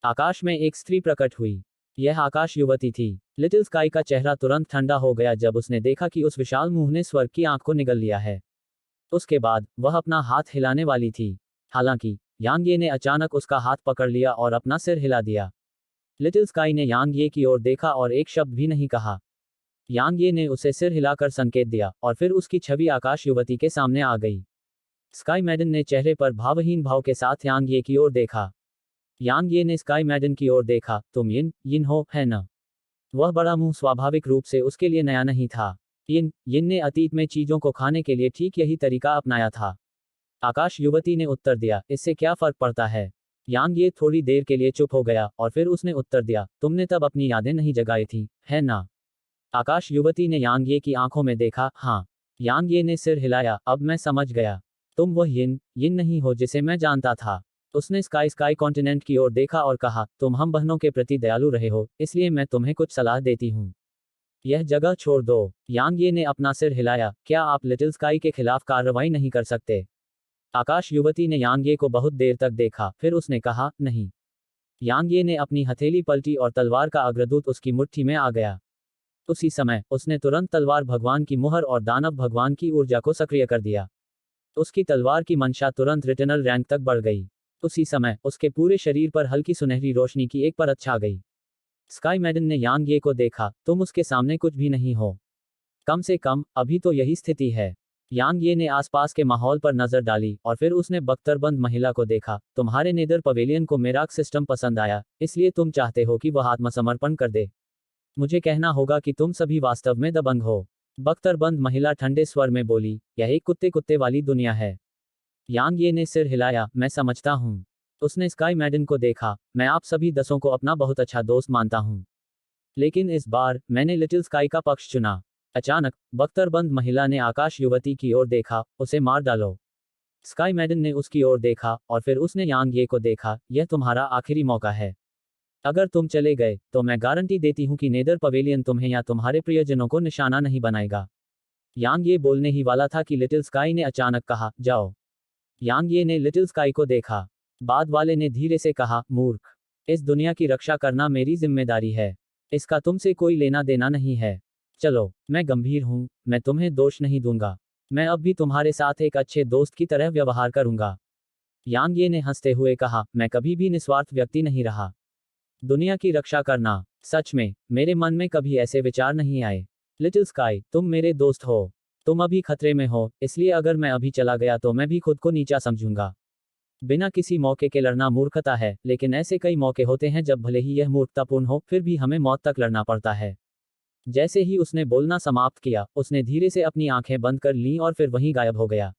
आकाश में एक स्त्री प्रकट हुई। यह आकाश युवती थी। लिटिल स्काई का चेहरा तुरंत ठंडा हो गया जब उसने देखा कि उस विशाल मुंह ने स्वर्ग की आंख को निगल लिया है। उसके बाद वह अपना हाथ हिलाने वाली थी। हालांकि यांग ये ने अचानक उसका हाथ पकड़ लिया और अपना सिर हिला दिया। लिटिल स्काई ने यांग ये की ओर देखा और एक शब्द भी नहीं कहा। यांग ये ने उसे सिर हिलाकर संकेत दिया और फिर उसकी छवि आकाश युवती के सामने आ गई। स्काई मैडन ने चेहरे पर भावहीन भाव के साथ यांग ये की ओर देखा। यांग ये ने स्काई मैडन की ओर देखा, तुम यिन हो, है न? वह बड़ा मुंह स्वाभाविक रूप से उसके लिए नया नहीं था। यिन ने अतीत में चीजों को खाने के लिए ठीक यही तरीका अपनाया था। आकाश युवती ने उत्तर दिया, इससे क्या फर्क पड़ता है? यांग ये थोड़ी देर के लिए चुप हो गया और फिर उसने उत्तर दिया, तुमने तब अपनी यादें नहीं जगाई थी, है ना? आकाश युवती ने यांग ये की आंखों में देखा। हाँ। यांग ये ने सिर हिलाया, अब मैं समझ गया। तुम वह यिन नहीं हो जिसे मैं जानता था। उसने स्काई कॉन्टिनेंट की ओर देखा और कहा, तुम हम बहनों के प्रति दयालु रहे हो, इसलिए मैं तुम्हें कुछ सलाह देती हूँ। यह जगह छोड़ दो। यांग ये ने अपना सिर हिलाया, क्या आप लिटिल स्काई के खिलाफ कार्रवाई नहीं कर सकते? आकाश युवती ने यांग ये को बहुत देर तक देखा, फिर उसने कहा, नहीं। यांग ये ने अपनी हथेली पलटी और तलवार का अग्रदूत उसकी मुट्ठी में आ गया। उसी समय उसने तुरंत तलवार भगवान की मुहर और दानव भगवान की ऊर्जा को सक्रिय कर दिया। उसकी तलवार की मंशा तुरंत रिटर्नल रैंक तक बढ़ गई। उसी समय उसके पूरे शरीर पर हल्की सुनहरी रोशनी की एक परत छा गई। स्काई मैडन ने यांग ये को देखा, तुम उसके सामने कुछ भी नहीं हो। कम से कम अभी तो यही स्थिति है। यांग ये ने आसपास के माहौल पर नजर डाली और फिर उसने बख्तरबंद महिला को देखा, तुम्हारे नेदर पवेलियन को मेराक सिस्टम पसंद आया, इसलिए तुम चाहते हो कि वह आत्मसमर्पण कर दे। मुझे कहना होगा कि तुम सभी वास्तव में दबंग हो। बख्तरबंद महिला ठंडे स्वर में बोली, यह एक कुत्ते कुत्ते वाली दुनिया है। यांग ये ने सिर हिलाया, मैं समझता हूँ। उसने स्काई मैडन को देखा, मैं आप सभी 10 को अपना बहुत अच्छा दोस्त मानता हूँ, लेकिन इस बार मैंने लिटिल स्काई का पक्ष चुना। अचानक बख्तरबंद महिला ने आकाश युवती की ओर देखा, उसे मार डालो। स्काई मैडन ने उसकी ओर देखा और फिर उसने यांग ये को देखा, यह तुम्हारा आखिरी मौका है। अगर तुम चले गए तो मैं गारंटी देती हूँ कि नेदर पवेलियन तुम्हें या तुम्हारे प्रियजनों को निशाना नहीं बनाएगा। यांग ये बोलने ही वाला था कि लिटिल स्काई ने अचानक कहा, जाओ। यांग ये ने लिटिल स्काई को देखा। बाद वाले ने धीरे से कहा, मूर्ख। इस दुनिया की रक्षा करना मेरी जिम्मेदारी है। इसका तुमसे कोई लेना देना नहीं है। चलो, मैं गंभीर हूँ, मैं तुम्हें दोष नहीं दूंगा। मैं अब भी तुम्हारे साथ एक अच्छे दोस्त की तरह व्यवहार करूंगा। यांग ये ने हंसते हुए कहा, मैं कभी भी निस्वार्थ व्यक्ति नहीं रहा। दुनिया की रक्षा करना, सच में, मेरे मन में कभी ऐसे विचार नहीं आए। लिटिल स्काई, तुम मेरे दोस्त हो। तुम अभी खतरे में हो, इसलिए अगर मैं अभी चला गया तो मैं भी खुद को नीचा समझूंगा। बिना किसी मौके के लड़ना मूर्खता है, लेकिन ऐसे कई मौके होते हैं जब भले ही यह मूर्खतापूर्ण हो, फिर भी हमें मौत तक लड़ना पड़ता है। जैसे ही उसने बोलना समाप्त किया, उसने धीरे से अपनी आंखें बंद कर लीं और फिर वहीं गायब हो गया।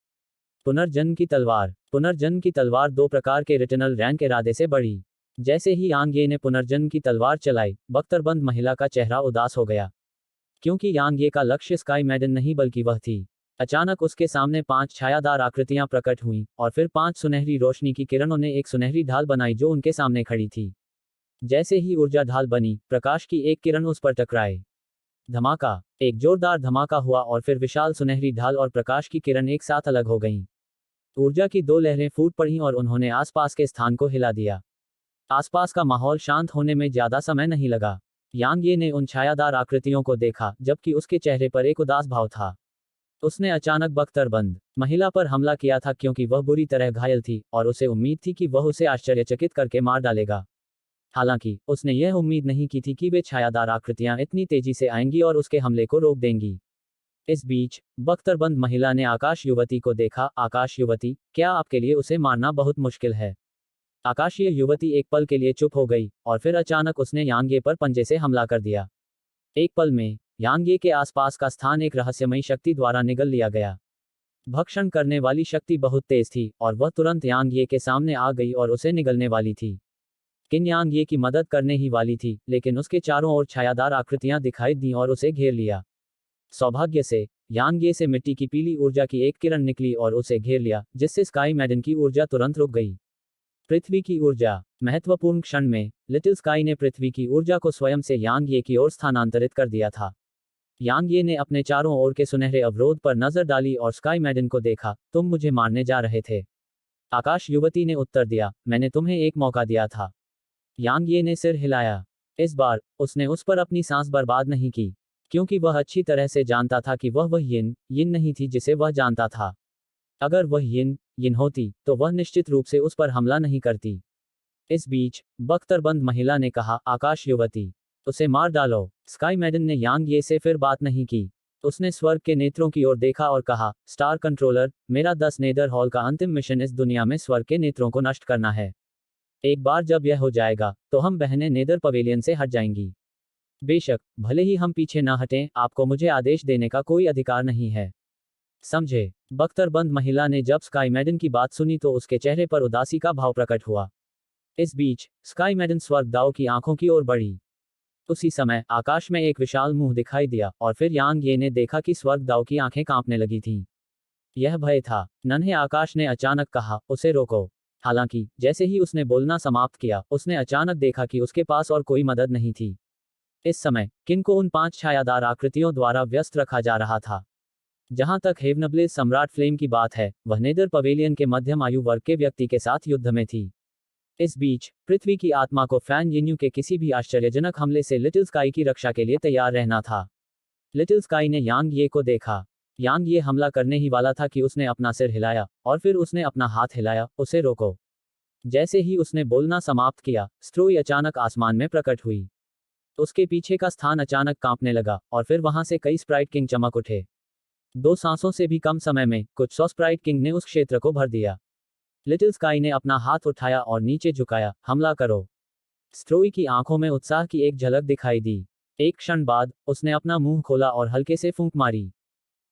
पुनर्जन्म की तलवार। पुनर्जन्म की तलवार 2 प्रकार के रिटर्नल रैंक इरादे से बढ़ी। जैसे ही यांग ये ने पुनर्जन्म की तलवार चलाई, बख्तरबंद महिला का चेहरा उदास हो गया। क्योंकि यांग ये का लक्ष्य स्काई मैडन नहीं बल्कि वह थी। अचानक उसके सामने 5 छायादार आकृतियां प्रकट हुईं, और फिर 5 सुनहरी रोशनी की किरणों ने एक सुनहरी ढाल बनाई जो उनके सामने खड़ी थी। जैसे ही ऊर्जा ढाल बनी, प्रकाश की एक किरण उस पर टकराए। धमाका। एक जोरदार धमाका हुआ और फिर विशाल सुनहरी ढाल और प्रकाश की किरण एक साथ अलग हो गईं। ऊर्जा की 2 लहरें फूट पड़ीं और उन्होंने आसपास के स्थान को हिला दिया। आसपास का माहौल शांत होने में ज्यादा समय नहीं लगा। यांग ये ने उन छायादार आकृतियों को देखा, जबकि उसके चेहरे पर एक उदास भाव था। उसने अचानक बख्तरबंद महिला पर हमला किया था क्योंकि वह बुरी तरह घायल थी और उसे उम्मीद थी कि वह उसे आश्चर्यचकित करके मार डालेगा। हालांकि उसने यह उम्मीद नहीं की थी कि वे छायादार आकृतियां इतनी तेजी से आएंगी और उसके हमले को रोक देंगी। इस बीच बख्तरबंद महिला ने आकाश युवती को देखा, आकाश युवती, क्या आपके लिए उसे मारना बहुत मुश्किल है? आकाशीय युवती एक पल के लिए चुप हो गई और फिर अचानक उसने यांगे पर पंजे से हमला कर दिया। एक पल में यांगे के आसपास का स्थान एक रहस्यमयी शक्ति द्वारा निगल लिया गया। भक्षण करने वाली शक्ति बहुत तेज थी और वह तुरंत यांगे के सामने आ गई और उसे निगलने वाली थी। किन यांगे की मदद करने ही वाली थी, लेकिन उसके चारों ओर छायादार आकृतियां दिखाई दी और उसे घेर लिया। सौभाग्य से यांगे से मिट्टी की पीली ऊर्जा की एक किरण निकली और उसे घेर लिया, जिससे स्काई मैडन की ऊर्जा तुरंत रुक गई। पृथ्वी की ऊर्जा। महत्वपूर्ण क्षण में लिटिल स्काई ने पृथ्वी की ऊर्जा को स्वयं से यांग ये की ओर स्थानांतरित कर दिया था। यांग ये ने अपने चारों ओर के सुनहरे अवरोध पर नजर डाली और स्काई मैडन को देखा, तुम मुझे मारने जा रहे थे? आकाश युवती ने उत्तर दिया, मैंने तुम्हें एक मौका दिया था। यांग ये ने सिर हिलाया। इस बार उसने उस पर अपनी सांस बर्बाद नहीं की, क्योंकि वह अच्छी तरह से जानता था कि वह यिन नहीं थी जिसे वह जानता था। अगर वह यिन होती तो वह निश्चित रूप से उस पर हमला नहीं करती। इस बीच बख्तरबंद महिला ने कहा, आकाश युवती, उसे मार डालो। स्काई मैडन ने यांग ये से फिर बात नहीं की। उसने स्वर्ग के नेत्रों की ओर देखा और कहा, स्टार कंट्रोलर, मेरा 10 नेदर हॉल का अंतिम मिशन इस दुनिया में स्वर्ग के नेत्रों को नष्ट करना है। एक बार जब यह हो जाएगा तो हम बहनें नेदर पवेलियन से हट जाएंगी। बेशक, भले ही हम पीछे ना हटें, आपको मुझे आदेश देने का कोई अधिकार नहीं है। समझे? बख्तरबंद महिला ने जब स्काई मैडन की बात सुनी तो उसके चेहरे पर उदासी का भाव प्रकट हुआ। इस बीच स्काई मैडन स्वर्गदाव की आंखों की ओर बढ़ी। उसी समय आकाश में एक विशाल मुंह दिखाई दिया और फिर यांग ये ने देखा कि स्वर्गदाव की आंखें कांपने लगी थीं। यह भय था। नन्हे आकाश ने अचानक कहा, उसे रोको। हालांकि जैसे ही उसने बोलना समाप्त किया, उसने अचानक देखा कि उसके पास और कोई मदद नहीं थी। इस समय किन को उन 5 छायादार आकृतियों द्वारा व्यस्त रखा जा रहा था। जहां तक हेवनब्लेज सम्राट फ्लेम की बात है, वह नेदर पवेलियन के मध्यम आयु वर्ग के व्यक्ति के साथ युद्ध में थी। इस बीच पृथ्वी की आत्मा को फैन यिन्यू के किसी भी आश्चर्यजनक हमले से लिटिल स्काई की रक्षा के लिए तैयार रहना था। लिटिल स्काई ने यांग ये को देखा। यांग ये हमला करने ही वाला था कि उसने अपना सिर हिलाया और फिर उसने अपना हाथ हिलाया, उसे रोको। जैसे ही उसने बोलना समाप्त किया, स्ट्रोई अचानक आसमान में प्रकट हुई। उसके पीछे का स्थान अचानक कांपने लगा और फिर वहां से कई स्प्राइट किंग चमक उठे। 2 सांसों से भी कम समय में कुछ 100 स्प्राइट किंग ने उस क्षेत्र को भर दिया। लिटिल स्काई ने अपना हाथ उठाया और नीचे झुकाया, हमला करो। स्ट्रोई की आंखों में उत्साह की एक झलक दिखाई दी। एक क्षण बाद उसने अपना मुंह खोला और हल्के से फूंक मारी।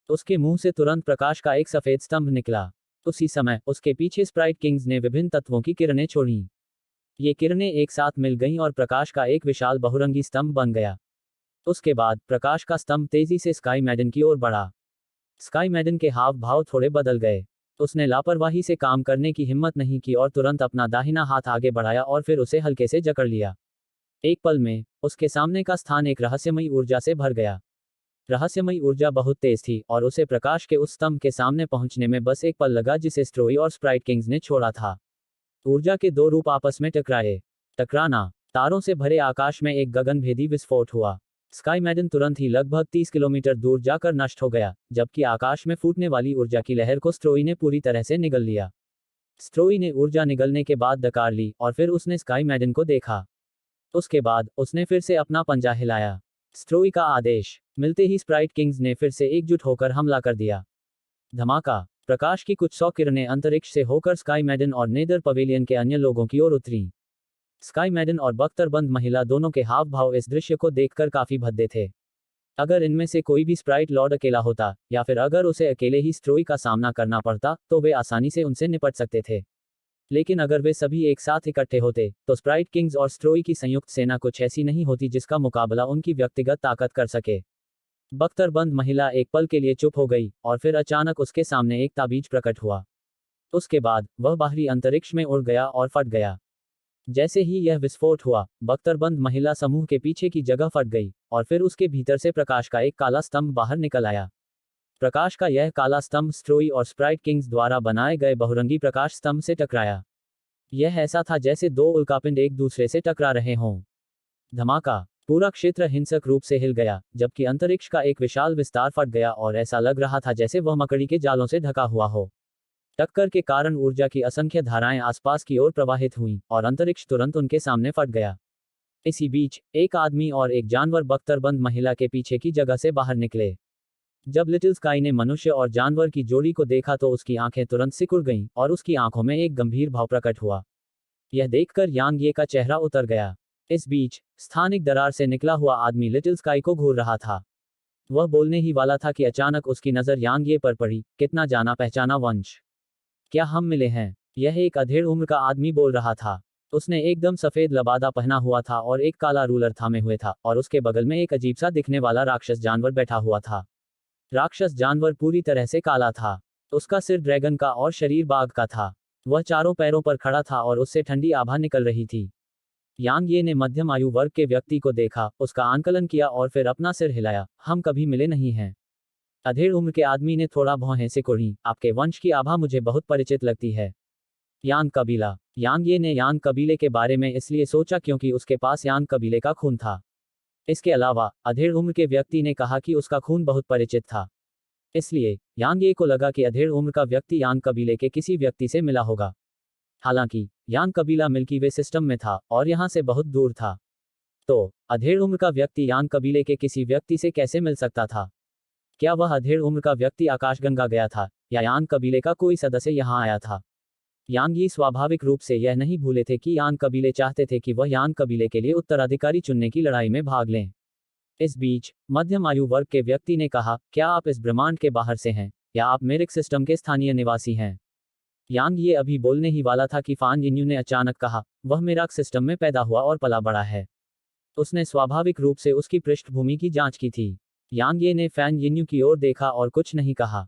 उसके मुंह से तुरंत प्रकाश का एक सफेद स्तंभ निकला। उसी समय उसके पीछे स्प्राइट किंग्स ने विभिन्न तत्वों की किरणें छोड़ीं। ये किरणें एक साथ मिल गईं और प्रकाश का एक विशाल बहुरंगी स्तंभ बन गया। उसके बाद प्रकाश का स्तंभ तेजी से स्काई मैडन की ओर बढ़ा। स्काई मैडन के हाव भाव थोड़े बदल गए। उसने लापरवाही से काम करने की हिम्मत नहीं की और तुरंत अपना दाहिना हाथ आगे बढ़ाया और फिर उसे हल्के से जकड़ लिया। एक पल में उसके सामने का स्थान एक रहस्यमयी ऊर्जा से भर गया। रहस्यमयी ऊर्जा बहुत तेज थी और उसे प्रकाश के उस स्तंभ के सामने पहुंचने में बस एक पल लगा जिसे स्ट्रोई और स्प्राइट किंग्स ने छोड़ा था। ऊर्जा के 2 रूप आपस में टकराए। टकराना। तारों से भरे आकाश में एक गगनभेदी विस्फोट हुआ। स्काई मैडन तुरंत ही लगभग 30 किलोमीटर दूर जाकर नष्ट हो गया, जबकि आकाश में फूटने वाली ऊर्जा की लहर को स्ट्रोई ने पूरी तरह से निगल लिया। स्ट्रोई ने ऊर्जा निगलने के बाद डकार ली और फिर उसने स्काई मैडन को देखा। उसके बाद उसने फिर से अपना पंजा हिलाया। स्ट्रोई का आदेश मिलते ही स्प्राइट किंग्स ने फिर से एकजुट होकर हमला कर दिया। धमाका। प्रकाश की कुछ 100 किरणें अंतरिक्ष से होकर स्काई मैडन और नेदर पवेलियन के अन्य लोगों की ओर उतरी। स्काई मैडन और बख्तरबंद महिला दोनों के हाव भाव इस दृश्य को देखकर काफी भद्दे थे। अगर इनमें से कोई भी स्प्राइट लॉर्ड अकेला होता, या फिर अगर उसे अकेले ही स्ट्रोई का सामना करना पड़ता, तो वे आसानी से उनसे निपट सकते थे। लेकिन अगर वे सभी एक साथ इकट्ठे होते, तो स्प्राइट किंग्स और स्ट्रोई की संयुक्त सेना कुछ ऐसी नहीं होती जिसका मुकाबला उनकी व्यक्तिगत ताकत कर सके। बख्तरबंद महिला एक पल के लिए चुप हो गई और फिर अचानक उसके सामने एक ताबीज प्रकट हुआ। उसके बाद वह बाहरी अंतरिक्ष में उड़ गया और फट गया। जैसे ही यह विस्फोट हुआ, बख्तरबंद महिला समूह के पीछे की जगह फट गई और फिर उसके भीतर से प्रकाश का एक काला स्तंभ बाहर निकल आया। प्रकाश का यह काला स्तंभ स्ट्रोई और स्प्राइट किंग्स द्वारा बनाए गए बहुरंगी प्रकाश स्तंभ से टकराया। यह ऐसा था जैसे 2 उल्कापिंड एक दूसरे से टकरा रहे हों। धमाका। पूरा क्षेत्र हिंसक रूप से हिल गया, जबकि अंतरिक्ष का एक विशाल विस्तार फट गया और ऐसा लग रहा था जैसे वह मकड़ी के जालों से ढका हुआ हो। टक्कर के कारण ऊर्जा की असंख्य धाराएं आसपास की ओर प्रवाहित हुईं और अंतरिक्ष तुरंत उनके सामने फट गया। इसी बीच एक आदमी और एक जानवर बख्तरबंद महिला के पीछे की जगह से बाहर निकले। जब लिटिल स्काई ने मनुष्य और जानवर की जोड़ी को देखा तो उसकी आंखें तुरंत सिकुड़ गईं और उसकी आंखों में एक गंभीर भाव प्रकट हुआ। यह देखकर यांग ये का चेहरा उतर गया। इस बीच स्थानिक दरार से निकला हुआ आदमी लिटिल स्काई को घूर रहा था। वह बोलने ही वाला था कि अचानक उसकी नजर यांग ये पर पड़ी। कितना जाना पहचाना वंश, क्या हम मिले हैं? यह एक अधेड़ उम्र का आदमी बोल रहा था। उसने एकदम सफेद लबादा पहना हुआ था और एक काला रूलर थामे हुए था और उसके बगल में एक अजीब सा दिखने वाला राक्षस जानवर बैठा हुआ था। राक्षस जानवर पूरी तरह से काला था। उसका सिर ड्रैगन का और शरीर बाघ का था। वह चारों पैरों पर खड़ा था और उससे ठंडी आभा निकल रही थी। यांग ये ने मध्यम आयु वर्ग के व्यक्ति को देखा, उसका आंकलन किया और फिर अपना सिर हिलाया। हम कभी मिले नहीं हैं। अधेड़ उम्र के आदमी ने थोड़ा भौहें से कुढ़ी। आपके वंश की आभा मुझे बहुत परिचित लगती है। यांग कबीला। यांग ये ने यांग कबीले के बारे में इसलिए सोचा क्योंकि उसके पास यांग कबीले का खून था। इसके अलावा अधेड़ उम्र के व्यक्ति ने कहा कि उसका खून बहुत परिचित था। इसलिए यांग ये को लगा कि अधेड़ उम्र का व्यक्ति यांग कबीले के किसी व्यक्ति से मिला होगा। हालांकि यांग कबीला मिल्की वे सिस्टम में था और यहां से बहुत दूर था। तो अधेड़ उम्र का व्यक्ति यांग कबीले के किसी व्यक्ति से कैसे मिल सकता था? क्या वह अधेड़ उम्र का व्यक्ति आकाशगंगा गया था या यांग कबीले का कोई सदस्य यहां आया था? यांग ये स्वाभाविक रूप से यह नहीं भूले थे कि यांग कबीले चाहते थे कि वह यांग कबीले के लिए उत्तराधिकारी चुनने की लड़ाई में भाग लें। इस बीच मध्यम आयु वर्ग के व्यक्ति ने कहा, क्या आप इस ब्रह्मांड के बाहर से हैं या आप मेरिक सिस्टम के स्थानीय निवासी हैं? यांग ये अभी बोलने ही वाला था कि फान यिन्यू ने अचानक कहा, वह मेराक सिस्टम में पैदा हुआ और पला बड़ा है। उसने स्वाभाविक रूप से उसकी पृष्ठभूमि की जांच की थी। यांग ये ने फैन यिन्यू की ओर देखा और कुछ नहीं कहा।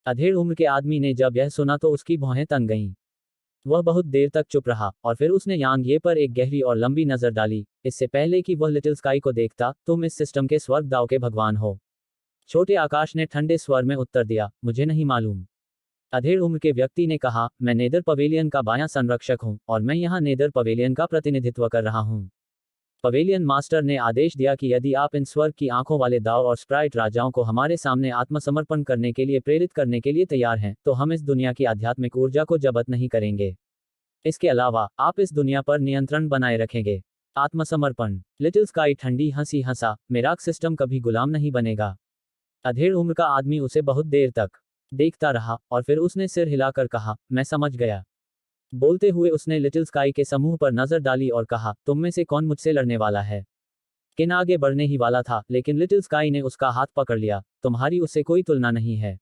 अधेड़ उम्र के आदमी ने जब यह सुना तो उसकी भौहें तन गईं। वह बहुत देर तक चुप रहा और फिर उसने यांग ये पर एक गहरी और लंबी नजर डाली, इससे पहले कि वह लिटिल स्काई को देखता। तुम इस सिस्टम के स्वर्गदाव के भगवान हो? छोटे आकाश ने ठंडे स्वर में उत्तर दिया, मुझे नहीं मालूम। अधेड़ उम्र के व्यक्ति ने कहा, मैं नेदर पवेलियन का बायां संरक्षक हूं और मैं यहां नेदर पवेलियन का प्रतिनिधित्व कर रहा हूं। पवेलियन मास्टर ने आदेश दिया कि यदि आप इन स्वर्ग की आंखों वाले दाव और स्प्राइट राजाओं को हमारे सामने आत्मसमर्पण करने के लिए प्रेरित करने के लिए तैयार हैं, तो हम इस दुनिया की आध्यात्मिक ऊर्जा को जब्त नहीं करेंगे। इसके अलावा आप इस दुनिया पर नियंत्रण बनाए रखेंगे। आत्मसमर्पण। लिटिल स्काई ठंडी हंसी हंसा, मेराक सिस्टम कभी गुलाम नहीं बनेगा। अधेड़ उम्र का आदमी उसे बहुत देर तक देखता रहा और फिर उसने सिर हिलाकर कहा, मैं समझ गया। बोलते हुए उसने लिटिल स्काई के समूह पर नजर डाली और कहा, तुम में से कौन मुझसे लड़ने वाला है? किन आगे बढ़ने ही वाला था, लेकिन लिटिल स्काई ने उसका हाथ पकड़ लिया। तुम्हारी उससे कोई तुलना नहीं है।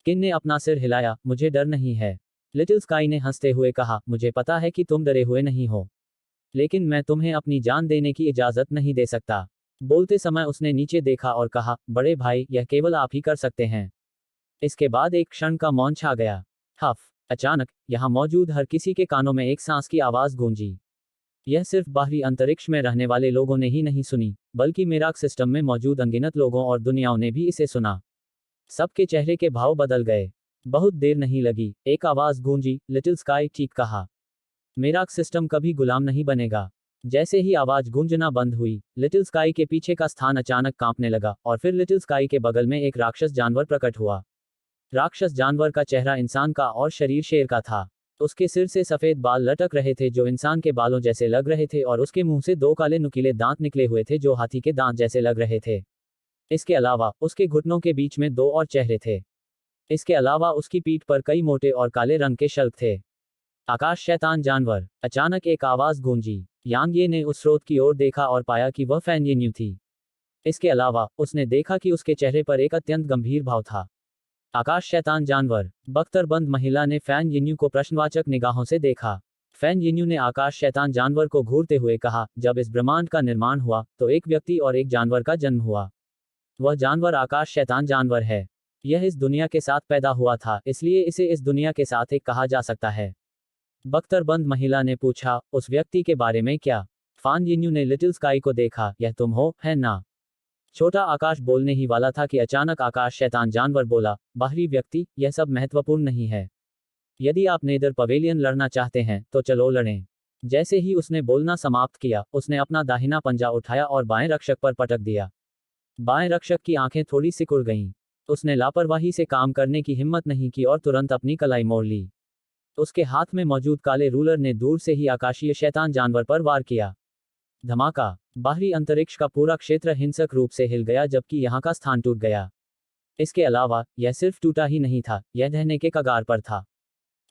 किन ने अपना सिर हिलाया, मुझे डर नहीं है। लिटिल स्काई ने हंसते हुए कहा, मुझे पता है कि तुम डरे हुए नहीं हो, लेकिन मैं तुम्हें अपनी जान देने की इजाजत नहीं दे सकता। बोलते समय उसने नीचे देखा और कहा, बड़े भाई, यह केवल आप ही कर सकते हैं। इसके बाद एक क्षण का मौन छा गया। हफ। अचानक यहां मौजूद हर किसी के कानों में एक सांस की आवाज गूंजी। यह सिर्फ बाहरी अंतरिक्ष में रहने वाले लोगों ने ही नहीं सुनी, बल्कि मेराक सिस्टम में मौजूद अनगिनत लोगों और दुनियाओं ने भी इसे सुना। सबके चेहरे के भाव बदल गए। बहुत देर नहीं लगी, एक आवाज गूंजी, लिटिल स्काई ठीक कहा। मेराक सिस्टम कभी गुलाम नहीं बनेगा। जैसे ही आवाज गूंजना बंद हुई, लिटिल स्काई के पीछे का स्थान अचानक कांपने लगा और फिर लिटिल स्काई के बगल में एक राक्षस जानवर प्रकट हुआ। राक्षस जानवर का चेहरा इंसान का और शरीर शेर का था। उसके सिर से सफेद बाल लटक रहे थे जो इंसान के बालों जैसे लग रहे थे और उसके मुंह से दो काले नुकीले दांत निकले हुए थे जो हाथी के दांत जैसे लग रहे थे। इसके अलावा उसके घुटनों के बीच में दो और चेहरे थे। इसके अलावा उसकी पीठ पर कई मोटे और काले रंग के शल्क थे। आकाश शैतान जानवर। अचानक एक आवाज गूंजी। यांग ये ने उस स्रोत की ओर देखा और पाया कि वह फैन यिन्यू थी। इसके अलावा उसने देखा कि उसके चेहरे पर एक अत्यंत गंभीर भाव था। आकाश शैतान जानवर। बख्तरबंद महिला ने फैन यिन्यू को प्रश्नवाचक निगाहों से देखा। फैन यिन्यू ने आकाश शैतान जानवर को घूरते हुए कहा, जब इस ब्रह्मांड का निर्माण हुआ तो एक व्यक्ति और एक जानवर का जन्म हुआ। वह जानवर आकाश शैतान जानवर है। यह इस दुनिया के साथ पैदा हुआ था, इसलिए इसे इस दुनिया के साथ एक कहा जा सकता है। बख्तरबंद महिला ने पूछा, उस व्यक्ति के बारे में क्या? फान यिन्यू ने लिटिल स्काई को देखा, यह तुम हो, है ना? छोटा आकाश बोलने ही वाला था कि अचानक आकाश शैतान जानवर बोला, बाहरी व्यक्ति, यह सब महत्वपूर्ण नहीं है। यदि आप नेदर पवेलियन लड़ना चाहते हैं तो चलो लड़ें। जैसे ही उसने बोलना समाप्त किया, उसने अपना दाहिना पंजा उठाया और बाएं रक्षक पर पटक दिया। बाएं रक्षक की आंखें थोड़ी सिकुड़ गईं। उसने लापरवाही से काम करने की हिम्मत नहीं की और तुरंत अपनी कलाई मोड़ ली। उसके हाथ में मौजूद काले रूलर ने दूर से ही आकाशीय शैतान जानवर पर वार किया। धमाका। बाहरी अंतरिक्ष का पूरा क्षेत्र हिंसक रूप से हिल गया जबकि यहां का स्थान टूट गया। इसके अलावा यह सिर्फ टूटा ही नहीं था, यह ढहने के कगार पर था।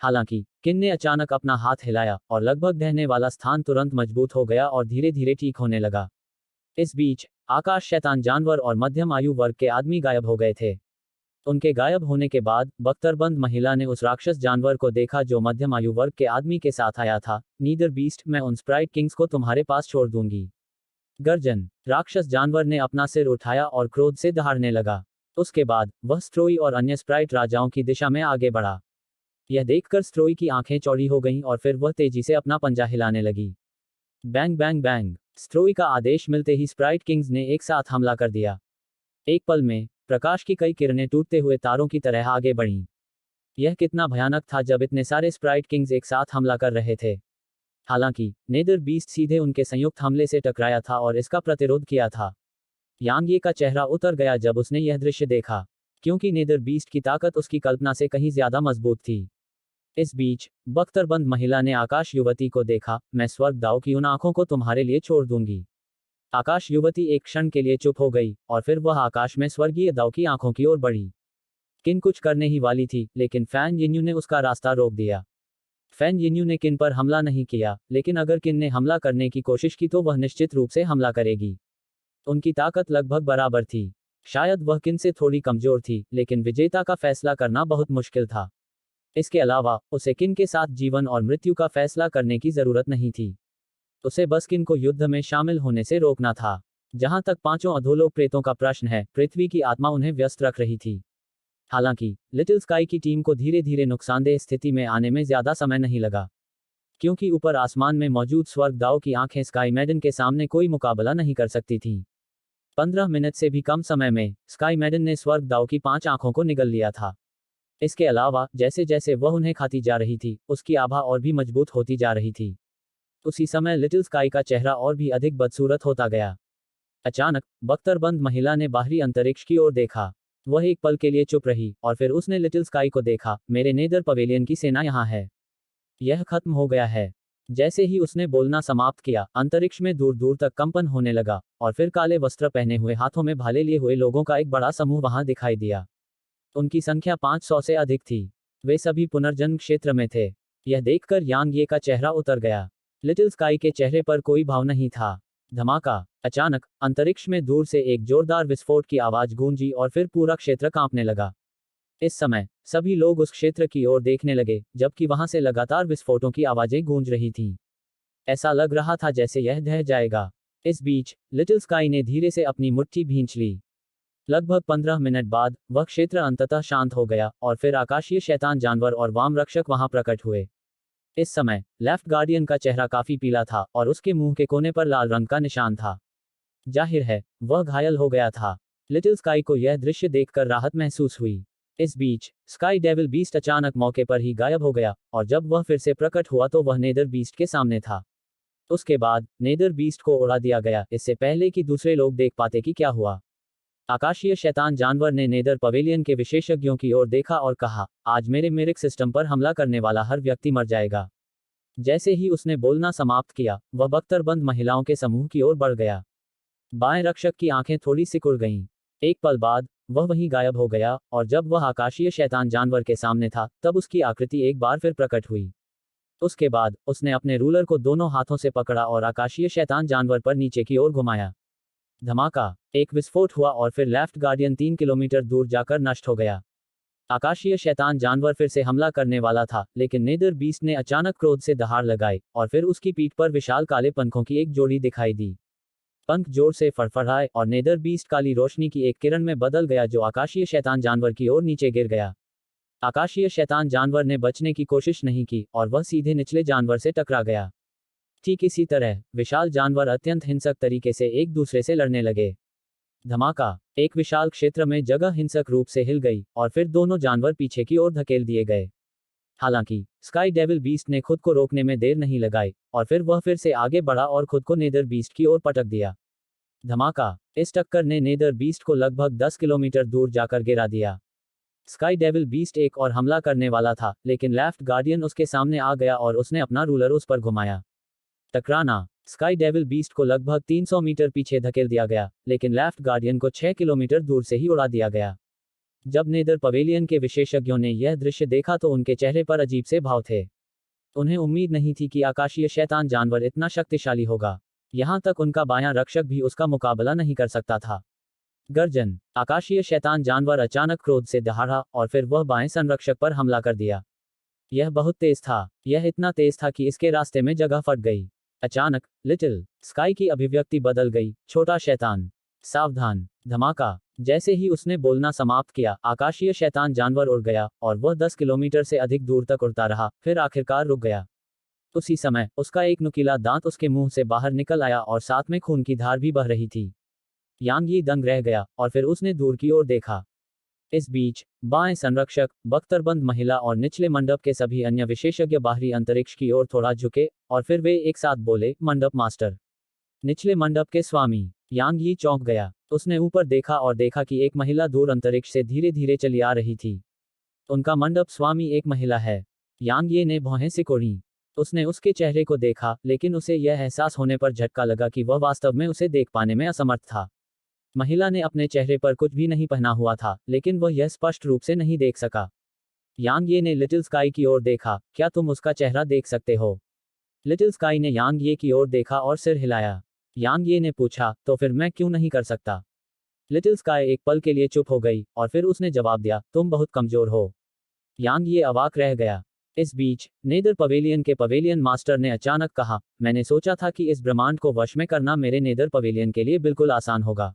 हालांकि किन ने अचानक अपना हाथ हिलाया और लगभग ढहने वाला स्थान तुरंत मजबूत हो गया और धीरे धीरे ठीक होने लगा। इस बीच आकाश शैतान जानवर और मध्यम आयु वर्ग के आदमी गायब हो गए थे। उनके गायब होने के बाद बख्तरबंद महिला ने उस राक्षस जानवर को देखा जो मध्यम आयु वर्ग के आदमी के साथ आया था। नीदर बीस्ट, मैं उन स्प्राइट किंग्स को तुम्हारे पास छोड़ दूंगी। गर्जन। राक्षस जानवर ने अपना सिर उठाया और क्रोध से दहाड़ने लगा। उसके बाद वह स्ट्रोई और अन्य स्प्राइट राजाओं की दिशा में आगे बढ़ा। यह देखकर स्ट्रोई की आंखें चौड़ी हो गईं और फिर वह तेजी से अपना पंजा हिलाने लगी। Bang bang bang. स्ट्रोई का आदेश मिलते ही स्प्राइट किंग्स ने एक साथ हमला कर दिया। एक पल में प्रकाश की कई किरणें टूटते हुए तारों की तरह आगे बढ़ीं। यह कितना भयानक था जब इतने सारे स्प्राइट किंग्स एक साथ हमला कर रहे थे। हालांकि नेदर बीस्ट सीधे उनके संयुक्त हमले से टकराया था और इसका प्रतिरोध किया था। यांग ये का चेहरा उतर गया जब उसने यह दृश्य देखा, क्योंकि नेदर बीस्ट की ताकत उसकी कल्पना से कहीं ज्यादा मजबूत थी। इस बीच बख्तरबंद महिला ने आकाश युवती को देखा। मैं स्वर्ग दाव की उन आंखों को तुम्हारे लिए छोड़ दूंगी। आकाश युवती एक क्षण के लिए चुप हो गई और फिर वह आकाश में स्वर्गीय दाव की आंखों की ओर बढ़ी। किन कुछ करने ही वाली थी, लेकिन फैन यिन्यू ने उसका रास्ता रोक दिया। फैन यिन्यू ने किन पर हमला नहीं किया, लेकिन अगर किन ने हमला करने की कोशिश की तो वह निश्चित रूप से हमला करेगी। उनकी ताकत लगभग बराबर थी। शायद वह किन से थोड़ी कमजोर थी, लेकिन विजेता का फैसला करना बहुत मुश्किल था। इसके अलावा उसे किन के साथ जीवन और मृत्यु का फैसला करने की जरूरत नहीं थी। उसे बस किन को युद्ध में शामिल होने से रोकना था। जहां तक पांचों अधोलोक प्रेतों का प्रश्न है, पृथ्वी की आत्मा उन्हें व्यस्त रख रही थी। हालांकि लिटिल स्काई की टीम को धीरे धीरे नुकसानदेह स्थिति में आने में ज्यादा समय नहीं लगा, क्योंकि ऊपर आसमान में मौजूद स्वर्ग दाव की आंखें स्काई मैडन के सामने कोई मुकाबला नहीं कर सकती थीं। 15 मिनट से भी कम समय में स्काई मैडन ने स्वर्ग दाव की 5 आंखों को निगल लिया था। इसके अलावा जैसे जैसे वह उन्हें खाती जा रही थी, उसकी आभा और भी मजबूत होती जा रही थी। उसी समय लिटिल स्काई का चेहरा और भी अधिक बदसूरत होता गया। अचानक बख्तरबंद महिला ने बाहरी अंतरिक्ष की ओर देखा। वह एक पल के लिए चुप रही और फिर उसने लिटिल स्काई को देखा। मेरे नेदर पवेलियन की सेना यहाँ है। यह खत्म हो गया है। जैसे ही उसने बोलना समाप्त किया, अंतरिक्ष में दूर दूर तक कंपन होने लगा और फिर काले वस्त्र पहने हुए, हाथों में भाले लिए हुए लोगों का एक बड़ा समूह वहां दिखाई दिया। उनकी संख्या 500 से अधिक थी। वे सभी पुनर्जन्म क्षेत्र में थे। यह देखकर यांग ये का चेहरा उतर गया। लिटिल स्काई के चेहरे पर कोई भाव नहीं था। धमाका! अचानक अंतरिक्ष में दूर से एक जोरदार विस्फोट की आवाज गूंजी और फिर पूरा क्षेत्र कांपने लगा। इस समय सभी लोग उस क्षेत्र की ओर देखने लगे, जबकि वहां से लगातार विस्फोटों की आवाजें गूंज रही थीं। ऐसा लग रहा था जैसे यह ढह जाएगा। इस बीच लिटिल स्काई ने धीरे से अपनी मुट्ठी भींच ली। लगभग 15 मिनट बाद वह क्षेत्र अंततः शांत हो गया और फिर आकाशीय शैतान जानवर और वाम रक्षक वहां प्रकट हुए। इस समय लेफ्ट गार्डियन का चेहरा काफी पीला था और उसके मुंह के कोने पर लाल रंग का निशान था। जाहिर है वह घायल हो गया था। लिटिल स्काई को यह दृश्य देखकर राहत महसूस हुई। इस बीच स्काई डेविल बीस्ट अचानक मौके पर ही गायब हो गया और जब वह फिर से प्रकट हुआ तो वह नेदर बीस्ट के सामने था। उसके बाद नेदर बीस्ट को उड़ा दिया गया, इससे पहले कि दूसरे लोग देख पाते कि क्या हुआ। आकाशीय शैतान जानवर ने नेदर पवेलियन के विशेषज्ञों की ओर देखा और कहा, आज मेरे मिरिक सिस्टम पर हमला करने वाला हर व्यक्ति मर जाएगा। जैसे ही उसने बोलना समाप्त किया, वह बख्तरबंद महिलाओं के समूह की ओर बढ़ गया। बाएं रक्षक की आंखें थोड़ी सिकुड़ गईं। एक पल बाद वह वहीं गायब हो गया और जब वह आकाशीय शैतान जानवर के सामने था, तब उसकी आकृति एक बार फिर प्रकट हुई। उसके बाद उसने अपने रूलर को दोनों हाथों से पकड़ा और आकाशीय शैतान जानवर पर नीचे की ओर घुमाया। धमाका! एक विस्फोट हुआ और फिर लेफ्ट गार्डियन 3 किलोमीटर दूर जाकर नष्ट हो गया। आकाशीय शैतान जानवर फिर से हमला करने वाला था, लेकिन नेदर बीस्ट ने अचानक क्रोध से दहाड़ लगाई और फिर उसकी पीठ पर विशाल काले पंखों की एक जोड़ी दिखाई दी। पंख जोर से फड़फड़ाए और नेदर बीस्ट काली रोशनी की एक किरण में बदल गया जो आकाशीय शैतान जानवर की ओर नीचे गिर गया। आकाशीय शैतान जानवर ने बचने की कोशिश नहीं की और वह सीधे निचले जानवर से टकरा गया। ठीक इसी तरह विशाल जानवर अत्यंत हिंसक तरीके से एक दूसरे से लड़ने लगे। धमाका! एक विशाल क्षेत्र में जगह हिंसक रूप से हिल गई और फिर दोनों जानवर पीछे की ओर धकेल दिए गए। हालांकि स्काई डेविल बीस्ट ने खुद को रोकने में देर नहीं लगाई और फिर वह फिर से आगे बढ़ा और खुद को नेदर बीस्ट की ओर पटक दिया। धमाका! इस टक्कर ने नेदर बीस्ट को लगभग 10 किलोमीटर दूर जाकर गिरा दिया। स्काई डेविल बीस्ट एक और हमला करने वाला था, लेकिन लेफ्ट गार्डियन उसके सामने आ गया और उसने अपना रूलर उस पर घुमाया। टकराना! स्काई डेविल बीस्ट को लगभग 300 मीटर पीछे धकेल दिया गया, लेकिन लेफ्ट गार्डियन को 6 किलोमीटर दूर से ही उड़ा दिया गया। जब नेदर पवेलियन के विशेषज्ञों ने यह दृश्य देखा तो उनके चेहरे पर अजीब से भाव थे। उन्हें उम्मीद नहीं थी कि आकाशीय शैतान जानवर इतना शक्तिशाली होगा। यहां तक उनका बायां रक्षक भी उसका मुकाबला नहीं कर सकता था। गर्जन! आकाशीय शैतान जानवर अचानक क्रोध से दहाड़ा और फिर वह बाएं संरक्षक पर हमला कर दिया। यह बहुत तेज था। यह इतना तेज था कि इसके रास्ते में जगह फट गई। अचानक लिटिल स्काई की अभिव्यक्ति बदल गई। छोटा शैतान, सावधान! धमाका! जैसे ही उसने बोलना समाप्त किया, आकाशीय शैतान जानवर उड़ गया और वह 10 किलोमीटर से अधिक दूर तक उड़ता रहा, फिर आखिरकार रुक गया। उसी समय उसका एक नुकीला दांत उसके मुंह से बाहर निकल आया और साथ में खून की धार भी बह रही थी। यांग यी दंग रह गया और फिर उसने दूर की ओर देखा। इस बीच बाएं संरक्षक, बख्तरबंद महिला और निचले मंडप के सभी अन्य विशेषज्ञ बाहरी अंतरिक्ष की ओर थोड़ा झुके, और फिर वे एक साथ बोले, मंडप मास्टर। निचले मंडप के स्वामी यांग यी चौंक गया। उसने ऊपर देखा और देखा कि एक महिला दूर अंतरिक्ष से धीरे धीरे चली आ रही थी। उनका मंडप स्वामी एक महिला है। यांग ये ने भौहें सिकोड़ी। उसने उसके चेहरे को देखा, लेकिन उसे यह एहसास होने पर झटका लगा कि वह वास्तव में उसे देख पाने में असमर्थ था। महिला ने अपने चेहरे पर कुछ भी नहीं पहना हुआ था, लेकिन वह यह स्पष्ट रूप से नहीं देख सका। यांग ये ने लिटिल स्काई की ओर देखा, क्या तुम उसका चेहरा देख सकते हो? लिटिल स्काई ने यांग ये की ओर देखा और सिर हिलाया। यांग ये ने पूछा, तो फिर मैं क्यों नहीं कर सकता? लिटिल स्काई एक पल के लिए चुप हो गई, और फिर उसने जवाब दिया, तुम बहुत कमजोर हो। यांग ये अवाक रह गया। इस बीच नेदर पवेलियन के पवेलियन मास्टर ने अचानक कहा, मैंने सोचा था कि इस ब्रह्मांड को वश में करना मेरे नेदर पवेलियन के लिए बिल्कुल आसान होगा।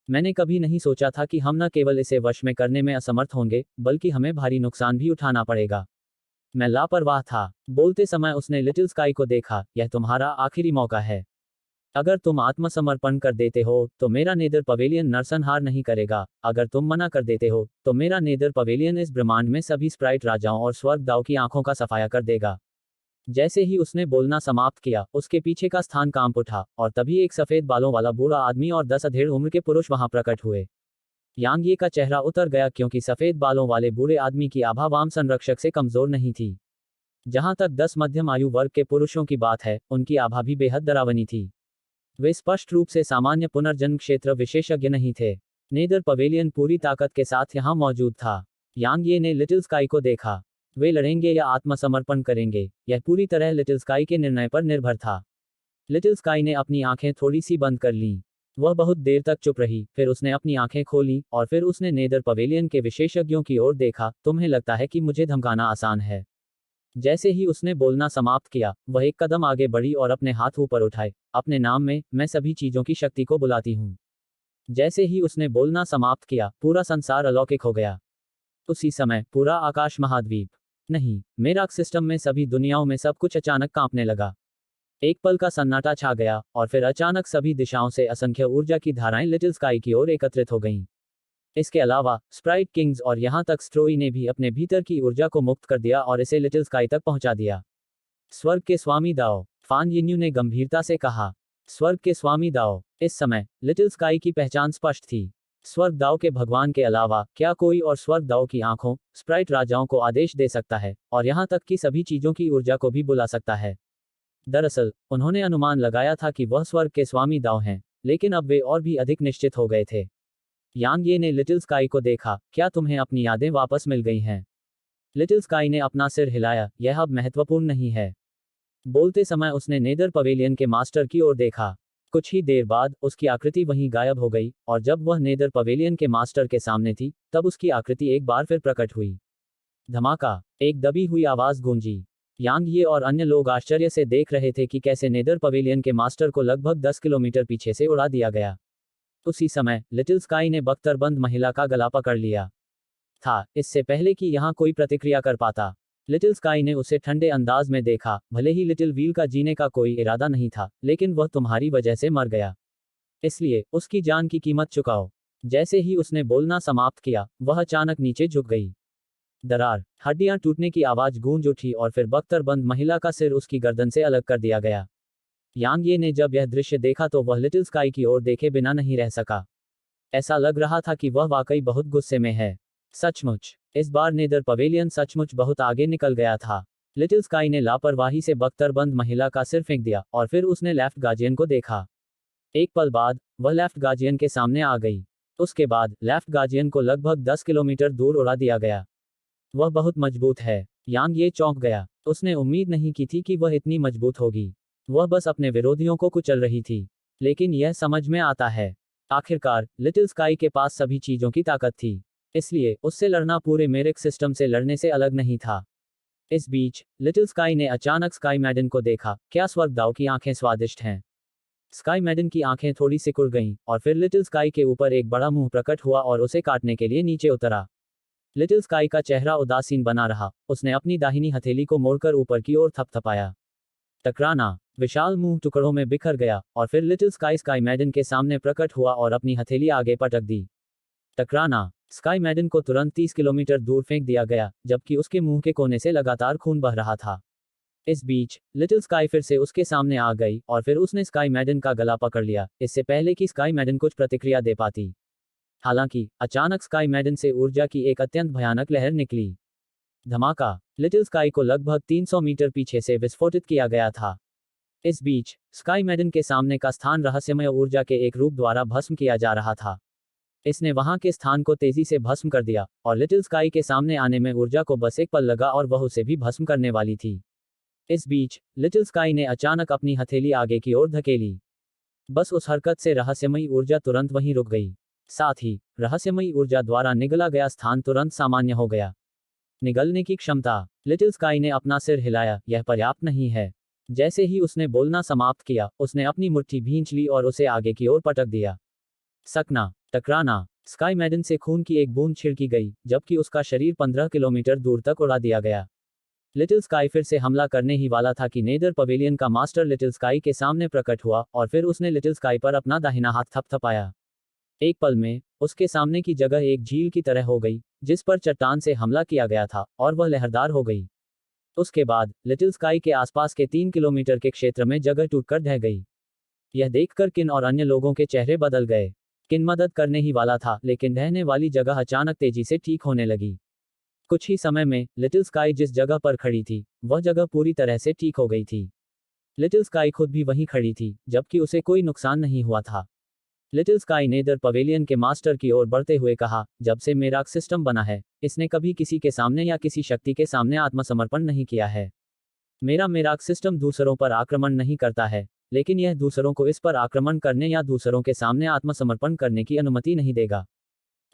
मैंने कभी नहीं सोचा था कि हम न केवल इसे वश में करने में असमर्थ होंगे, बल्कि हमें भारी नुकसान भी उठाना पड़ेगा। मैं लापरवाह था। बोलते समय उसने लिटिल स्काई को देखा, यह तुम्हारा आखिरी मौका है। अगर तुम आत्मसमर्पण कर देते हो, तो मेरा नेदर पवेलियन नरसंहार नहीं करेगा। अगर तुम मना कर देते हो, तो मेरा नेदर पवेलियन इस ब्रह्मांड में सभी स्प्राइट राजाओं और स्वर्गदाव की आंखों का सफाया कर देगा। जैसे ही उसने बोलना समाप्त किया, उसके पीछे का स्थान कांप उठा, और तभी एक सफेद बालों वाला बूढ़ा आदमी और 10 अधेड़ उम्र के पुरुष वहां प्रकट हुए। यांग ये का चेहरा उतर गया, क्योंकि सफेद बालों वाले बूढ़े आदमी की आभा वाम संरक्षक से कमजोर नहीं थी। जहां तक 10 मध्यम आयु वर्ग के पुरुषों की बात है, उनकी आभा भी बेहद डरावनी थी। वे स्पष्ट रूप से सामान्य पुनर्जन्म क्षेत्र विशेषज्ञ नहीं थे। नेदर पवेलियन पूरी ताकत के साथ यहां मौजूद था। यांग ये ने लिटिल स्काई को देखा। वे लड़ेंगे या आत्मसमर्पण करेंगे, यह पूरी तरह लिटिल स्काई के निर्णय पर निर्भर था। लिटिल स्काई ने अपनी आंखें थोड़ी सी बंद कर लीं। वह बहुत देर तक चुप रही, फिर उसने अपनी आंखें खोलीं, और फिर उसने नेदर पवेलियन के विशेषज्ञों की ओर देखा। तुम्हें लगता है कि मुझे धमकाना आसान है? जैसे ही उसने बोलना समाप्त किया, वह एक कदम आगे बढ़ी और अपने हाथ ऊपर उठाए। अपने नाम में, मैं सभी चीजों की शक्ति को बुलाती हूँ। जैसे ही उसने बोलना समाप्त किया, पूरा संसार अलौकिक हो गया। उसी समय पूरा आकाश महाद्वीप नहीं, मेराक सिस्टम में सभी दुनियाओं में सब कुछ अचानक कांपने लगा। एक पल का सन्नाटा छा गया, और फिर अचानक सभी दिशाओं से असंख्य ऊर्जा की धाराएं लिटिल स्काई की ओर एकत्रित हो गईं। इसके अलावा स्प्राइट किंग्स और यहां तक स्ट्रोई ने भी अपने भीतर की ऊर्जा को मुक्त कर दिया और इसे लिटिल स्काई तक पहुंचा दिया। स्वर्ग के स्वामी दाओ, फान यिन्यू ने गंभीरता से कहा। स्वर्ग के स्वामी दाओ। इस समय लिटिल स्काई की पहचान स्पष्ट थी। स्वर्ग दाओ के भगवान के अलावा क्या कोई और स्वर्ग दाओ की आंखों, स्प्राइट राजाओं को आदेश दे सकता है, और यहां तक कि सभी चीजों की ऊर्जा को भी बुला सकता है? दरअसल उन्होंने अनुमान लगाया था कि वह स्वर्ग के स्वामी दाओ हैं, लेकिन अब वे और भी अधिक निश्चित हो गए थे। यांग ये ने लिटिल स्काई को देखा, क्या तुम्हें अपनी यादें वापस मिल गई हैं? लिटिल स्काई ने अपना सिर हिलाया, यह अब महत्वपूर्ण नहीं है। बोलते समय उसने नेदर पवेलियन के मास्टर की ओर देखा। कुछ ही देर बाद उसकी आकृति वहीं गायब हो गई, और जब वह नेदर पवेलियन के मास्टर के सामने थी, तब उसकी आकृति एक बार फिर प्रकट हुई। धमाका, एक दबी हुई आवाज गूंजी। यांग ये और अन्य लोग आश्चर्य से देख रहे थे कि कैसे नेदर पवेलियन के मास्टर को लगभग 10 किलोमीटर पीछे से उड़ा दिया गया। उसी समय लिटिल स्काई ने बख्तरबंद महिला का गला पकड़ लिया था, इससे पहले कि यहां कोई प्रतिक्रिया कर पाता। लिटिल स्काई ने उसे ठंडे अंदाज में देखा। भले ही लिटिल व्हील का जीने का कोई इरादा नहीं था, लेकिन वह तुम्हारी वजह से मर गया, इसलिए उसकी जान की कीमत चुकाओ। जैसे ही उसने बोलना समाप्त किया, वह अचानक नीचे झुक गई। दरार, हड्डियां टूटने की आवाज गूंज उठी, और फिर बख्तरबंद महिला का सिर उसकी गर्दन से अलग कर दिया गया। यांग ये ने जब यह दृश्य देखा तो वह लिटिल स्काई की ओर देखे बिना नहीं रह सका। ऐसा लग रहा था कि वह वाकई बहुत गुस्से में है। सचमुच, इस बार नेदर पवेलियन सचमुच बहुत आगे निकल गया था। लिटिल स्काई ने लापरवाही से बख्तरबंद महिला का सिर फेंक दिया, और फिर उसने लेफ्ट गार्जियन को देखा। एक पल बाद वह लेफ्ट गार्जियन के सामने आ गई। उसके बाद लेफ्ट गार्जियन को लगभग 10 किलोमीटर दूर उड़ा दिया गया। वह बहुत मजबूत है। यांग ये चौंक गया। उसने उम्मीद नहीं की थी कि वह इतनी मजबूत होगी। वह बस अपने विरोधियों को कुचल रही थी। लेकिन यह समझ में आता है। आखिरकार लिटिल स्काई के पास सभी चीजों की ताकत थी, इसलिए उससे लड़ना पूरे मेरिक सिस्टम से लड़ने से अलग नहीं था। इस बीच लिटिल स्काई ने अचानक स्काई मैडन को देखा। क्या स्वर्गदाव की आंखें स्वादिष्ट हैं? स्काई मैडन की आंखें थोड़ी सिकुड़ गईं, और फिर लिटिल स्काई के ऊपर एक बड़ा मुंह प्रकट हुआ और उसे काटने के लिए नीचे उतरा। लिटिल स्काई का चेहरा उदासीन बना रहा। उसने अपनी दाहिनी हथेली को मोड़कर ऊपर की ओर थपथपाया। टकराना, विशाल मुंह टुकड़ों में बिखर गया, और फिर लिटिल स्काई स्काई मैडन के सामने प्रकट हुआ और अपनी हथेली आगे पटक दी। टकराना, स्काई मैडन को तुरंत 30 किलोमीटर दूर फेंक दिया गया, जबकि उसके मुंह के कोने से लगातार खून बह रहा था। इस बीच लिटिल स्काई फिर से उसके सामने आ गई और फिर उसने स्काई मैडन का गला पकड़ लिया, इससे पहले कि स्काई मैडन कुछ प्रतिक्रिया दे पाती। हालांकि अचानक स्काई मैडन से ऊर्जा की एक अत्यंत भयानक लहर निकली। धमाका। लिटिल स्काई को लगभग 300 मीटर पीछे से विस्फोटित किया गया था। इस बीच स्काई मैडन के सामने का स्थान रहस्यमय ऊर्जा के एक रूप द्वारा भस्म किया जा रहा था। इसने वहां के स्थान को तेजी से भस्म कर दिया और लिटिल स्काई के सामने आने में ऊर्जा को बस एक पल लगा और वह उसे भी भस्म करने वाली थी। इस बीच लिटिल स्काई ने अचानक अपनी हथेली आगे की ओर धकेली। बस उस हरकत से रहस्यमयी ऊर्जा तुरंत वहीं रुक गई। साथ ही रहस्यमयी ऊर्जा द्वारा निगला गया स्थान तुरंत सामान्य हो गया। निगलने की क्षमता। लिटिल स्काई ने अपना सिर हिलाया, यह पर्याप्त नहीं है। जैसे ही उसने बोलना समाप्त किया, उसने अपनी मुट्ठी भींच ली और उसे आगे की ओर पटक दिया। सकना, टकराना। स्काई मैडन से खून की एक बूंद छिड़की गई, जबकि उसका शरीर 15 किलोमीटर दूर तक उड़ा दिया गया। लिटिल स्काई फिर से हमला करने ही वाला था कि नेदर पवेलियन का मास्टर लिटिल स्काई के सामने प्रकट हुआ और फिर उसने लिटिल स्काई पर अपना दाहिना हाथ थपथपाया। एक पल में उसके सामने की जगह एक झील की तरह हो गई, जिस पर चट्टान से हमला किया गया था, और वह लहरदार हो गई। उसके बाद लिटिल स्काई के आसपास के 3 किलोमीटर के क्षेत्र में जगह टूटकर ढह गई। यह देखकर किन और अन्य लोगों के चेहरे बदल गए। किन मदद करने ही वाला था, लेकिन ढहने वाली जगह अचानक तेजी से ठीक होने लगी। कुछ ही समय में लिटिल स्काई जिस जगह पर खड़ी थी, वह जगह पूरी तरह से ठीक हो गई थी। लिटिल स्काई खुद भी वहीं खड़ी थी, जबकि उसे कोई नुकसान नहीं हुआ था। लिटिल स्काई नेदर पवेलियन के मास्टर की ओर बढ़ते हुए कहा, जब से मेरा सिस्टम बना है, इसने कभी किसी के सामने या किसी शक्ति के सामने आत्मसमर्पण नहीं किया है। मेरा मेराक सिस्टम दूसरों पर आक्रमण नहीं करता है, लेकिन यह दूसरों को इस पर आक्रमण करने या दूसरों के सामने आत्मसमर्पण करने की अनुमति नहीं देगा।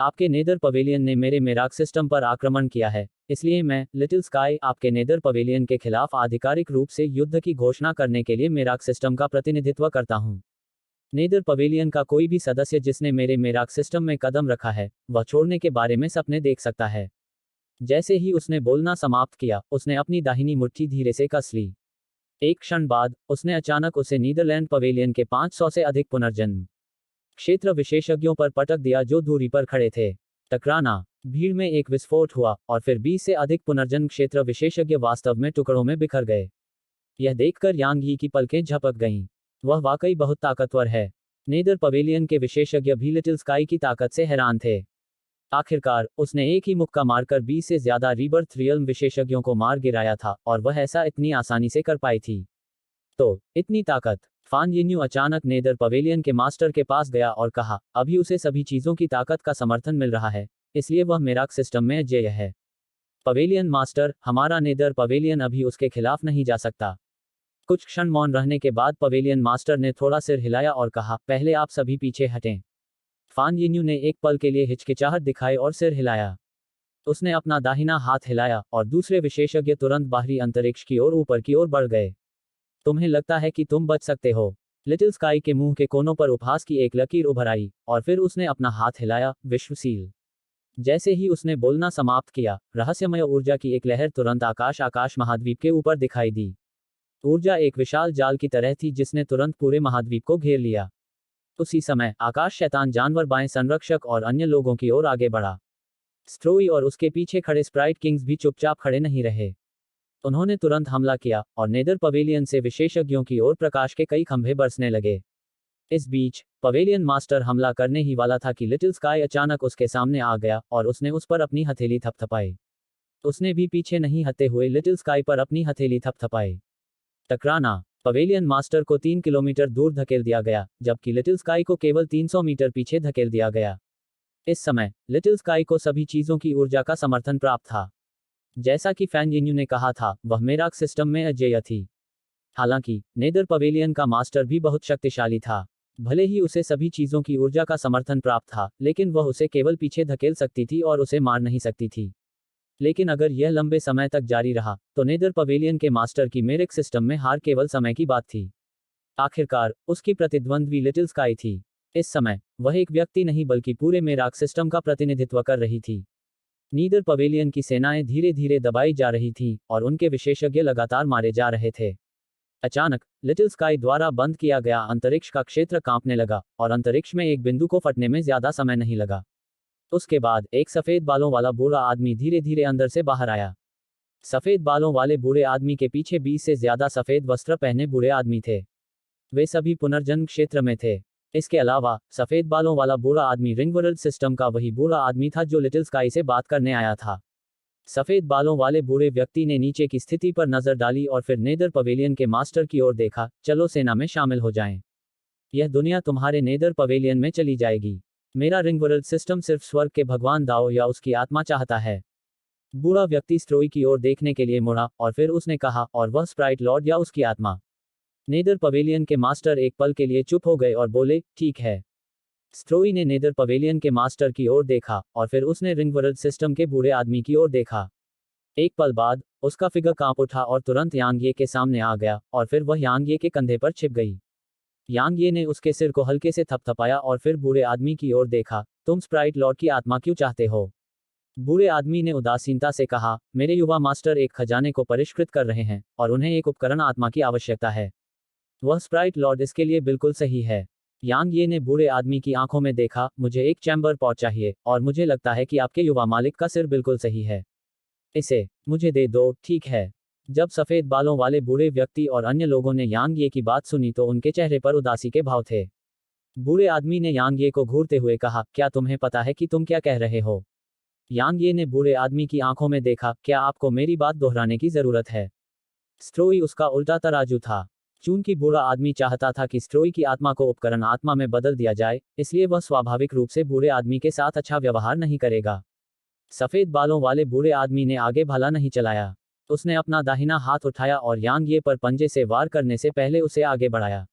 आपके नेदर पवेलियन ने मेरे मेराक सिस्टम पर आक्रमण किया है, इसलिए मैं, लिटिल स्काई, आपके नेदर पवेलियन के खिलाफ आधिकारिक रूप से युद्ध की घोषणा करने के लिए मेराक सिस्टम का प्रतिनिधित्व करता हूं। नेदर पवेलियन का कोई भी सदस्य जिसने मेरे मेराक सिस्टम में कदम रखा है, वह छोड़ने के बारे में सपने देख सकता है। जैसे ही उसने बोलना समाप्त किया, उसने अपनी दाहिनी मुट्ठी धीरे से कस ली। एक क्षण बाद उसने अचानक उसे नीदरलैंड पवेलियन के 500 से अधिक पुनर्जन्म क्षेत्र विशेषज्ञों पर पटक दिया जो दूरी पर खड़े थे। टकराना। भीड़ में एक विस्फोट हुआ और फिर 20 से अधिक पुनर्जन्म क्षेत्र विशेषज्ञ वास्तव में टुकड़ों में बिखर गए। यह देखकर यांग यी की पलकें झपक गईं। वह वाकई बहुत ताकतवर है। नेदर पवेलियन के विशेषज्ञ भी लिटिल स्काई की ताकत से हैरान थे। आखिरकार उसने एक ही मुक्का मारकर 20 से ज्यादा रीबर्थ रियल्म विशेषज्ञों को मार गिराया था, और वह ऐसा इतनी आसानी से कर पाई थी। तो इतनी ताकत। फान यिन्यू अचानक नेदर पवेलियन के मास्टर के पास गया और कहा, अभी उसे सभी चीजों की ताकत का समर्थन मिल रहा है, इसलिए वह मेराक सिस्टम में अजेय है। पवेलियन मास्टर, हमारा नेदर पवेलियन अभी उसके खिलाफ नहीं जा सकता। कुछ क्षण मौन रहने के बाद पवेलियन मास्टर ने थोड़ा सिर हिलाया और कहा, पहले आप सभी पीछे हटें। फान यिन्यू ने एक पल के लिए हिचकिचाहट दिखाई और सिर हिलाया। उसने अपना दाहिना हाथ हिलाया और दूसरे विशेषज्ञ तुरंत बाहरी अंतरिक्ष की ओर ऊपर की ओर बढ़ गए। तुम्हें लगता है कि तुम बच सकते हो? लिटिल स्काई के मुंह के कोनों पर उपहास की एक लकीर उभर आई, और फिर उसने अपना हाथ हिलाया, विश्वसील। जैसे ही उसने बोलना समाप्त किया, रहस्यमय ऊर्जा की एक लहर तुरंत आकाश महाद्वीप के ऊपर दिखाई दी। ऊर्जा एक विशाल जाल की तरह थी जिसने तुरंत पूरे महाद्वीप को घेर लिया। उसी समय आकाश शैतान जानवर बाएं संरक्षक और अन्य लोगों की ओर आगे बढ़ा। स्ट्रोई और उसके पीछे खड़े स्प्राइट किंग्स भी चुपचाप खड़े नहीं रहे। उन्होंने तुरंत हमला किया और नेदर पवेलियन से विशेषज्ञों की ओर प्रकाश के कई खंभे बरसने लगे। इस बीच पवेलियन मास्टर हमला करने ही वाला था कि लिटिल स्काई अचानक उसके सामने आ गया और उसने उस पर अपनी हथेली थपथपाई। उसने भी पीछे नहीं हटते हुए लिटिल स्काई पर अपनी हथेली थपथपाई। टकराना। पवेलियन मास्टर को 3 किलोमीटर दूर धकेल दिया गया, जबकि लिटिल स्काई को केवल 300 मीटर पीछे धकेल दिया गया। इस समय लिटिल स्काई को सभी चीजों की ऊर्जा का समर्थन प्राप्त था। जैसा कि फैन यिन्यू ने कहा था, वह मेराक सिस्टम में अजेय थी। हालांकि नेदर पवेलियन का मास्टर भी बहुत शक्तिशाली था। भले ही उसे सभी चीजों की ऊर्जा का समर्थन प्राप्त था, लेकिन वह उसे केवल पीछे धकेल सकती थी और उसे मार नहीं सकती थी। लेकिन अगर यह लंबे समय तक जारी रहा, तो नेदर पवेलियन के मास्टर की मेरिक सिस्टम में हार केवल समय की बात थी। आखिरकार उसकी प्रतिद्वंद्वी लिटिल स्काई थी। इस समय वह एक व्यक्ति नहीं बल्कि पूरे मेराक सिस्टम का प्रतिनिधित्व कर रही थी। नीदर पवेलियन की सेनाएं धीरे धीरे दबाई जा रही थीं और उनके विशेषज्ञ लगातार मारे जा रहे थे। अचानक लिटिल स्काई द्वारा बंद किया गया अंतरिक्ष का क्षेत्र कांपने लगा और अंतरिक्ष में एक बिंदु को फटने में ज्यादा समय नहीं लगा। उसके बाद एक सफेद बालों वाला बूढ़ा आदमी धीरे धीरे अंदर से बाहर आया। सफेद बालों वाले बूढ़े आदमी के पीछे 20 से ज्यादा सफेद वस्त्र पहने बूढ़े आदमी थे। वे सभी पुनर्जन्म क्षेत्र में थे। इसके अलावा सफेद बालों वाला बूढ़ा आदमी रिंगवर्ल्ड सिस्टम का वही बूढ़ा आदमी था जो लिटिल स्काई से बात करने आया था। सफेद बालों वाले बूढ़े व्यक्ति ने नीचे की स्थिति पर नजर डाली और फिर नेदर पवेलियन के मास्टर की ओर देखा। चलो सेना में शामिल हो जाएं। यह दुनिया तुम्हारे नेदर पवेलियन में चली जाएगी। मेरा रिंगवर्ल्ड सिस्टम सिर्फ स्वर्ग के भगवान दाओ या उसकी आत्मा चाहता है। बूढ़ा व्यक्ति स्ट्रोई की ओर देखने के लिए मुड़ा और फिर उसने कहा, और वह स्प्राइट लॉर्ड या उसकी आत्मा। नेदर पवेलियन के मास्टर एक पल के लिए चुप हो गए और बोले, ठीक है। स्ट्रोई ने नेदर पवेलियन के मास्टर की ओर देखा और फिर उसने रिंगवर्ल्ड सिस्टम के बूढ़े आदमी की ओर देखा। एक पल बाद उसका फिगर कांप उठा और तुरंत यांग ये के सामने आ गया और फिर वह यांग ये के कंधे पर छिप गई। यांग ये ने उसके सिर को हल्के से थपथपाया और फिर बूढ़े आदमी की ओर देखा। तुम स्प्राइट लॉर्ड की आत्मा क्यों चाहते हो? बूढ़े आदमी ने उदासीनता से कहा, मेरे युवा मास्टर एक खजाने को परिष्कृत कर रहे हैं और उन्हें एक उपकरण आत्मा की आवश्यकता है। वह स्प्राइट लॉर्ड इसके लिए बिल्कुल सही है। यांग ये ने बूढ़े आदमी की आंखों में देखा, मुझे एक चैम्बर पॉट चाहिए और मुझे लगता है कि आपके युवा मालिक का सिर बिल्कुल सही है। इसे मुझे दे दो, ठीक है। जब सफेद बालों वाले बूढ़े व्यक्ति और अन्य लोगों ने यांग ये की बात सुनी तो उनके चेहरे पर उदासी के भाव थे। बूढ़े आदमी ने यांग ये को घूरते हुए कहा, क्या तुम्हें पता है कि तुम क्या कह रहे हो? यांग ये ने बूढ़े आदमी की आंखों में देखा, क्या आपको मेरी बात दोहराने की जरूरत है? स्ट्रोई उसका उल्टा तराजू था। चूंकि बूढ़ा आदमी चाहता था कि स्ट्रोई की आत्मा को उपकरण आत्मा में बदल दिया जाए, इसलिए वह स्वाभाविक रूप से बूढ़े आदमी के साथ अच्छा व्यवहार नहीं करेगा। सफेद बालों वाले बूढ़े आदमी ने आगे भला नहीं चलाया। उसने अपना दाहिना हाथ उठाया और यांग ये पर पंजे से वार करने से पहले उसे आगे बढ़ाया।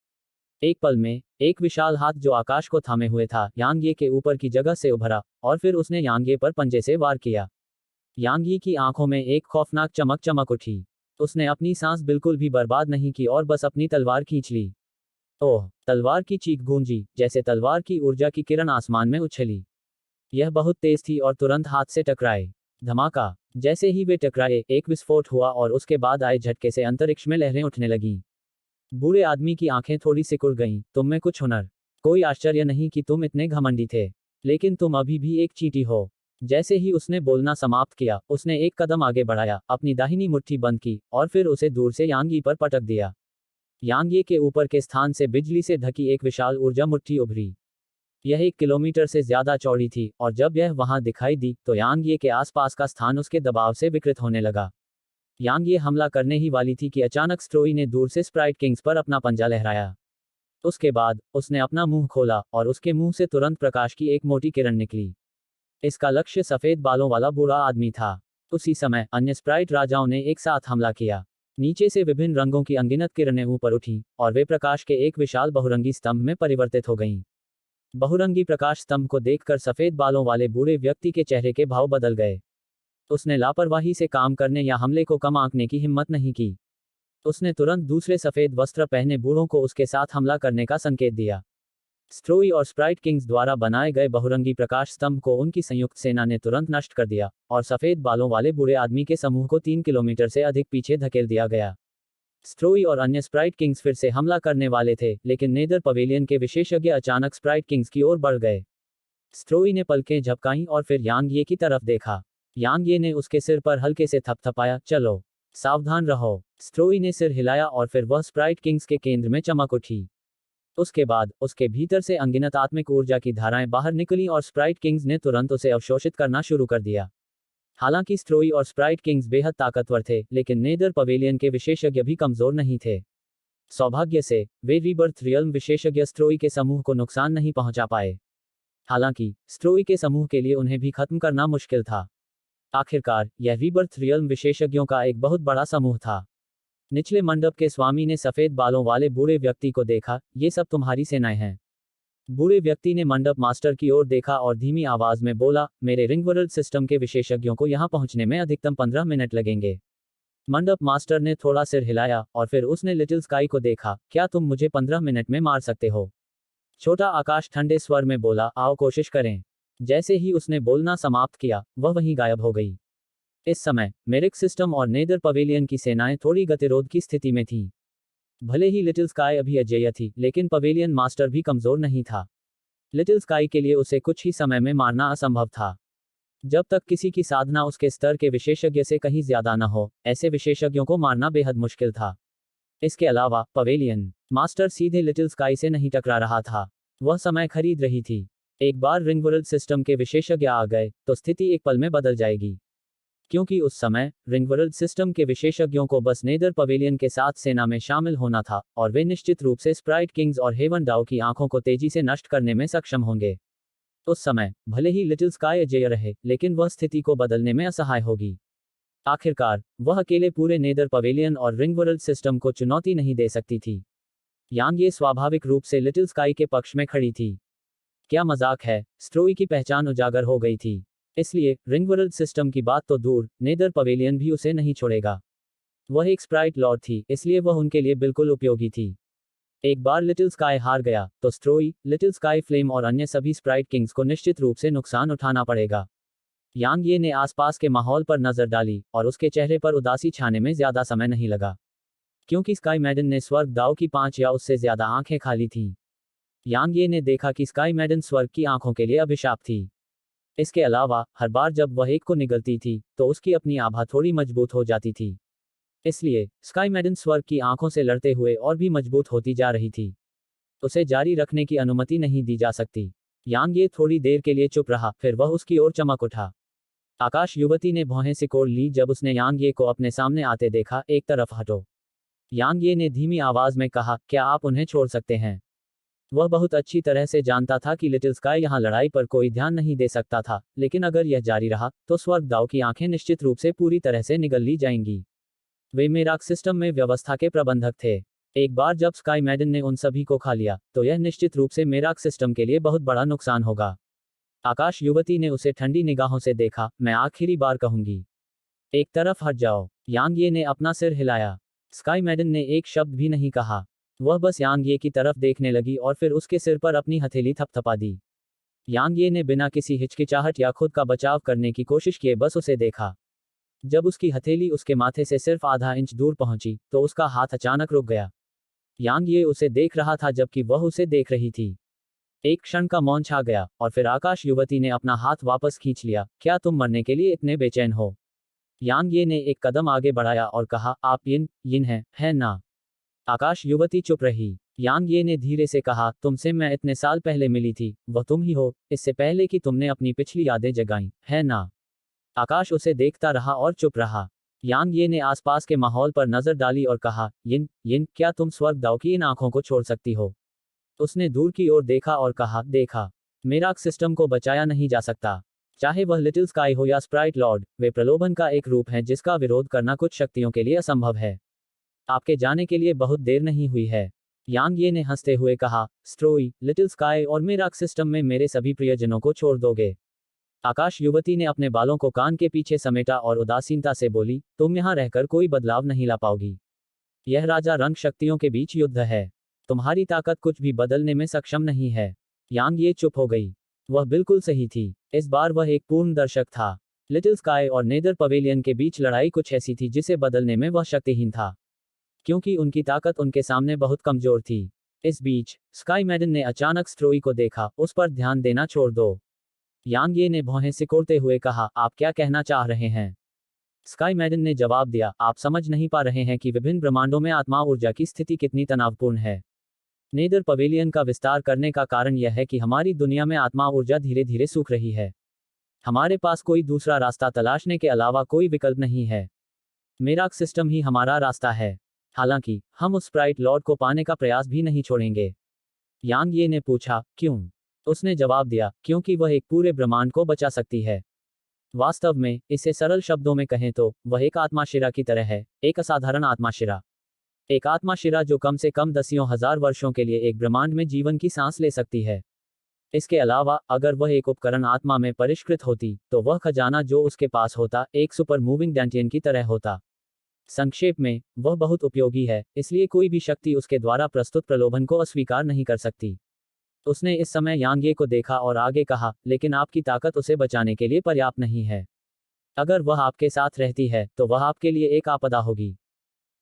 एक पल में एक विशाल हाथ जो आकाश को थामे हुए था यांग ये के ऊपर की जगह से उभरा और फिर उसने यांग ये पर पंजे से वार किया। यांग ये की आंखों में एक खौफनाक चमक चमक उठी। उसने अपनी सांस बिल्कुल भी बर्बाद नहीं की और बस अपनी तलवार खींच ली। ओह! तलवार की चीख गूंजी, जैसे तलवार की ऊर्जा की किरण आसमान में उछली। यह बहुत तेज थी और तुरंत हाथ से टकराए। धमाका! जैसे ही वे टकराए, एक विस्फोट हुआ और उसके बाद आए झटके से अंतरिक्ष में लहरें उठने लगीं। बूढ़े आदमी की आंखें थोड़ी सिकुड़ गईं। तुम में कुछ हुनर। कोई आश्चर्य नहीं कि तुम इतने घमंडी थे। लेकिन तुम अभी भी एक चींटी हो। जैसे ही उसने बोलना समाप्त किया, उसने एक कदम आगे बढ़ाया, अपनी दाहिनी मुट्ठी बंद की और फिर उसे दूर से यांग ये पर पटक दिया। यांग ये के ऊपर के स्थान से बिजली से ढकी एक विशाल ऊर्जा मुट्ठी उभरी। यह 1 किलोमीटर से ज्यादा चौड़ी थी और जब यह वहां दिखाई दी तो यांग ये के आसपास का स्थान उसके दबाव से विकृत होने लगा। यांग ये हमला करने ही वाली थी कि अचानक स्ट्रोई ने दूर से स्प्राइट किंग्स पर अपना पंजा लहराया। उसके बाद उसने अपना मुंह खोला और उसके मुंह से तुरंत प्रकाश की एक मोटी किरण निकली। इसका लक्ष्य सफेद बालों वाला बूढ़ा आदमी था। उसी समय अन्य स्प्राइट राजाओं ने एक साथ हमला किया। नीचे से विभिन्न रंगों की अनगिनत किरणें ऊपर उठीं और वे प्रकाश के एक विशाल बहुरंगी स्तंभ में परिवर्तित हो गईं। बहुरंगी प्रकाश स्तंभ को देखकर सफेद बालों वाले बूढ़े व्यक्ति के चेहरे के भाव बदल गए। उसने लापरवाही से काम करने या हमले को कम आंकने की हिम्मत नहीं की। उसने तुरंत दूसरे सफेद वस्त्र पहने बूढ़ों को उसके साथ हमला करने का संकेत दिया। स्ट्रोई और स्प्राइट किंग्स द्वारा बनाए गए बहुरंगी प्रकाश स्तंभ को उनकी संयुक्त सेना ने तुरंत नष्ट कर दिया और सफेद बालों वाले बूढ़े आदमी के समूह को 3 किलोमीटर से अधिक पीछे धकेल दिया गया। स्ट्रोई और अन्य स्प्राइट किंग्स फिर से हमला करने वाले थे, लेकिन नेदर पवेलियन के विशेषज्ञ अचानक स्प्राइट किंग्स की ओर बढ़ गए। स्ट्रोई ने पलकें झपकाईं और फिर यांग ये की तरफ देखा। यांग ये ने उसके सिर पर हल्के से थपथपाया, चलो, सावधान रहो। स्ट्रोई ने सिर हिलाया और फिर वह स्प्राइट किंग्स के केंद्र में चमक उठी। उसके बाद उसके भीतर से अनगिनत आत्मिक ऊर्जा की धाराएं बाहर निकलीं और स्प्राइट किंग्स ने तुरंत उसे अवशोषित करना शुरू कर दिया। हालांकि स्ट्रोई और स्प्राइट किंग्स बेहद ताकतवर थे, लेकिन नेदर पवेलियन के विशेषज्ञ भी कमजोर नहीं थे। सौभाग्य से वे रीबर्थ रियल्म विशेषज्ञ स्ट्रोई के समूह को नुकसान नहीं पहुंचा पाए। हालांकि स्ट्रोई के समूह के लिए उन्हें भी खत्म करना मुश्किल था। आखिरकार यह रीबर्थ रियल्म विशेषज्ञों का एक बहुत बड़ा समूह था। निचले मंडप के स्वामी ने सफेद बालों वाले बूढ़े व्यक्ति को देखा, ये सब तुम्हारी सेनाएं हैं। बूढ़े व्यक्ति ने मंडप मास्टर की ओर देखा और धीमी आवाज में बोला, मेरे रिंगवर्ल्ड सिस्टम के विशेषज्ञों को यहां पहुंचने में अधिकतम 15 मिनट लगेंगे। मंडप मास्टर ने थोड़ा सिर हिलाया और फिर उसने लिटिल स्काई को देखा, क्या तुम मुझे 15 मिनट में मार सकते हो? छोटा आकाश ठंडे स्वर में बोला, आओ कोशिश करें। जैसे ही उसने बोलना समाप्त किया, वह वहीं गायब हो गई। इस समय मेरिक सिस्टम और नेदर पवेलियन की सेनाएं थोड़ी गतिरोध की स्थिति में थीं। भले ही लिटिल स्काई अभी अजेय थी, लेकिन पवेलियन मास्टर भी कमजोर नहीं था। लिटिल स्काई के लिए उसे कुछ ही समय में मारना असंभव था। जब तक किसी की साधना उसके स्तर के विशेषज्ञ से कहीं ज्यादा न हो, ऐसे विशेषज्ञों को मारना बेहद मुश्किल था। इसके अलावा पवेलियन मास्टर सीधे लिटिल स्काई से नहीं टकरा रहा था, वह समय खरीद रही थी। एक बार रिंगवर्ल्ड सिस्टम के विशेषज्ञ आ गए तो स्थिति एक पल में बदल जाएगी, क्योंकि उस समय रिंगवर्ल्ड सिस्टम के विशेषज्ञों को बस नेदर पवेलियन के साथ सेना में शामिल होना था, और वे निश्चित रूप से स्प्राइट किंग्स और हेवन डाउ की आंखों को तेजी से नष्ट करने में सक्षम होंगे। उस समय भले ही लिटिल स्काई अजेय रहे, लेकिन वह स्थिति को बदलने में असहाय होगी। आखिरकार वह अकेले पूरे नेदर पवेलियन और रिंगवर्ल्ड सिस्टम को चुनौती नहीं दे सकती थी। यांग ये स्वाभाविक रूप से लिटिल स्काई के पक्ष में खड़ी थी। क्या मजाक है, स्ट्रोई की पहचान उजागर हो गई थी। इसलिए रिंगवर्ल्ड सिस्टम की बात तो दूर, नेदर पवेलियन भी उसे नहीं छोड़ेगा। वह एक स्प्राइट लॉर्ड थी, इसलिए वह उनके लिए बिल्कुल उपयोगी थी। एक बार लिटिल स्काई हार गया तो स्ट्रोई, लिटिल स्काई फ्लेम और अन्य सभी स्प्राइट किंग्स को निश्चित रूप से नुकसान उठाना पड़ेगा। यांग ये ने आसपास के माहौल पर नजर डाली और उसके चेहरे पर उदासी छाने में ज्यादा समय नहीं लगा, क्योंकि स्काई मैडन ने स्वर्ग दाव की 5 या उससे ज्यादा आंखें खाली थीं। यांग ये ने देखा कि स्काई मैडन स्वर्ग की आंखों के लिए अभिशाप थी। इसके अलावा हर बार जब वह एक को निगलती थी तो उसकी अपनी आभा थोड़ी मजबूत हो जाती थी। इसलिए स्काई मैडन स्वर्ग की आंखों से लड़ते हुए और भी मजबूत होती जा रही थी। उसे जारी रखने की अनुमति नहीं दी जा सकती। यांग ये थोड़ी देर के लिए चुप रहा, फिर वह उसकी ओर चमक उठा। आकाश युवती ने भौहें सिकोड़ ली जब उसने यांग ये को अपने सामने आते देखा। एक तरफ हटो, यांग ये ने धीमी आवाज में कहा, क्या आप उन्हें छोड़ सकते हैं? वह बहुत अच्छी तरह से जानता था कि लिटिल स्काई यहाँ लड़ाई पर कोई ध्यान नहीं दे सकता था, लेकिन अगर यह जारी रहा तो स्वर्ग दाव की आंखें निश्चित रूप से पूरी तरह से निगल ली जाएंगी। वे मेराक सिस्टम में व्यवस्था के प्रबंधक थे। एक बार जब स्काई मैडन ने उन सभी को खा लिया तो यह निश्चित रूप से मेराक सिस्टम के लिए बहुत बड़ा नुकसान होगा। आकाश युवती ने उसे ठंडी निगाहों से देखा। मैं आखिरी बार कहूंगी, एक तरफ हट जाओ। यांग ये ने अपना सिर हिलाया। स्काई मैडन ने एक शब्द भी नहीं कहा। वह बस यांग ये की तरफ देखने लगी और फिर उसके सिर पर अपनी हथेली थपथपा दी। यांग ये ने बिना किसी हिचकिचाहट या खुद का बचाव करने की कोशिश किए बस उसे देखा। जब उसकी हथेली उसके माथे से सिर्फ आधा इंच दूर पहुंची तो उसका हाथ अचानक रुक गया। यांग ये उसे देख रहा था जबकि वह उसे देख रही थी। एक क्षण का मौन छा गया और फिर आकाश युवती ने अपना हाथ वापस खींच लिया। क्या तुम मरने के लिए इतने बेचैन हो? यांग ये ने एक कदम आगे बढ़ाया और कहा, आप यिन है ना? आकाश युवती चुप रही। यांग ये ने धीरे से कहा, तुमसे मैं इतने साल पहले मिली थी, वह तुम ही हो, इससे पहले कि तुमने अपनी पिछली यादें जगाईं, है ना? आकाश उसे देखता रहा और चुप रहा। यांग ये ने आसपास के माहौल पर नजर डाली और कहा, क्या तुम स्वर्ग दाव की इन आंखों को छोड़ सकती हो? उसने दूर की ओर देखा और कहा, देखा, मेराक सिस्टम को बचाया नहीं जा सकता। चाहे वह लिटिल स्काई हो या स्प्राइट लॉर्ड, वे प्रलोभन का एक रूप है जिसका विरोध करना कुछ शक्तियों के लिए असंभव है। आपके जाने के लिए बहुत देर नहीं हुई है। यांग ये ने हंसते हुए कहा, स्ट्रोई, लिटिल स्काई और मेराक सिस्टम में मेरे सभी प्रियजनों को छोड़ दोगे? आकाश युवती ने अपने बालों को कान के पीछे समेटा और उदासीनता से बोली, तुम यहाँ रहकर कोई बदलाव नहीं ला पाओगी। यह राजा रंग शक्तियों के बीच युद्ध है। तुम्हारी ताकत कुछ भी बदलने में सक्षम नहीं है। यांग ये चुप हो गई। वह बिल्कुल सही थी। इस बार वह एक पूर्ण दर्शक था। लिटिल स्काई और नेदर पवेलियन के बीच लड़ाई कुछ ऐसी थी जिसे बदलने में वह शक्तिहीन था, क्योंकि उनकी ताकत उनके सामने बहुत कमजोर थी। इस बीच स्काई मैडन ने अचानक स्ट्रोई को देखा। उस पर ध्यान देना छोड़ दो। यांग ये ने भौहें सिकोड़ते हुए कहा, आप क्या कहना चाह रहे हैं? स्काई मैडन ने जवाब दिया, आप समझ नहीं पा रहे हैं कि विभिन्न ब्रह्मांडों में आत्मा ऊर्जा की स्थिति कितनी तनावपूर्ण है। नेदर पवेलियन का विस्तार करने का कारण यह है कि हमारी दुनिया में आत्मा ऊर्जा धीरे धीरे सूख रही है। हमारे पास कोई दूसरा रास्ता तलाशने के अलावा कोई विकल्प नहीं है। मेराक सिस्टम ही हमारा रास्ता है। हालांकि हम उस स्प्राइट लॉर्ड को पाने का प्रयास भी नहीं छोड़ेंगे। यांग ये ने पूछा, क्यों? उसने जवाब दिया, क्योंकि वह एक पूरे ब्रह्मांड को बचा सकती है। वास्तव में इसे सरल शब्दों में कहें तो वह एक आत्माशिरा की तरह है, एक असाधारण आत्माशिरा। एक आत्माशिरा जो कम से कम दसियों हजार वर्षों के लिए एक ब्रह्मांड में जीवन की सांस ले सकती है। इसके अलावा अगर वह एक उपकरण आत्मा में परिष्कृत होती तो वह खजाना जो उसके पास होता एक सुपर मूविंग डैंटियन की तरह होता। संक्षेप में, वह बहुत उपयोगी है, इसलिए कोई भी शक्ति उसके द्वारा प्रस्तुत प्रलोभन को अस्वीकार नहीं कर सकती। उसने इस समय यांगे को देखा और आगे कहा, लेकिन आपकी ताकत उसे बचाने के लिए पर्याप्त नहीं है। अगर वह आपके साथ रहती है तो वह आपके लिए एक आपदा होगी।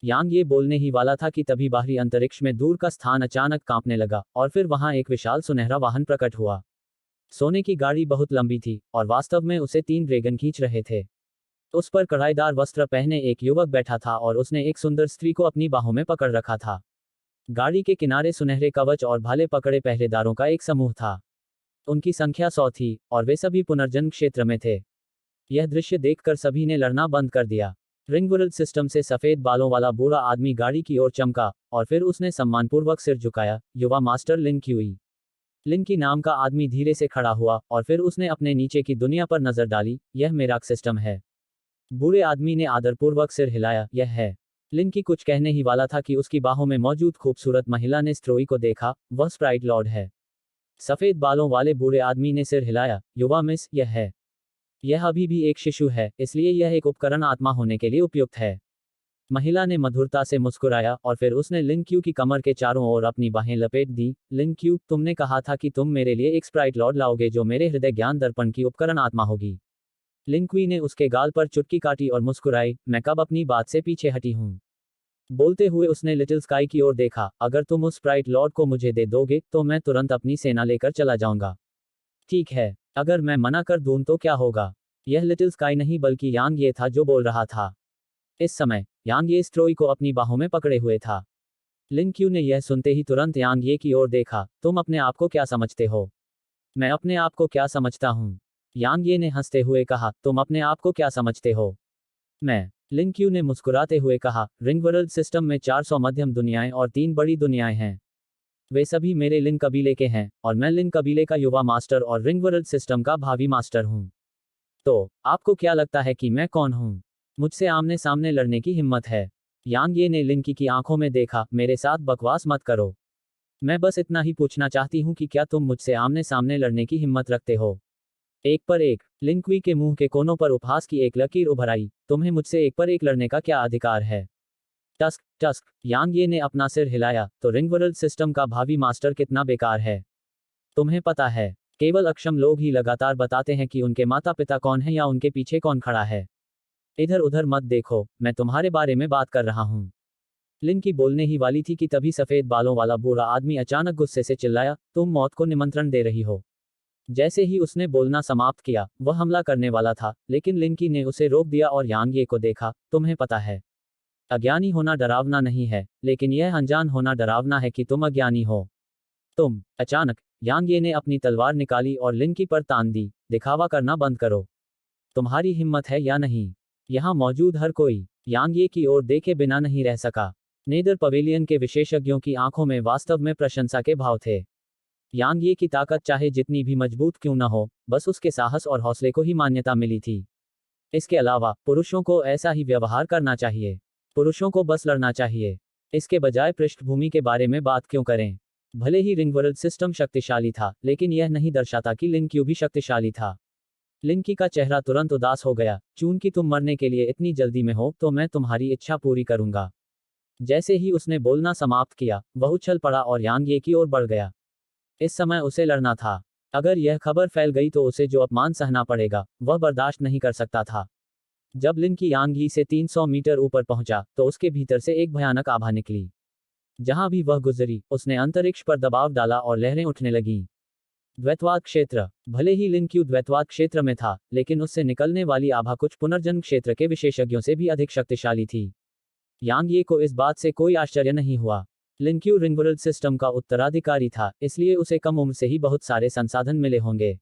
यांग ये बोलने ही वाला था कि तभी बाहरी अंतरिक्ष में दूर का स्थान अचानक कांपने लगा और फिर वहां एक विशाल सुनहरा वाहन प्रकट हुआ। सोने की गाड़ी बहुत लंबी थी और वास्तव में उसे 3 ड्रैगन खींच रहे थे। उस पर कढ़ाईदार वस्त्र पहने एक युवक बैठा था और उसने एक सुंदर स्त्री को अपनी बाहों में पकड़ रखा था। गाड़ी के किनारे सुनहरे कवच और भाले पकड़े पहरेदारों का एक समूह था। उनकी संख्या 100 थी और वे सभी पुनर्जन्म क्षेत्र में थे। यह दृश्य देखकर सभी ने लड़ना बंद कर दिया। रिंगवर्ल्ड सिस्टम से सफेद बालों वाला बूढ़ा आदमी गाड़ी की ओर चमका और फिर उसने सम्मानपूर्वक सिर झुकाया। युवा मास्टर लिन क्यूई। लिन की नाम का आदमी धीरे से खड़ा हुआ और फिर उसने अपने नीचे की दुनिया पर नजर डाली। यह मेराक सिस्टम है। बूढ़े आदमी ने आदरपूर्वक सिर हिलाया। यह है। लिन की कुछ कहने ही वाला था कि उसकी बाहों में मौजूद खूबसूरत महिला ने स्ट्रोई को देखा। वह स्प्राइट लॉर्ड है। सफेद बालों वाले बूढ़े आदमी ने सिर हिलाया। युवा मिस, यह है। यह अभी भी एक शिशु है, इसलिए यह एक उपकरण आत्मा होने के लिए उपयुक्त है। महिला ने मधुरता से मुस्कुराया और फिर उसने लिन क्यू की कमर के चारों ओर अपनी बाहें लपेट दी। लिन क्यू, तुमने कहा था कि तुम मेरे लिए एक स्प्राइट लॉर्ड लाओगे जो मेरे हृदय ज्ञान दर्पण की उपकरण आत्मा होगी। लिन क्वी ने उसके गाल पर चुटकी काटी और मुस्कुराई। मैं कब अपनी बात से पीछे हटी हूं। बोलते हुए उसने लिटिल स्काई की ओर देखा। अगर तुम उस स्प्राइट लॉर्ड को मुझे दे दोगे तो मैं तुरंत अपनी सेना लेकर चला जाऊंगा। ठीक है, अगर मैं मना कर दूं तो क्या होगा। यह लिटिल स्काई नहीं बल्कि यांग ये था जो बोल रहा था। इस समय यांग ये स्ट्रोई को अपनी बाहों में पकड़े हुए था। लिन क्यू ने यह सुनते ही तुरंत यांग ये की ओर देखा। तुम अपने आप को क्या समझते हो। मैं अपने आप को क्या समझता हूँ। यांग ये ने हंसते हुए कहा, तुम अपने आप को क्या समझते हो। मैं। लिन क्यू ने मुस्कुराते हुए कहा, रिंगवर्ल्ड सिस्टम में 400 मध्यम दुनियाएं और 3 बड़ी दुनियाएं हैं। वे सभी मेरे लिन कबीले के हैं और मैं लिन कबीले का युवा मास्टर और रिंगवर्ल्ड सिस्टम का भावी मास्टर हूँ। तो आपको क्या लगता है कि मैं कौन हूँ। मुझसे आमने सामने लड़ने की हिम्मत है। यांग ये ने लिन की आंखों में देखा। मेरे साथ बकवास मत करो। मैं बस इतना ही पूछना चाहती हूँ कि क्या तुम मुझसे आमने सामने लड़ने की हिम्मत रखते हो। एक पर एक। लिन क्वी के मुंह के कोनों पर उपहास की एक लकीर उभर आई। तुम्हें मुझसे एक पर एक लड़ने का क्या अधिकार है। Tusk tusk. यांग ये ने अपना सिर हिलाया। तो रिंगवर्ल्ड सिस्टम का भावी मास्टर कितना बेकार है। तुम्हें पता है, केवल अक्षम लोग ही लगातार बताते हैं कि उनके माता पिता कौन है या उनके पीछे कौन खड़ा है। इधर उधर मत देखो, मैं तुम्हारे बारे में बात कर रहा हूँ। लिन की बोलने ही वाली थी कि तभी सफेद बालों वाला बूढ़ा आदमी अचानक गुस्से से चिल्लाया, तुम मौत को निमंत्रण दे रही हो। जैसे ही उसने बोलना समाप्त किया, वह हमला करने वाला था, लेकिन लिनकी ने उसे रोक दिया और यांग ये को देखा। तुम्हें पता है, अज्ञानी होना डरावना नहीं है, लेकिन यह अनजान होना डरावना है कि तुम अज्ञानी हो। तुम। अचानक यांग ये ने अपनी तलवार निकाली और लिनकी पर तान दी। दिखावा करना बंद करो। तुम्हारी हिम्मत है या नहीं। यहाँ मौजूद हर कोई यांग ये की ओर देखे बिना नहीं रह सका। नेदर पवेलियन के विशेषज्ञों की आंखों में वास्तव में प्रशंसा के भाव थे। यांग ये की ताकत चाहे जितनी भी मजबूत क्यों न हो, बस उसके साहस और हौसले को ही मान्यता मिली थी। इसके अलावा पुरुषों को ऐसा ही व्यवहार करना चाहिए। पुरुषों को बस लड़ना चाहिए। इसके बजाय पृष्ठभूमि के बारे में बात क्यों करें। भले ही रिंगवर्ल्ड सिस्टम शक्तिशाली था, लेकिन यह नहीं दर्शाता कि लिन क्यू भी शक्तिशाली था। लिनकी का चेहरा तुरंत उदास हो गया। चूंकि तुम मरने के लिए इतनी जल्दी में हो तो मैं तुम्हारी इच्छा पूरी करूंगा। जैसे ही उसने बोलना समाप्त किया, वह उछल पड़ा और यांग ये की ओर बढ़ गया। इस समय उसे लड़ना था। अगर यह खबर फैल गई तो उसे जो अपमान सहना पड़ेगा, वह बर्दाश्त नहीं कर सकता था। जब लिन की यांग ही से 300 मीटर ऊपर पहुंचा, तो उसके भीतर से एक भयानक आभा निकली। जहां भी वह गुजरी, उसने अंतरिक्ष पर दबाव डाला और लहरें उठने लगीं। द्वैतवाद क्षेत्र। भले ही लिन क्यू द्वैतवाद क्षेत्र में था, लेकिन उससे निकलने वाली आभा कुछ पुनर्जन्म क्षेत्र के विशेषज्ञों से भी अधिक शक्तिशाली थी। यांग ये को इस बात से कोई आश्चर्य नहीं हुआ। लिन क्यू रिंगवर्ल्ड सिस्टम का उत्तराधिकारी था, इसलिए उसे कम उम्र से ही बहुत सारे संसाधन मिले होंगे।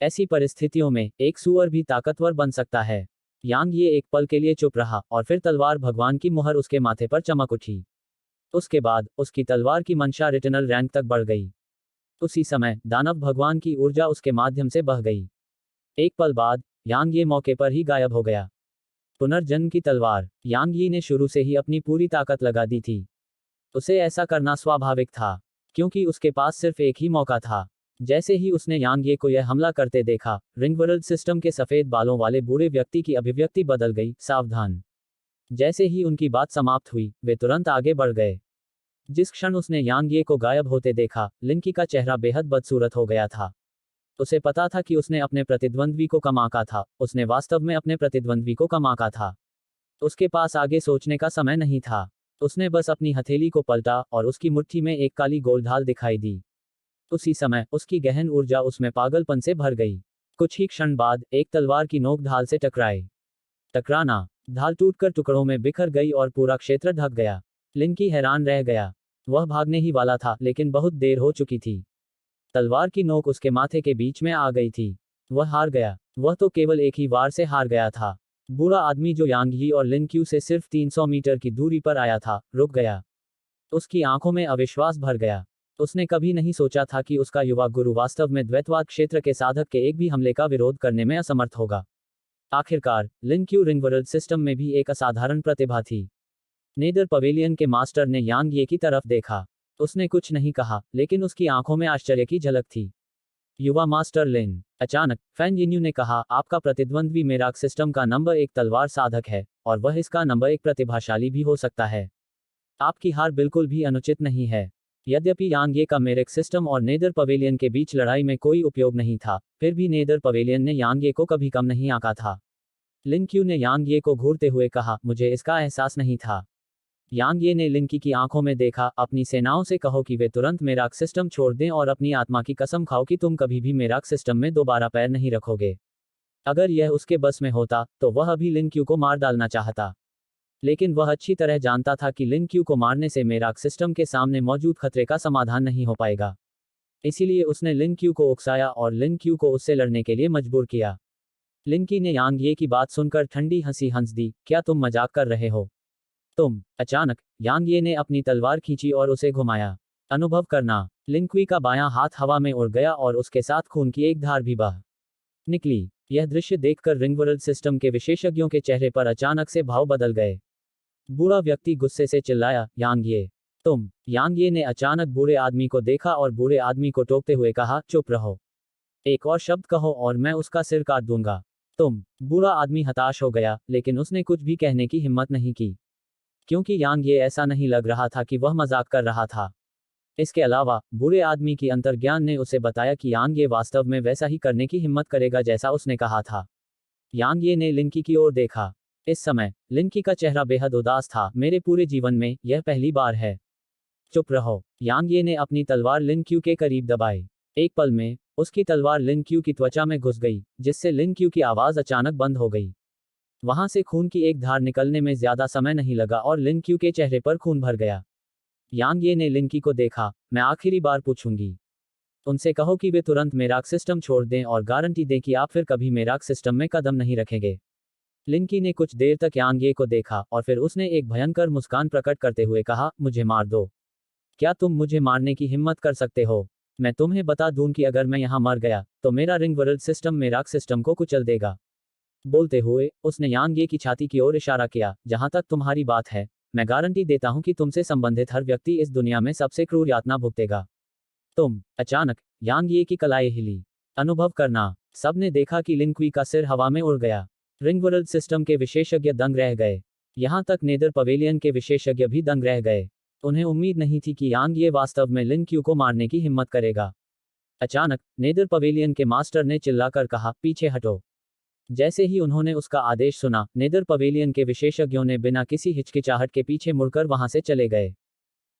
ऐसी परिस्थितियों में एक सुअर भी ताकतवर बन सकता है। यांग ये एक पल के लिए चुप रहा और फिर तलवार भगवान की मुहर उसके माथे पर चमक उठी। उसके बाद उसकी तलवार की मंशा रिटर्नल रैंक तक बढ़ गई। उसी समय दानव भगवान की ऊर्जा उसके माध्यम से बह गई। एक पल बाद यांग ये मौके पर ही गायब हो गया। पुनर्जन्म की तलवार। यांग यी ने शुरू से ही अपनी पूरी ताकत लगा दी थी। उसे ऐसा करना स्वाभाविक था, क्योंकि उसके पास सिर्फ एक ही मौका था। जैसे ही उसने यांग ये को यह हमला करते देखा, रिंगवर्ल्ड सिस्टम के सफेद बालों वाले बूढ़े व्यक्ति की अभिव्यक्ति बदल गई। सावधान। जैसे ही उनकी बात समाप्त हुई, वे तुरंत आगे बढ़ गए। जिस क्षण उसने यांग ये को गायब होते देखा, लिनकी का चेहरा बेहद बदसूरत हो गया था। उसे पता था कि उसने अपने प्रतिद्वंद्वी को कम आंका था। उसने वास्तव में अपने प्रतिद्वंद्वी को कम आंका था। उसके पास आगे सोचने का समय नहीं था। उसने बस अपनी हथेली को पलटा और उसकी मुट्ठी में एक काली गोल ढाल दिखाई दी। उसी समय उसकी गहन ऊर्जा उसमें पागलपन से भर गई। कुछ ही क्षण बाद एक तलवार की नोक ढाल से टकराना, ढाल टूटकर टुकड़ों में बिखर गई और पूरा क्षेत्र ढक गया। लिंकी हैरान रह गया। वह भागने ही वाला था, लेकिन बहुत देर हो चुकी थी। तलवार की नोक उसके माथे के बीच में आ गई थी। वह हार गया। वह तो केवल एक ही वार से हार गया था। बूढ़ा आदमी जो यांग यी और लिन क्यू से सिर्फ 300 मीटर की दूरी पर आया था, रुक गया। उसकी आंखों में अविश्वास भर गया। उसने कभी नहीं सोचा था कि उसका युवा गुरु वास्तव में द्वैतवाद क्षेत्र के साधक के एक भी हमले का विरोध करने में असमर्थ होगा। आखिरकार लिन क्यू रिंग वर्ल्ड सिस्टम में भी एक असाधारण प्रतिभा थी। नेदर पवेलियन के मास्टर ने यांग ये की तरफ देखा। उसने कुछ नहीं कहा, लेकिन उसकी आंखों में आश्चर्य की झलक थी। युवा मास्टर लिन, अचानक फैन यिन्यू ने कहा, आपका प्रतिद्वंद्वी मेराक सिस्टम का नंबर 1 तलवार साधक है, और वह इसका नंबर 1 प्रतिभाशाली भी हो सकता है। आपकी हार बिल्कुल भी अनुचित नहीं है। यद्यपि यांग का मेरेक सिस्टम और नेदर पवेलियन के बीच लड़ाई में कोई उपयोग नहीं था, फिर भी नेदर पवेलियन ने यांग को कभी कम नहीं आंका था। लिन क्यू ने यांग को घूरते हुए कहा, मुझे इसका एहसास नहीं था। यांग ने लिंकी की आंखों में देखा, अपनी सेनाओं से कहो कि वे तुरंत मेराक सिस्टम छोड़ दें और अपनी आत्मा की कसम खाओ कि तुम कभी भी मेराक सिस्टम में दोबारा पैर नहीं रखोगे। अगर यह उसके बस में होता, तो वह अभी लिन क्यू को मार डालना चाहता। लेकिन वह अच्छी तरह जानता था कि लिन क्यू को मारने से मेराक सिस्टम के सामने मौजूद खतरे का समाधान नहीं हो पाएगा। इसीलिए उसने लिन क्यू को उकसाया और लिन क्यू को उससे लड़ने के लिए मजबूर किया। लिंकी ने यांग की बात सुनकर ठंडी हंसी हंस दी, क्या तुम मजाक कर रहे हो? तुम। अचानक यांग ने अपनी तलवार खींची और उसे घुमाया। अनुभव करना। लिंक्वी का बायां हाथ हवा में उड़ गया और उसके साथ खून की एक धार भी बह निकली। यह दृश्य देखकर रिंग वर्ल्ड सिस्टम के विशेषज्ञों के चेहरे पर अचानक से भाव बदल गए। बूढ़ा व्यक्ति गुस्से से चिल्लाया, यांग तुम। यांग ने अचानक बूढ़े आदमी को देखा और बूढ़े आदमी को टोकते हुए कहा, चुप रहो। एक और शब्द कहो और मैं उसका सिर काट दूंगा। तुम। बूढ़ा आदमी हताश हो गया, लेकिन उसने कुछ भी कहने की हिम्मत नहीं की, क्योंकि यांग ऐसा नहीं लग रहा था कि वह मजाक कर रहा था। इसके अलावा बूढ़े आदमी की अंतर्ज्ञान ने उसे बताया कि यांग वास्तव में वैसा ही करने की हिम्मत करेगा जैसा उसने कहा था। यांग ने लिंकी की ओर देखा। इस समय लिंकी का चेहरा बेहद उदास था। मेरे पूरे जीवन में यह पहली बार है। चुप रहो। यांग ने अपनी तलवार लिन क्यू के करीब दबाई। एक पल में उसकी तलवार लिन क्यू की त्वचा में घुस गई, जिससे लिन क्यू की आवाज अचानक बंद हो गई। वहां से खून की एक धार निकलने में ज्यादा समय नहीं लगा और लिन क्यू के चेहरे पर खून भर गया। यांग ने लिंकी को देखा, मैं आखिरी बार पूछूंगी। उनसे कहो कि वे तुरंत मेराक सिस्टम छोड़ दें और गारंटी दें कि आप फिर कभी मेराक सिस्टम में कदम नहीं रखेंगे। लिंकी ने कुछ देर तक यांग को देखा और फिर उसने एक भयंकर मुस्कान प्रकट करते हुए कहा, मुझे मार दो। क्या तुम मुझे मारने की हिम्मत कर सकते हो? मैं तुम्हें बता दूं कि अगर मैं यहां मर गया, तो मेरा रिंग वर्ल्ड सिस्टम मेराक सिस्टम को कुचल देगा। बोलते हुए उसने यांग की छाती की ओर इशारा किया, जहां तक तुम्हारी बात है, मैं गारंटी देता हूं कि तुमसे संबंधित हर व्यक्ति इस दुनिया में सबसे क्रूर यातना भुगतेगा। तुम। अचानक यांग की कलाई हिली। अनुभव करना। सबने देखा कि लिंक्वी का सिर हवा में उड़ गया। रिंग वर्ल्ड सिस्टम के विशेषज्ञ दंग रह गए। यहां तक नेदर पवेलियन के विशेषज्ञ भी दंग रह गए। उन्हें उम्मीद नहीं थी कि यांग वास्तव में लिन क्यू को मारने की हिम्मत करेगा। अचानक नेदर पवेलियन के मास्टर ने चिल्लाकर कहा, पीछे हटो। जैसे ही उन्होंने उसका आदेश सुना, नेदर पवेलियन के विशेषज्ञों ने बिना किसी हिचकिचाहट के पीछे मुड़कर वहां से चले गए।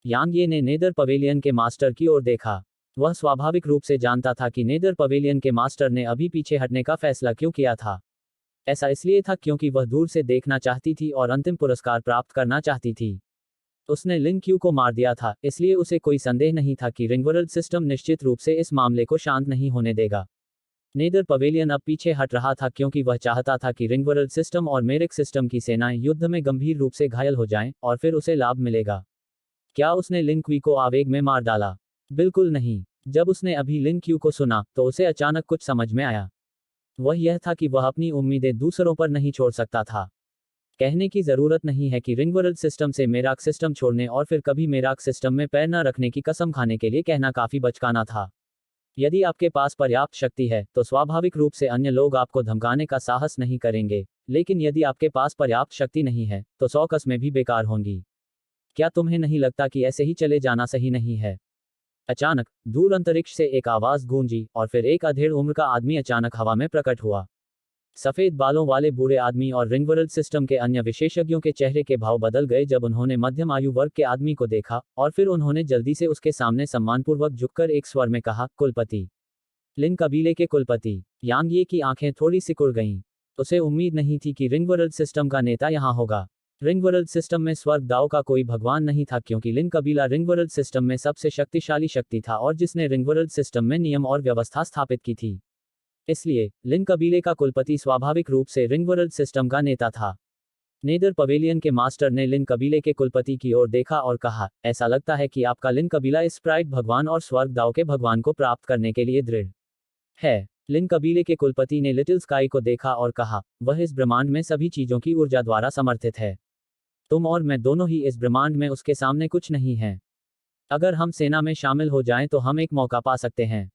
यांग ने नेदर पवेलियन के मास्टर की ओर देखा। वह स्वाभाविक रूप से जानता था कि नेदर पवेलियन के मास्टर ने अभी पीछे हटने का फैसला क्यों किया था। ऐसा इसलिए था क्योंकि वह दूर से देखना चाहती थी और अंतिम पुरस्कार प्राप्त करना चाहती थी। उसने लिन क्यू को मार दिया था, इसलिए उसे कोई संदेह नहीं था कि रिंग वर्ल्ड सिस्टम निश्चित रूप से इस मामले को शांत नहीं होने देगा। नेदर पवेलियन अब पीछे हट रहा था क्योंकि वह चाहता था कि रिंग वर्ल्ड सिस्टम और मेरिक सिस्टम की सेनाएं युद्ध में गंभीर रूप से घायल हो जाएं, और फिर उसे लाभ मिलेगा। क्या उसने लिन क्यू को आवेग में मार डाला? बिल्कुल नहीं। जब उसने अभी लिन क्यू को सुना, तो उसे अचानक कुछ समझ में आया। वह यह था कि वह अपनी उम्मीदें दूसरों पर नहीं छोड़ सकता था। कहने की जरूरत नहीं है कि रिंग वर्ल्ड सिस्टम से मेराक सिस्टम छोड़ने और फिर कभी मेराक सिस्टम में पैर न रखने की कसम खाने के लिए कहना काफी बचकाना था। यदि आपके पास पर्याप्त शक्ति है, तो स्वाभाविक रूप से अन्य लोग आपको धमकाने का साहस नहीं करेंगे, लेकिन यदि आपके पास पर्याप्त शक्ति नहीं है, तो 100 कस्में भी बेकार होंगी। क्या तुम्हें नहीं लगता कि ऐसे ही चले जाना सही नहीं है? अचानक दूर अंतरिक्ष से एक आवाज गूंजी और फिर एक अधेड़ उम्र का आदमी अचानक हवा में प्रकट हुआ। सफेद बालों वाले बूढ़े आदमी और रिंगवर्ल्ड सिस्टम के अन्य विशेषज्ञों के चेहरे के भाव बदल गए जब उन्होंने मध्यम आयु वर्ग के आदमी को देखा, और फिर उन्होंने जल्दी से उसके सामने सम्मानपूर्वक झुककर एक स्वर में कहा, कुलपति। लिन कबीले के कुलपति। यांग ये की आंखें थोड़ी सिकुड़ गईं। उसे उम्मीद नहीं थी कि रिंगवर्ल्ड सिस्टम का नेता यहाँ होगा। रिंगवर्ल्ड सिस्टम में स्वर्ग दाव का कोई भगवान नहीं था, क्योंकि लिन कबीला रिंगवर्ल्ड सिस्टम में सबसे शक्तिशाली शक्ति था और जिसने रिंगवर्ल्ड सिस्टम में नियम और व्यवस्था स्थापित की थी। इसलिए लिन कबीले का कुलपति स्वाभाविक रूप से रिंगवर्ल्ड सिस्टम का नेता था। नेदर पवेलियन के मास्टर ने लिन कबीले के कुलपति की ओर देखा और कहा, ऐसा लगता है कि आपका लिन कबीला स्प्राइट भगवान और स्वर्ग दाव के भगवान को प्राप्त करने के लिए दृढ़ है। लिन कबीले के कुलपति ने लिटिल स्काई को देखा और कहा, वह इस ब्रह्मांड में सभी चीजों की ऊर्जा द्वारा समर्थित है। तुम और मैं दोनों ही इस ब्रह्मांड में उसके सामने कुछ नहीं हैं। अगर हम सेना में शामिल हो जाएं तो हम एक मौका पा सकते हैं।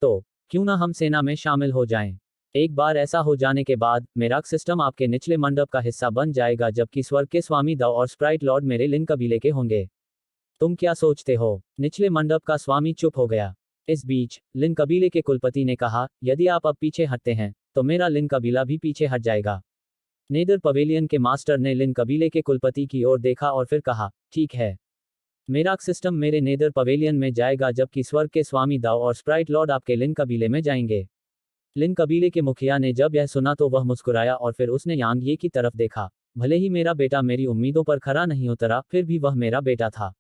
तो क्यों ना हम सेना में शामिल हो जाएं? एक बार ऐसा हो जाने के बाद मेराक सिस्टम आपके निचले मंडप का हिस्सा बन जाएगा, जबकि स्वर्ग के स्वामी दाव और स्प्राइट लॉर्ड मेरे लिन कबीले के होंगे। तुम क्या सोचते हो? निचले मंडप का स्वामी चुप हो गया। इस बीच लिन कबीले के कुलपति ने कहा, यदि आप अब पीछे हटते हैं तो मेरा लिन कबीला भी पीछे हट जाएगा। नेदर पवेलियन के मास्टर ने लिन कबीले के कुलपति की ओर देखा और फिर कहा, ठीक है। मेराक सिस्टम मेरे नेदर पवेलियन में जाएगा, जबकि स्वर्ग के स्वामी दाव और स्प्राइट लॉर्ड आपके लिन कबीले में जाएंगे। लिन कबीले के मुखिया ने जब यह सुना तो वह मुस्कुराया और फिर उसने यांग ये की तरफ देखा। भले ही मेरा बेटा मेरी उम्मीदों पर खरा नहीं उतरा, फिर भी वह मेरा बेटा था।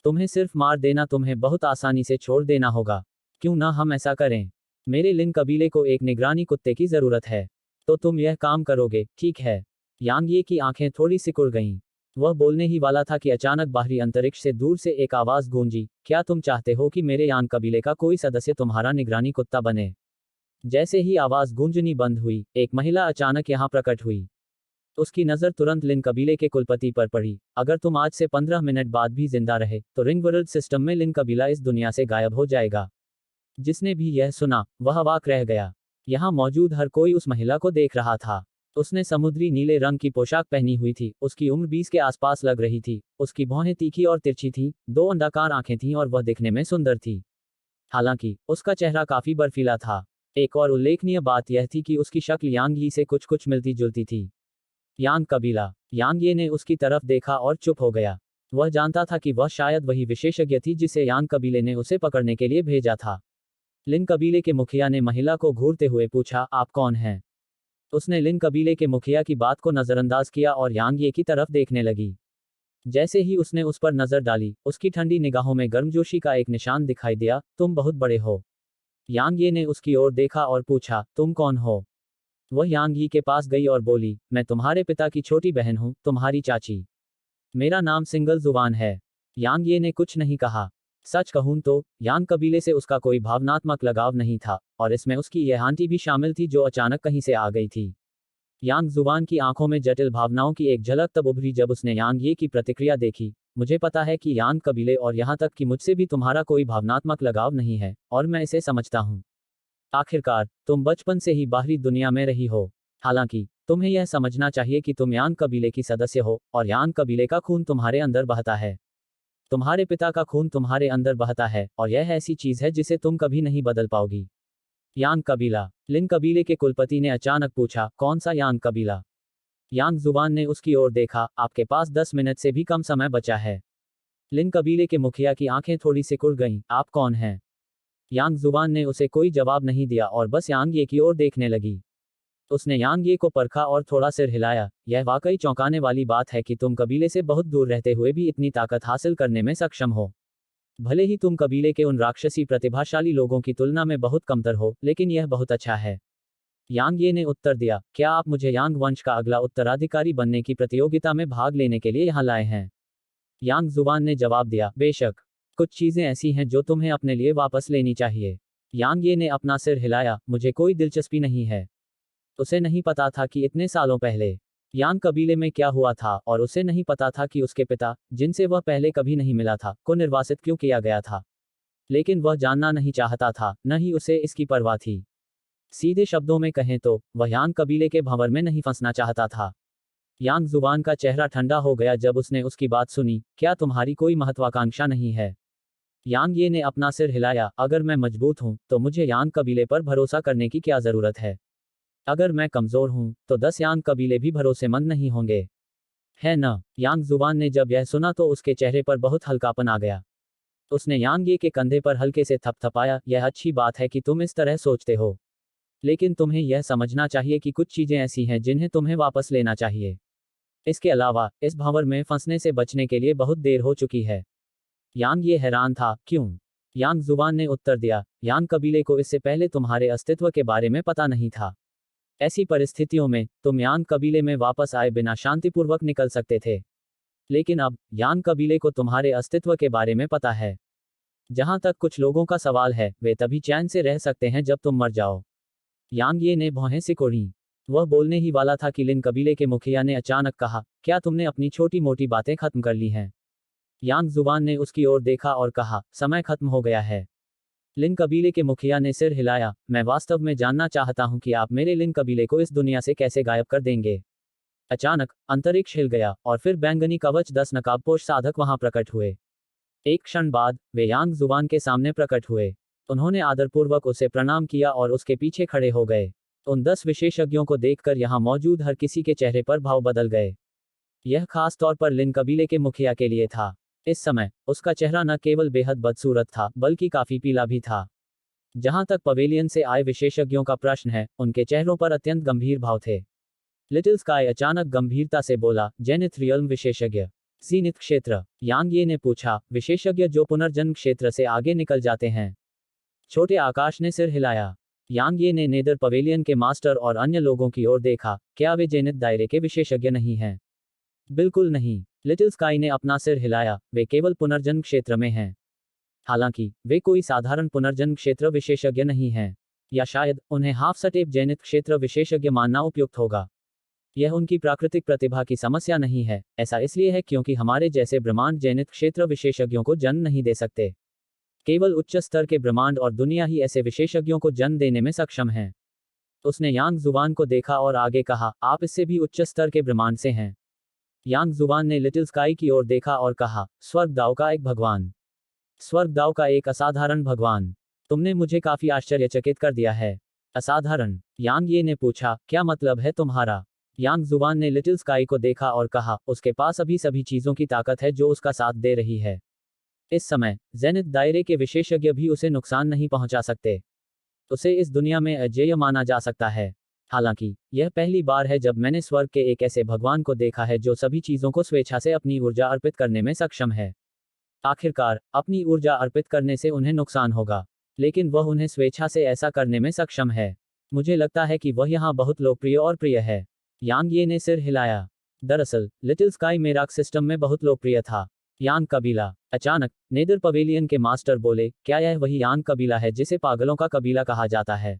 तुम्हें सिर्फ मार देना तुम्हें बहुत आसानी से छोड़ देना होगा। क्यों ना हम ऐसा करें? मेरे लिन कबीले को एक निगरानी कुत्ते की जरूरत है। तो तुम यह काम करोगे, ठीक है? यांग ये की आंखें थोड़ी सिकुड़ गईं। वह बोलने ही वाला था कि अचानक बाहरी अंतरिक्ष से दूर से एक आवाज गूंजी, क्या तुम चाहते हो कि मेरे यांग कबीले का कोई सदस्य तुम्हारा निगरानी कुत्ता बने? जैसे ही आवाज गूंजनी बंद हुई, एक महिला अचानक यहां प्रकट हुई। उसकी नजर तुरंत लिन कबीले के कुलपति पर पड़ी। अगर तुम आज से 15 मिनट बाद भी जिंदा रहे तो रिंगवर्ल्ड सिस्टम में लिन कबीला इस दुनिया से गायब हो जाएगा। जिसने भी यह सुना वह अवाक रह गया। यहां मौजूद हर कोई उस महिला को देख रहा था। उसने समुद्री नीले रंग की पोशाक पहनी हुई थी। उसकी उम्र 20 के आसपास लग रही थी। उसकी भौहें तीखी और तिरछी थीं, 2 अंडाकार आंखें थीं और वह दिखने में सुंदर थी। हालांकि उसका चेहरा काफी बर्फीला था। एक और उल्लेखनीय बात यह थी कि उसकी शक्ल यांग यी से कुछ मिलती जुलती थी। यांग कबीला। यांग ये ने उसकी तरफ देखा और चुप हो गया। वह जानता था कि वह शायद वही विशेषज्ञ थी जिसे यांग कबीले ने उसे पकड़ने के लिए भेजा था। लिन कबीले के मुखिया ने महिला को घूरते हुए पूछा, आप कौन हैं? उसने लिन कबीले के मुखिया की बात को नजरअंदाज किया और यांग ये की तरफ देखने लगी। जैसे ही उसने उस पर नजर डाली, उसकी ठंडी निगाहों में गर्मजोशी का एक निशान दिखाई दिया। तुम बहुत बड़े हो। यांग ये ने उसकी ओर देखा और पूछा, तुम कौन हो? वह यांग यी के पास गई और बोली, मैं तुम्हारे पिता की छोटी बहन हूं, तुम्हारी चाची। मेरा नाम सिंगल जुबान है। यांग ये ने कुछ नहीं कहा। सच कहूं तो यांग कबीले से उसका कोई भावनात्मक लगाव नहीं था, और इसमें उसकी यह आंटी भी शामिल थी जो अचानक कहीं से आ गई थी। यांग जुबान की आंखों में जटिल भावनाओं की एक झलक तब उभरी जब उसने यांग ये की प्रतिक्रिया देखी। मुझे पता है कि यांग कबीले और यहाँ तक कि मुझसे भी तुम्हारा कोई भावनात्मक लगाव नहीं है, और मैं इसे समझता हूँ। आखिरकार तुम बचपन से ही बाहरी दुनिया में रही हो। हालांकि तुम्हें यह समझना चाहिए कि तुम यांग कबीले की सदस्य हो, और यांग कबीले का खून तुम्हारे अंदर बहता है। तुम्हारे पिता का खून तुम्हारे अंदर बहता है, और यह ऐसी चीज है जिसे तुम कभी नहीं बदल पाओगी। यांग कबीला। लिन कबीले के कुलपति ने अचानक पूछा, कौन सा यांग कबीला? यांग जुबान ने उसकी ओर देखा, आपके पास 10 मिनट से भी कम समय बचा है। लिन कबीले के मुखिया की आंखें थोड़ी सिकुड़ गईं, आप कौन हैं? यांग जुबान ने उसे कोई जवाब नहीं दिया और बस यांग ये की ओर देखने लगी। उसने यांग ये को परखा और थोड़ा सिर हिलाया। यह वाकई चौंकाने वाली बात है कि तुम कबीले से बहुत दूर रहते हुए भी इतनी ताकत हासिल करने में सक्षम हो। भले ही तुम कबीले के उन राक्षसी प्रतिभाशाली लोगों की तुलना में बहुत कमतर हो, लेकिन यह बहुत अच्छा है। यांग ये ने उत्तर दिया, क्या आप मुझे यांग वंश का अगला उत्तराधिकारी बनने की प्रतियोगिता में भाग लेने के लिए यहाँ लाए हैं? यांग जुबान ने जवाब दिया, बेशक। कुछ चीजें ऐसी हैं जो तुम्हें अपने लिए वापस लेनी चाहिए। यांग ये ने अपना सिर हिलाया, मुझे कोई दिलचस्पी नहीं है। उसे नहीं पता था कि इतने सालों पहले यांग कबीले में क्या हुआ था, और उसे नहीं पता था कि उसके पिता, जिनसे वह पहले कभी नहीं मिला था, को निर्वासित क्यों किया गया था। लेकिन वह जानना नहीं चाहता था, न ही उसे इसकी परवाह थी। सीधे शब्दों में कहें तो वह यांग कबीले के भंवर में नहीं फंसना चाहता था। यांग जुबान का चेहरा ठंडा हो गया जब उसने उसकी बात सुनी। क्या तुम्हारी कोई महत्वाकांक्षा नहीं है? यांग ये ने अपना सिर हिलाया, अगर मैं मजबूत हूं तो मुझे यांग कबीले पर भरोसा करने की क्या जरूरत है? अगर मैं कमजोर हूं तो 10 यांग कबीले भी भरोसेमंद नहीं होंगे, है न? यांग जुबान ने जब यह सुना तो उसके चेहरे पर बहुत हल्कापन आ गया। उसने यांग ये के कंधे पर हल्के से थपथपाया। यह अच्छी बात है कि तुम इस तरह सोचते हो, लेकिन तुम्हें यह समझना चाहिए कि कुछ चीजें ऐसी हैं जिन्हें तुम्हें वापस लेना चाहिए। इसके अलावा इस भंवर में फंसने से बचने के लिए बहुत देर हो चुकी है। यांग ये हैरान था, क्यों? यांग जुबान ने उत्तर दिया, यांग कबीले को इससे पहले तुम्हारे अस्तित्व के बारे में पता नहीं था। ऐसी परिस्थितियों में तुम यांग कबीले में वापस आए बिना शांतिपूर्वक निकल सकते थे, लेकिन अब यांग कबीले को तुम्हारे अस्तित्व के बारे में पता है। जहां तक कुछ लोगों का सवाल है, वे तभी चैन से रह सकते हैं जब तुम मर जाओ। यांग ये ने भौहें सिकोड़ी। वह बोलने ही वाला था कि लिन कबीले के मुखिया ने अचानक कहा, क्या तुमने अपनी छोटी मोटी बातें खत्म कर ली हैं? यांग जुबान ने उसकी ओर देखा और कहा, समय खत्म हो गया है। लिन कबीले के मुखिया ने सिर हिलाया, मैं वास्तव में जानना चाहता हूं कि आप मेरे लिन कबीले को इस दुनिया से कैसे गायब कर देंगे। अचानक अंतरिक्ष हिल गया और फिर बैंगनी कवच 10 नकाबपोश साधक वहां प्रकट हुए। एक क्षण बाद वे यांग जुबान के सामने प्रकट हुए। उन्होंने आदरपूर्वक उसे प्रणाम किया और उसके पीछे खड़े हो गए। उन 10 विशेषज्ञों को देखकर यहां मौजूद हर किसी के चेहरे पर भाव बदल गए। यह खास तौर पर लिन कबीले के मुखिया के लिए था। इस समय उसका चेहरा न केवल बेहद बदसूरत था, बल्कि काफी पीला भी था। जहां तक पवेलियन से आए विशेषज्ञों का प्रश्न है, उनके चेहरों पर अत्यंत गंभीर भाव थे। लिटिल स्काई अचानक गंभीरता से बोला, जेनिथ रियल्म विशेषज्ञ, जीनिथ क्षेत्र। यांग ये ने पूछा, विशेषज्ञ जो पुनर्जन्म क्षेत्र से आगे निकल जाते हैं? छोटे आकाश ने सिर हिलाया। यांग ये ने नेदर पवेलियन के मास्टर और अन्य लोगों की ओर देखा, क्या वे जेनिथ दायरे के विशेषज्ञ नहीं हैं? बिल्कुल नहीं। लिटिल स्काई ने अपना सिर हिलाया, वे केवल पुनर्जन्म क्षेत्र में हैं। हालांकि वे कोई साधारण पुनर्जन्म क्षेत्र विशेषज्ञ नहीं हैं, या शायद उन्हें हाफ सटेप जेनिथ क्षेत्र विशेषज्ञ मानना उपयुक्त होगा। यह उनकी प्राकृतिक प्रतिभा की समस्या नहीं है। ऐसा इसलिए है क्योंकि हमारे जैसे ब्रह्मांड जेनिथ क्षेत्र विशेषज्ञों को जन्म नहीं दे सकते। केवल उच्च स्तर के ब्रह्मांड और दुनिया ही ऐसे विशेषज्ञों को जन्म देने में सक्षम हैं। उसने यांग जुबान को देखा और आगे कहा, आप इससे भी उच्च स्तर के ब्रह्मांड से हैं। यांग जुबान ने लिटिल स्काई की ओर देखा और कहा, स्वर्गदाव का एक भगवान। स्वर्गदाव का एक असाधारण भगवान। तुमने मुझे काफी आश्चर्यचकित कर दिया है। असाधारण? यांग ये ने पूछा, क्या मतलब है तुम्हारा? यांग जुबान ने लिटिल स्काई को देखा और कहा, उसके पास अभी सभी चीजों की ताकत है जो उसका साथ दे रही है। इस समय जेनिथ दायरे के विशेषज्ञ भी उसे नुकसान नहीं पहुंचा सकते। उसे इस दुनिया में अजेय माना जा सकता है। हालांकि यह पहली बार है जब मैंने स्वर्ग के एक ऐसे भगवान को देखा है जो सभी चीजों को स्वेच्छा से अपनी ऊर्जा अर्पित करने में सक्षम है। आखिरकार अपनी ऊर्जा अर्पित करने से उन्हें नुकसान होगा, लेकिन वह उन्हें स्वेच्छा से ऐसा करने में सक्षम है। मुझे लगता है कि वह यहाँ बहुत लोकप्रिय और प्रिय है। यांग ये ने सिर हिलाया। दरअसल लिटिल स्काई मेराक सिस्टम में बहुत लोकप्रिय था। यांग कबीला। अचानक नेदर पवेलियन के मास्टर बोले, क्या यह वही यांग कबीला है जिसे पागलों का कबीला कहा जाता है?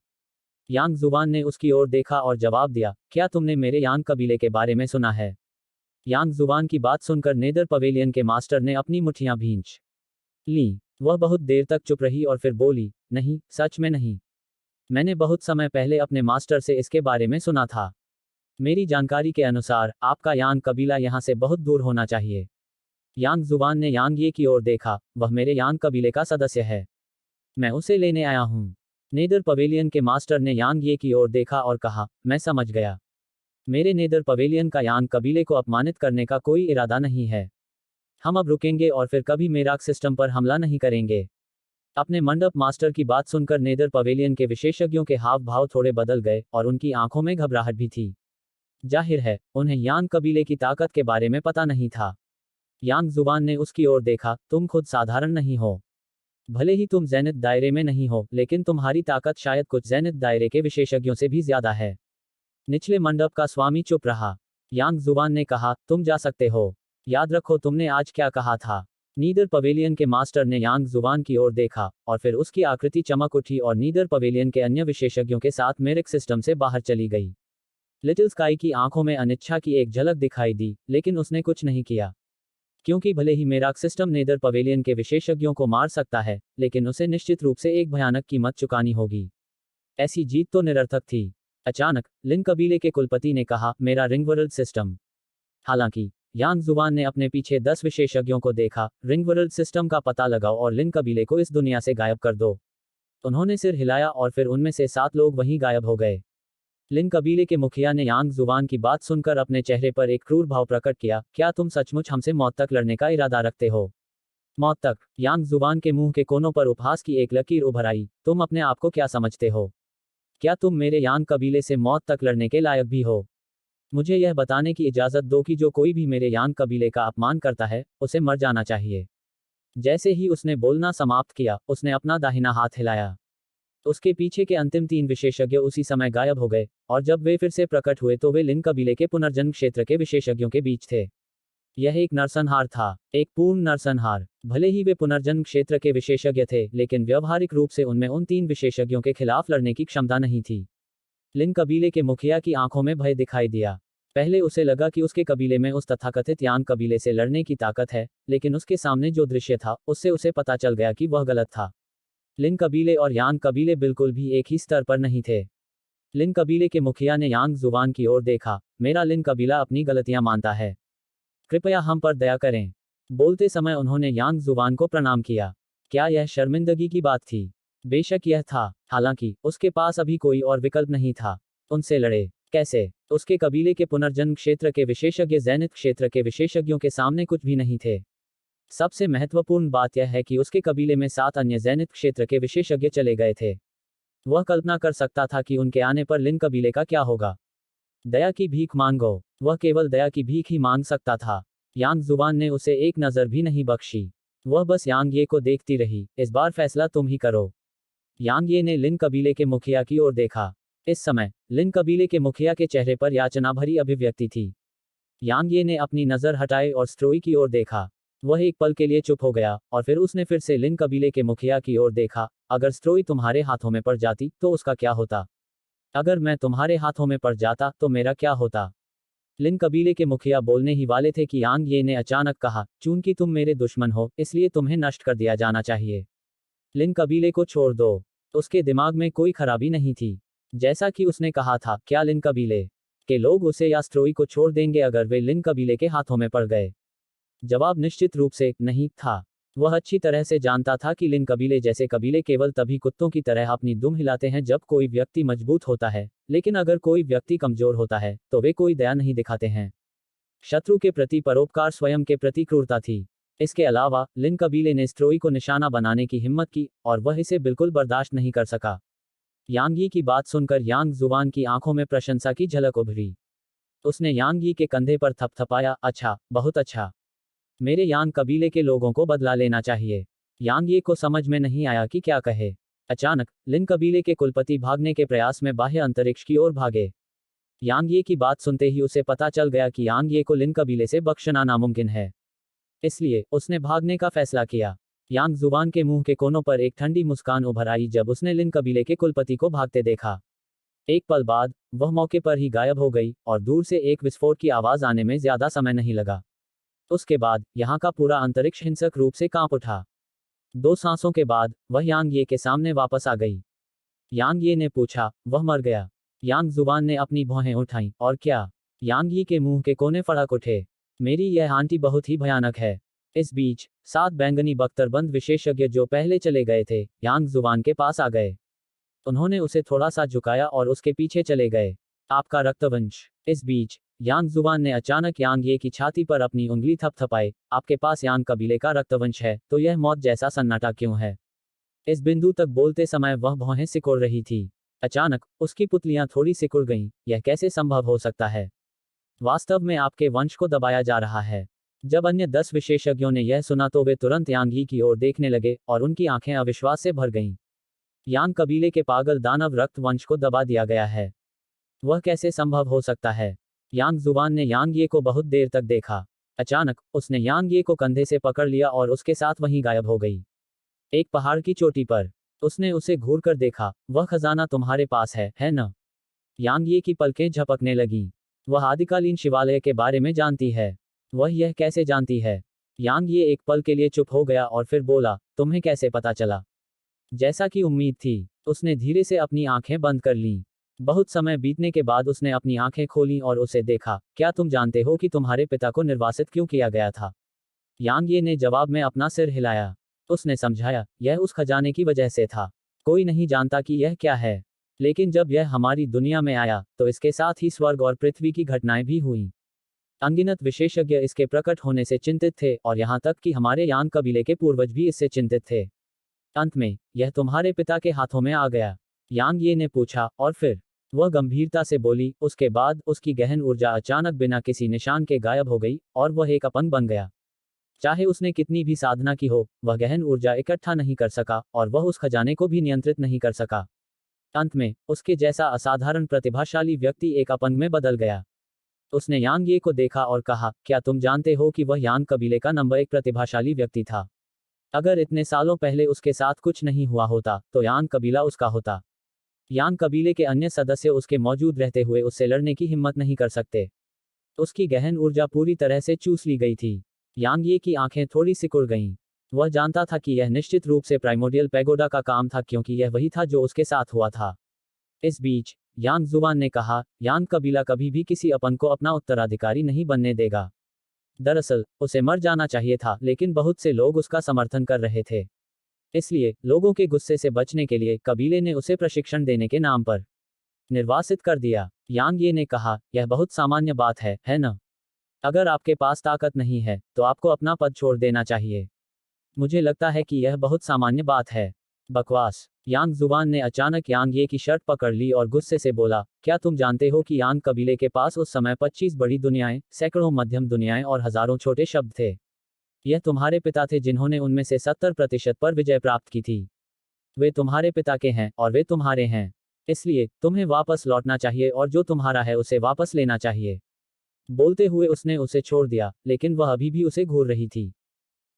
यांग जुबान ने उसकी ओर देखा और जवाब दिया, क्या तुमने मेरे यांग कबीले के बारे में सुना है? यांग जुबान की बात सुनकर नेदर पवेलियन के मास्टर ने अपनी मुट्ठियां भींच ली। वह बहुत देर तक चुप रही और फिर बोली, नहीं, सच में नहीं। मैंने बहुत समय पहले अपने मास्टर से इसके बारे में सुना था। मेरी जानकारी के अनुसार आपका यांग कबीला यहाँ से बहुत दूर होना चाहिए। यांग जुबान ने यांग ये की ओर देखा, वह मेरे यांग कबीले का सदस्य है। मैं उसे लेने आया हूँ। नेदर पवेलियन के मास्टर ने यांग ये की ओर देखा और कहा, मैं समझ गया। मेरे नेदर पवेलियन का यांग कबीले को अपमानित करने का कोई इरादा नहीं है। हम अब रुकेंगे और फिर कभी मेराक सिस्टम पर हमला नहीं करेंगे। अपने मंडप मास्टर की बात सुनकर नेदर पवेलियन के विशेषज्ञों के हाव भाव थोड़े बदल गए और उनकी आंखों में घबराहट भी थी। जाहिर है उन्हें यांग कबीले की ताकत के बारे में पता नहीं था। यांग जुबान ने उसकी ओर देखा, तुम खुद साधारण नहीं हो। भले ही तुम जेनिथ दायरे में नहीं हो, लेकिन तुम्हारी ताकत शायद कुछ जेनिथ दायरे के विशेषज्ञों से भी ज्यादा है। निचले मंडप का स्वामी चुप रहा। यांग जुबान ने कहा, तुम जा सकते हो। याद रखो तुमने आज क्या कहा था। नीदर पवेलियन के मास्टर ने यांग जुबान की ओर देखा और फिर उसकी आकृति चमक उठी और नीदर पवेलियन के अन्य विशेषज्ञों के साथ मेरिक सिस्टम से बाहर चली गई। लिटिल स्काई की आंखों में अनिच्छा की एक झलक दिखाई दी, लेकिन उसने कुछ नहीं किया। क्योंकि भले ही मेराक सिस्टम नेदर पवेलियन के विशेषज्ञों को मार सकता है, लेकिन उसे निश्चित रूप से एक भयानक कीमत चुकानी होगी। ऐसी जीत तो निरर्थक थी। अचानक लिन कबीले के कुलपति ने कहा, मेरा रिंगवर्ल्ड सिस्टम। हालांकि यांग जुबान ने अपने पीछे 10 विशेषज्ञों को देखा, रिंगवर्ल्ड सिस्टम का पता लगाओ और लिन कबीले को इस दुनिया से गायब कर दो। उन्होंने सिर हिलाया और फिर उनमें से 7 लोग वहीं गायब हो गए। लिन कबीले के मुखिया ने यांग जुवान की बात सुनकर अपने चेहरे पर एक क्रूर भाव प्रकट किया, क्या तुम सचमुच हमसे मौत तक लड़ने का इरादा रखते हो? मौत तक? यांग जुबान के मुंह के कोनों पर उपहास की एक लकीर उभर आई, तुम अपने आप को क्या समझते हो? क्या तुम मेरे यांग कबीले से मौत तक लड़ने के लायक भी हो? मुझे यह बताने की इजाजत दो कि जो कोई भी मेरे यांग कबीले का अपमान करता है, उसे मर जाना चाहिए। जैसे ही उसने बोलना समाप्त किया, उसने अपना दाहिना हाथ हिलाया। उसके पीछे के अंतिम 3 विशेषज्ञ उसी समय गायब हो गए, और जब वे फिर से प्रकट हुए तो वे लिन कबीले के पुनर्जन्म क्षेत्र के विशेषज्ञों के बीच थे। यह एक नरसंहार था, एक पूर्ण नरसंहार। भले ही वे पुनर्जन्म क्षेत्र के विशेषज्ञ थे, लेकिन व्यावहारिक रूप से उनमें उन 3 विशेषज्ञों के खिलाफ लड़ने की क्षमता नहीं थी। लिन कबीले के मुखिया की आंखों में भय दिखाई दिया। पहले उसे लगा कि उसके कबीले में उस तथाकथित यांग कबीले से लड़ने की ताकत है, लेकिन उसके सामने जो दृश्य था, उससे उसे पता चल गया कि वह गलत था। लिन कबीले और यांग कबीले बिल्कुल भी एक ही स्तर पर नहीं थे। लिन कबीले के मुखिया ने यांग जुबान की ओर देखा, मेरा लिन कबीला अपनी गलतियां मानता है। कृपया हम पर दया करें। बोलते समय उन्होंने यांग जुबान को प्रणाम किया। क्या यह शर्मिंदगी की बात थी? बेशक यह था। हालांकि उसके पास अभी कोई और विकल्प नहीं था। उनसे लड़े कैसे? उसके कबीले के पुनर्जन्म क्षेत्र के विशेषज्ञ जैनित क्षेत्र के विशेषज्ञों के सामने कुछ भी नहीं थे। सबसे महत्वपूर्ण बात यह है कि उसके कबीले में 7 अन्य जैनित क्षेत्र के विशेषज्ञ चले गए थे। वह कल्पना कर सकता था कि उनके आने पर लिन कबीले का क्या होगा। दया की भीख मांगो। वह केवल दया की भीख ही मांग सकता था। यांग जुबान ने उसे एक नजर भी नहीं बख्शी। वह बस यांग ये को देखती रही, इस बार फैसला तुम ही करो। यांग ये ने लिन कबीले के मुखिया की ओर देखा। इस समय लिन कबीले के मुखिया के चेहरे पर याचना भरी अभिव्यक्ति थी। यांग ये ने अपनी नजर हटाए और स्ट्रोई की ओर देखा। वह एक पल के लिए चुप हो गया, और फिर उसने फिर से लिन कबीले के मुखिया की ओर देखा। अगर स्ट्रोई तुम्हारे हाथों में पड़ जाती तो उसका क्या होता? अगर मैं तुम्हारे हाथों में पड़ जाता तो मेरा क्या होता? लिन कबीले के मुखिया बोलने ही वाले थे कि यांग ये ने अचानक कहा, चूंकि तुम मेरे दुश्मन हो, इसलिए तुम्हें नष्ट कर दिया जाना चाहिए। लिन कबीले को छोड़ दो। उसके दिमाग में कोई खराबी नहीं थी। जैसा कि उसने कहा था, क्या लिन कबीले के लोग उसे या स्ट्रोई को छोड़ देंगे अगर वे लिन कबीले के हाथों में पड़ गए? जवाब निश्चित रूप से नहीं था। वह अच्छी तरह से जानता था कि लिन कबीले जैसे कबीले केवल तभी कुत्तों की तरह अपनी दुम हिलाते हैं जब कोई व्यक्ति मजबूत होता है, लेकिन अगर कोई व्यक्ति कमजोर होता है तो वे कोई दया नहीं दिखाते हैं। शत्रु के प्रति परोपकार स्वयं के प्रति क्रूरता थी। इसके अलावा लिन कबीले ने स्ट्रोई को निशाना बनाने की हिम्मत की, और वह इसे बिल्कुल बर्दाश्त नहीं कर सका। यांगी की बात सुनकर यांग जुबान की आंखों में प्रशंसा की झलक उभरी। उसने यांगी के कंधे पर थपथपाया, अच्छा, बहुत अच्छा। मेरे यांग कबीले के लोगों को बदला लेना चाहिए। यांग ये को समझ में नहीं आया कि क्या कहे। अचानक लिन कबीले के कुलपति भागने के प्रयास में बाह्य अंतरिक्ष की ओर भागे। यांग ये की बात सुनते ही उसे पता चल गया कि यांग ये को लिन कबीले से बख्शना नामुमकिन है। इसलिए उसने भागने का फैसला किया। यांग जुबान के मुंह के कोनों पर एक ठंडी मुस्कान उभर आई जब उसने लिन कबीले के कुलपति को भागते देखा। एक पल बाद वह मौके पर ही गायब हो गई, और दूर से एक विस्फोट की आवाज आने में ज्यादा समय नहीं लगा। उसके बाद यहाँ का पूरा अंतरिक्ष हिंसक रूप से कांप उठा। 2 सांसों के बाद वह यांग ये के सामने वापस आ गई। यांग ये ने पूछा, वह मर गया? यांग जुबान ने अपनी भौहें उठाईं, और क्या? यांग ये के मुंह के कोने फड़क उठे। मेरी यह आंटी बहुत ही भयानक है। इस बीच 7 बैंगनी बख्तरबंद विशेषज्ञ जो पहले चले गए थे, यांग जुबान के पास आ गए। उन्होंने उसे थोड़ा सा झुकाया और उसके पीछे चले गए। आपका रक्तवंश। इस बीच यांग जुबान ने अचानक यांग ये की छाती पर अपनी उंगली थपथपाई। आपके पास यांग कबीले का रक्तवंश है, तो यह मौत जैसा सन्नाटा क्यों है? इस बिंदु तक बोलते समय वह भौहें सिकुड़ रही थी। अचानक उसकी पुतलियां थोड़ी सिकुड़ गईं। यह कैसे संभव हो सकता है? वास्तव में आपके वंश को दबाया जा रहा है। जब अन्य 10 विशेषज्ञों ने यह सुना तो वे तुरंत यांग ही की ओर देखने लगे, और उनकी आंखें अविश्वास से भर गईं। यांग कबीले के पागल दानव रक्त वंश को दबा दिया गया है। वह कैसे संभव हो सकता है? यांग जुबान ने यांग ये को बहुत देर तक देखा। अचानक उसने यांग ये को कंधे से पकड़ लिया और उसके साथ वहीं गायब हो गई। एक पहाड़ की चोटी पर उसने उसे घूर कर देखा। वह खजाना तुम्हारे पास है न? यांग ये की पलकें झपकने लगीं। वह आदिकालीन शिवालय के बारे में जानती है। वह यह कैसे जानती है? यांग ये एक पल के लिए चुप हो गया और फिर बोला, तुम्हें कैसे पता चला? जैसा कि उम्मीद थी, उसने धीरे से अपनी आंखें बंद कर लीं। बहुत समय बीतने के बाद उसने अपनी आंखें खोलीं और उसे देखा। क्या तुम जानते हो कि तुम्हारे पिता को निर्वासित क्यों किया गया था? यांग ये ने जवाब में अपना सिर हिलाया। उसने समझाया, यह उस खजाने की वजह से था। कोई नहीं जानता कि यह क्या है। लेकिन जब यह हमारी दुनिया में आया तो इसके साथ ही स्वर्ग और पृथ्वी की घटनाएं भी हुईं। अनगिनत विशेषज्ञ इसके प्रकट होने से चिंतित थे और यहाँ तक कि हमारे यांग कबीले के पूर्वज भी इससे चिंतित थे। अंत में यह तुम्हारे पिता के हाथों में आ गया। यांग ये ने पूछा, और फिर? वह गंभीरता से बोली, उसके बाद उसकी गहन ऊर्जा अचानक बिना किसी निशान के गायब हो गई और वह एक अपंग बन गया। चाहे उसने कितनी भी साधना की हो, वह गहन ऊर्जा इकट्ठा नहीं कर सका और वह उस खजाने को भी नियंत्रित नहीं कर सका। अंत में उसके जैसा असाधारण प्रतिभाशाली व्यक्ति एक अपंग में बदल गया। उसने यांग ये को देखा और कहा, क्या तुम जानते हो कि वह यांग कबीले का नंबर 1 प्रतिभाशाली व्यक्ति था? अगर इतने सालों पहले उसके साथ कुछ नहीं हुआ होता तो यांग कबीला उसका होता। यांग कबीले के अन्य सदस्य उसके मौजूद रहते हुए उससे लड़ने की हिम्मत नहीं कर सकते। उसकी गहन ऊर्जा पूरी तरह से चूस ली गई थी। यांग ये की आंखें थोड़ी सिकुड़ गईं। वह जानता था कि यह निश्चित रूप से प्राइमोडियल पैगोडा का काम था क्योंकि यह वही था जो उसके साथ हुआ था। इस बीच यांग जुबान ने कहा, यांग कबीला कभी भी किसी अपंग को अपना उत्तराधिकारी नहीं बनने देगा। दरअसल उसे मर जाना चाहिए था, लेकिन बहुत से लोग उसका समर्थन कर रहे थे। इसलिए लोगों के गुस्से से बचने के लिए कबीले ने उसे प्रशिक्षण देने के नाम पर निर्वासित कर दिया। यांग ये ने कहा, यह बहुत सामान्य बात है न? अगर आपके पास ताकत नहीं है तो आपको अपना पद छोड़ देना चाहिए। मुझे लगता है कि यह बहुत सामान्य बात है। बकवास। यांग जुबान ने अचानक यांग ये की शर्ट पकड़ ली और गुस्से से बोला, क्या तुम जानते हो कि यांग कबीले के पास उस समय 25 बड़ी दुनियाएं, सैकड़ों मध्यम दुनियाएं और हजारों छोटे शब्द थे? यह तुम्हारे पिता थे जिन्होंने उनमें से 70% पर विजय प्राप्त की थी। वे तुम्हारे पिता के हैं और वे तुम्हारे हैं। इसलिए तुम्हें वापस लौटना चाहिए और जो तुम्हारा है उसे वापस लेना चाहिए। बोलते हुए उसने उसे छोड़ दिया, लेकिन वह अभी भी उसे घूर रही थी।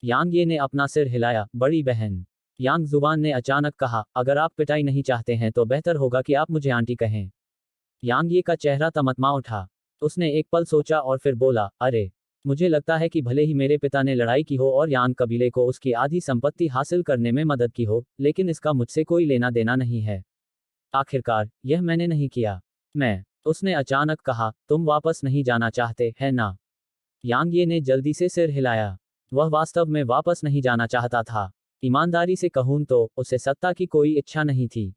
यांग ये ने अपना सिर हिलाया, बड़ी बहन। यांग जुबान ने अचानक कहा, अगर आप पिटाई नहीं चाहते हैं तो बेहतर होगा कि आप मुझे आंटी कहें। यांग ये का चेहरा तमतमा उठा। उसने एक पल सोचा और फिर बोला, अरे, मुझे लगता है कि भले ही मेरे पिता ने लड़ाई की हो और यांग कबीले को उसकी आधी संपत्ति हासिल करने में मदद की हो, लेकिन इसका मुझसे कोई लेना देना नहीं है। आखिरकार यह मैंने नहीं किया। उसने अचानक कहा, तुम वापस नहीं जाना चाहते, है ना? यांग ये ने जल्दी से सिर हिलाया। वह वास्तव में वापस नहीं जाना चाहता था। ईमानदारी से कहूं तो उसे सत्ता की कोई इच्छा नहीं थी।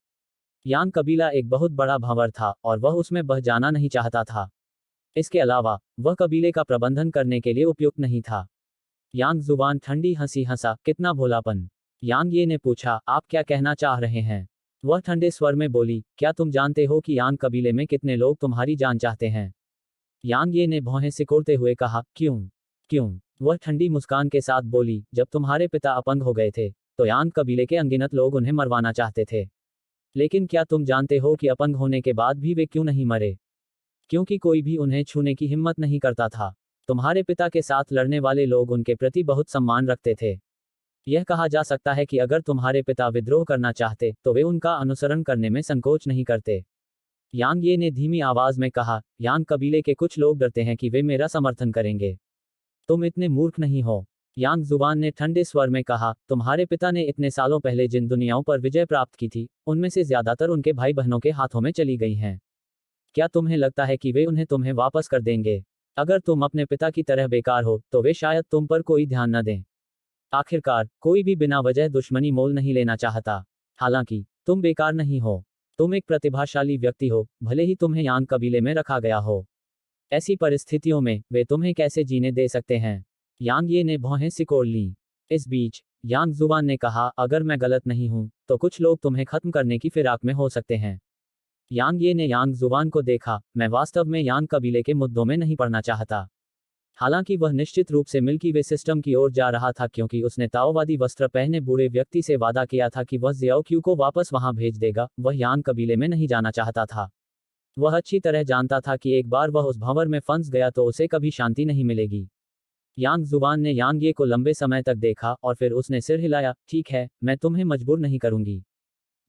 यांग कबीला एक बहुत बड़ा भंवर था और वह उसमें बह जाना नहीं चाहता था। इसके अलावा वह कबीले का प्रबंधन करने के लिए उपयुक्त नहीं था। यांग जुबान ठंडी हंसी हंसा, कितना भोलापन। यांग ये ने पूछा, आप क्या कहना चाह रहे हैं? वह ठंडे स्वर में बोली, क्या तुम जानते हो कि यांग कबीले में कितने लोग तुम्हारी जान चाहते हैं? यांग ये ने भौहें सिकोड़ते हुए कहा, क्यों? क्यों? वह ठंडी मुस्कान के साथ बोली, जब तुम्हारे पिता अपंग हो गए थे तो यांग कबीले के अनगिनत लोग उन्हें मरवाना चाहते थे। लेकिन क्या तुम जानते हो कि अपंग होने के बाद भी वे क्यों नहीं मरे? क्योंकि कोई भी उन्हें छूने की हिम्मत नहीं करता था। तुम्हारे पिता के साथ लड़ने वाले लोग उनके प्रति बहुत सम्मान रखते थे। यह कहा जा सकता है कि अगर तुम्हारे पिता विद्रोह करना चाहते तो वे उनका अनुसरण करने में संकोच नहीं करते। यांग ये ने धीमी आवाज में कहा, यांग कबीले के कुछ लोग डरते हैं कि वे मेरा समर्थन करेंगे। तुम इतने मूर्ख नहीं हो। यांग जुबान ने ठंडे स्वर में कहा, तुम्हारे पिता ने इतने सालों पहले जिन दुनियाओं पर विजय प्राप्त की थी, उनमें से ज्यादातर उनके भाई बहनों के हाथों में चली गई हैं। क्या तुम्हें लगता है कि वे उन्हें तुम्हें वापस कर देंगे? अगर तुम अपने पिता की तरह बेकार हो तो वे शायद तुम पर कोई ध्यान न दें। आखिरकार कोई भी बिना वजह दुश्मनी मोल नहीं लेना चाहता। हालांकि तुम बेकार नहीं हो। तुम एक प्रतिभाशाली व्यक्ति हो, भले ही तुम्हें यांग कबीले में रखा गया हो। ऐसी परिस्थितियों में वे तुम्हें कैसे जीने दे सकते हैं? यांग ये ने भौहें सिकोड़ लीं। इस बीच यांग जुबान ने कहा, अगर मैं गलत नहीं हूं तो कुछ लोग तुम्हें खत्म करने की फिराक में हो सकते हैं। यांग ये ने यांग जुबान को देखा, मैं वास्तव में यांग कबीले के मुद्दों में नहीं पड़ना चाहता। हालांकि वह निश्चित रूप से मिल्की वे सिस्टम की ओर जा रहा था क्योंकि उसने ताओवादी वस्त्र पहने बूढ़े व्यक्ति से वादा किया था कि वह जियाओ क्यू को वापस वहां भेज देगा। वह यांग कबीले में नहीं जाना चाहता था। वह अच्छी तरह जानता था कि एक बार वह उस भंवर में फंस गया तो उसे कभी शांति नहीं मिलेगी। यांग जुबान ने यांग ये को लंबे समय तक देखा और फिर उसने सिर हिलाया, ठीक है, मैं तुम्हें मजबूर नहीं करूंगी।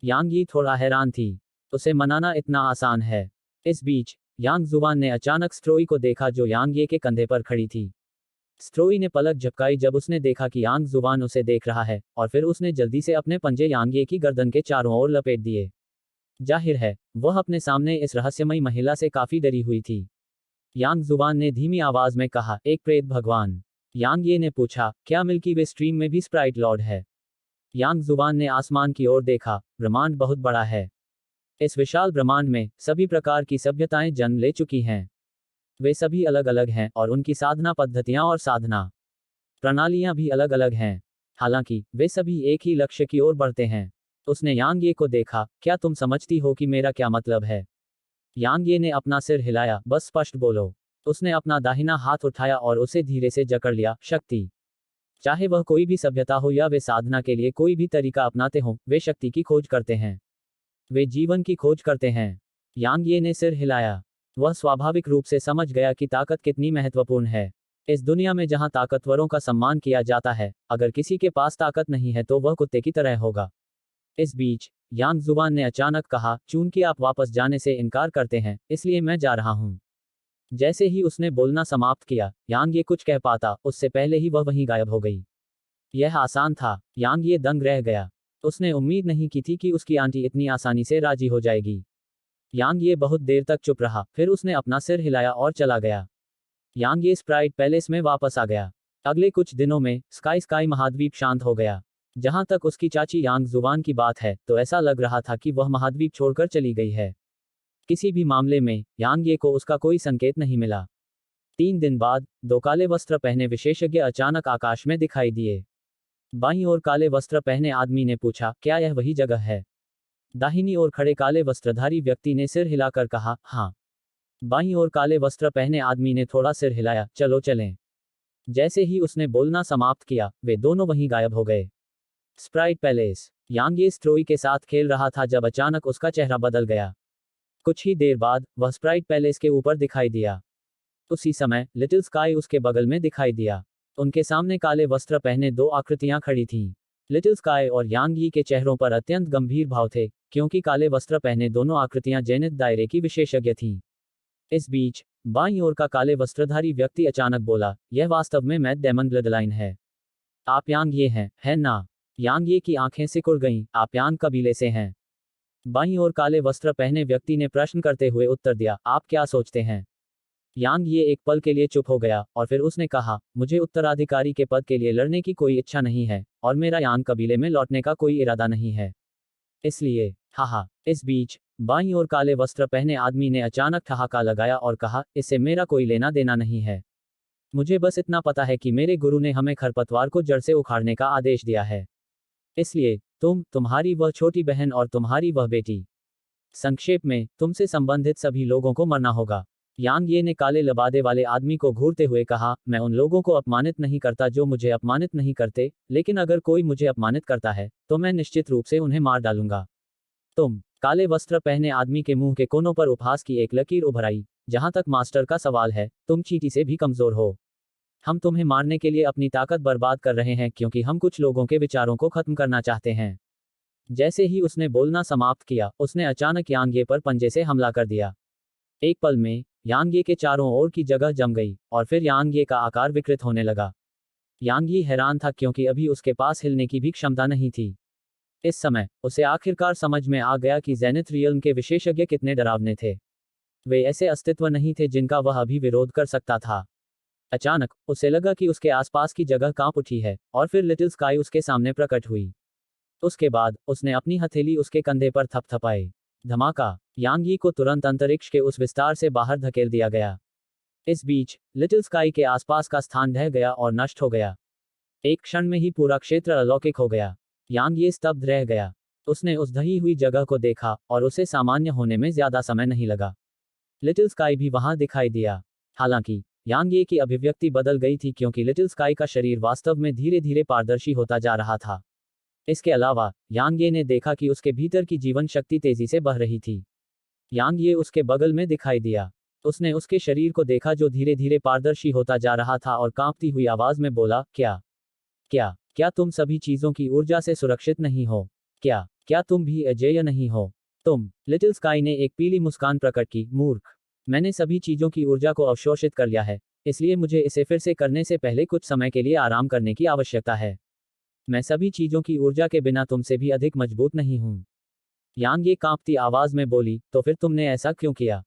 यांग ये थोड़ा हैरान थी। उसे मनाना इतना आसान है? इस बीच यांग जुबान ने अचानक स्ट्रोई को देखा जो यांग ये के कंधे पर खड़ी थी। स्ट्रोई ने पलक झपकाई जब उसने देखा कि यांग जुबान उसे देख रहा है और फिर उसने जल्दी से अपने पंजे यांग ये की गर्दन के चारों ओर लपेट दिए। जाहिर है वह अपने सामने इस रहस्यमयी महिला से काफी डरी हुई थी। यांग जुबान ने धीमी आवाज में कहा, एक प्रेत भगवान। यांग ये ने पूछा, क्या मिल्की वे स्ट्रीम में भी स्प्राइट लॉर्ड है? यांग जुबान ने आसमान की ओर देखा, ब्रह्मांड बहुत बड़ा है। इस विशाल ब्रह्मांड में सभी प्रकार की सभ्यताएं जन्म ले चुकी हैं। वे सभी अलग अलग हैं और उनकी साधना पद्धतियां और साधना प्रणालियां भी अलग अलग हैं। हालांकि वे सभी एक ही लक्ष्य की ओर बढ़ते हैं। उसने यांग ये को देखा। क्या तुम समझती हो कि मेरा क्या मतलब है? यांग ये ने अपना सिर हिलाया। बस स्पष्ट बोलो। उसने अपना दाहिना हाथ उठाया और उसे धीरे से जकड़ लिया। शक्ति। चाहे वह कोई भी सभ्यता हो या वे साधना के लिए कोई भी तरीका अपनाते हों, वे शक्ति की खोज करते हैं। वे जीवन की खोज करते हैं। यांग ये ने सिर हिलाया। वह स्वाभाविक रूप से समझ गया कि ताकत कितनी महत्वपूर्ण है। इस दुनिया में जहां ताकतवरों का सम्मान किया जाता है, अगर किसी के पास ताकत नहीं है तो वह कुत्ते की तरह होगा। इस बीच यांग जुबान ने अचानक कहा, चूंकि आप वापस जाने से इनकार करते हैं, इसलिए मैं जा रहा हूं। जैसे ही उसने बोलना समाप्त किया, यांग ये कुछ कह पाता, उससे पहले ही वह वहीं गायब हो गई। यह आसान था। यांग ये दंग रह गया। उसने उम्मीद नहीं की थी कि उसकी आंटी इतनी आसानी से राजी हो जाएगी। यांग ये बहुत देर तक चुप रहा, फिर उसने अपना सिर हिलाया और चला गया। यांग ये स्प्राइट पैलेस में वापस आ गया। अगले कुछ दिनों में स्काई महाद्वीप शांत हो गया। जहां तक उसकी चाची यांग जुबान की बात है, तो ऐसा लग रहा था कि वह महाद्वीप छोड़कर चली गई है। किसी भी मामले में यांग ये को उसका कोई संकेत नहीं मिला। 3 दिन बाद 2 काले वस्त्र पहने विशेषज्ञ अचानक आकाश में दिखाई दिए। बाईं ओर काले वस्त्र पहने आदमी ने पूछा, क्या यह वही जगह है? दाहिनी ओर खड़े काले वस्त्रधारी व्यक्ति ने सिर हिलाकर कहा, हाँ। बाईं ओर काले वस्त्र पहने आदमी ने थोड़ा सिर हिलाया, चलो चलें। जैसे ही उसने बोलना समाप्त किया, वे दोनों वहीं गायब हो गए। Sprite palace. यांग ये स्ट्रोई के साथ खेल रहा था जब अचानक उसका चेहरा बदल गया। कुछ ही देर बाद वह स्प्राइट पैलेस के ऊपर दिखाई दिया। उसी समय लिटिल स्काई उसके बगल में दिखाई दिया। उनके सामने काले वस्त्र पहने 2 आकृतियां खड़ी थीं। लिटिल स्काई और यांग यी के चेहरों पर अत्यंत गंभीर भाव थे, क्योंकि काले वस्त्र पहने दोनों आकृतियां जेनिथ दायरे की विशेषज्ञ थीं। इस बीच बाईं ओर का काले वस्त्रधारी व्यक्ति अचानक बोला, यह वास्तव में मैट डेमन ब्लडलाइन है। आप यांग ये हैं, है ना? यांग ये की आंखें सिकुड़ गईं। आप यांग कबीले से हैं? बाईं ओर काले वस्त्र पहने व्यक्ति ने प्रश्न करते हुए उत्तर दिया, आप क्या सोचते हैं? यांग ये एक पल के लिए चुप हो गया और फिर उसने कहा, मुझे उत्तराधिकारी के पद के लिए लड़ने की कोई इच्छा नहीं है, और मेरा यांग कबीले में लौटने का कोई इरादा नहीं है। इसलिए, हाहा। इस बीच बाईं ओर काले वस्त्र पहने आदमी ने अचानक ठहाका लगाया और कहा, इससे मेरा कोई लेना देना नहीं है। मुझे बस इतना पता है कि मेरे गुरु ने हमें खरपतवार को जड़ से उखाड़ने का आदेश दिया है। इसलिए तुम्हारी वह छोटी बहन और तुम्हारी वह बेटी, संक्षेप में तुमसे संबंधित सभी लोगों को मरना होगा। यांग ये ने काले लबादे वाले आदमी को घूरते हुए कहा, मैं उन लोगों को अपमानित नहीं करता जो मुझे अपमानित नहीं करते, लेकिन अगर कोई मुझे अपमानित करता है, तो मैं निश्चित रूप से उन्हें मार डालूंगा। काले वस्त्र पहने आदमी के मुंह के कोनों पर उपहास की एक लकीर उभर आई। जहां तक मास्टर का सवाल है, तुम चींटी से भी कमजोर हो। हम तुम्हें मारने के लिए अपनी ताकत बर्बाद कर रहे हैं क्योंकि हम कुछ लोगों के विचारों को खत्म करना चाहते हैं। जैसे ही उसने बोलना समाप्त किया, उसने अचानक यांगे पर पंजे से हमला कर दिया। एक पल में यांगे के चारों ओर की जगह जम गई और फिर यांगे का आकार विकृत होने लगा। यांगी हैरान था क्योंकि अभी उसके पास हिलने की भी क्षमता नहीं थी। इस समय उसे आखिरकार समझ में आ गया कि जेनिथ रियल्म के विशेषज्ञ कितने डरावने थे। वे ऐसे अस्तित्व नहीं थे जिनका वह अभी विरोध कर सकता था। अचानक उसे लगा कि उसके आसपास की जगह कांप उठी है, और फिर लिटिल स्काई उसके सामने प्रकट हुई। उसके बाद उसने अपनी हथेली उसके कंधे पर थपथपाई। धमाका। यांगी को तुरंत अंतरिक्ष के उस विस्तार से बाहर धकेल दिया गया। इस बीच लिटिल स्काई के आसपास का स्थान ढह गया और नष्ट हो गया। एक क्षण में ही पूरा क्षेत्र अलौकिक हो गया। यांग ये स्तब्ध रह गया। उसने उस ढही हुई जगह को देखा और उसे सामान्य होने में ज्यादा समय नहीं लगा। लिटिल स्काई भी वहां दिखाई दिया। हालांकि यांग ये की अभिव्यक्ति बदल गई थी क्योंकि लिटिल स्काई का शरीर वास्तव में धीरे धीरे पारदर्शी होता जा रहा था। इसके अलावा यांग ये ने देखा कि उसके भीतर की जीवन शक्ति तेजी से बह रही थी। यांग ये उसके बगल में दिखाई दिया। उसने उसके शरीर को देखा जो धीरे धीरे पारदर्शी होता जा रहा था और कांपती हुई आवाज में बोला, क्या क्या क्या तुम सभी चीजों की ऊर्जा से सुरक्षित नहीं हो? क्या क्या तुम भी अजेय नहीं हो? लिटिल स्काई ने एक पीली मुस्कान प्रकट की, मूर्ख। मैंने सभी चीजों की ऊर्जा को अवशोषित कर लिया है, इसलिए मुझे इसे फिर से करने से पहले कुछ समय के लिए आराम करने की आवश्यकता है। मैं सभी चीजों की ऊर्जा के बिना तुमसे भी अधिक मजबूत नहीं हूं। यांग ये कांपती आवाज में बोली, तो फिर तुमने ऐसा क्यों किया?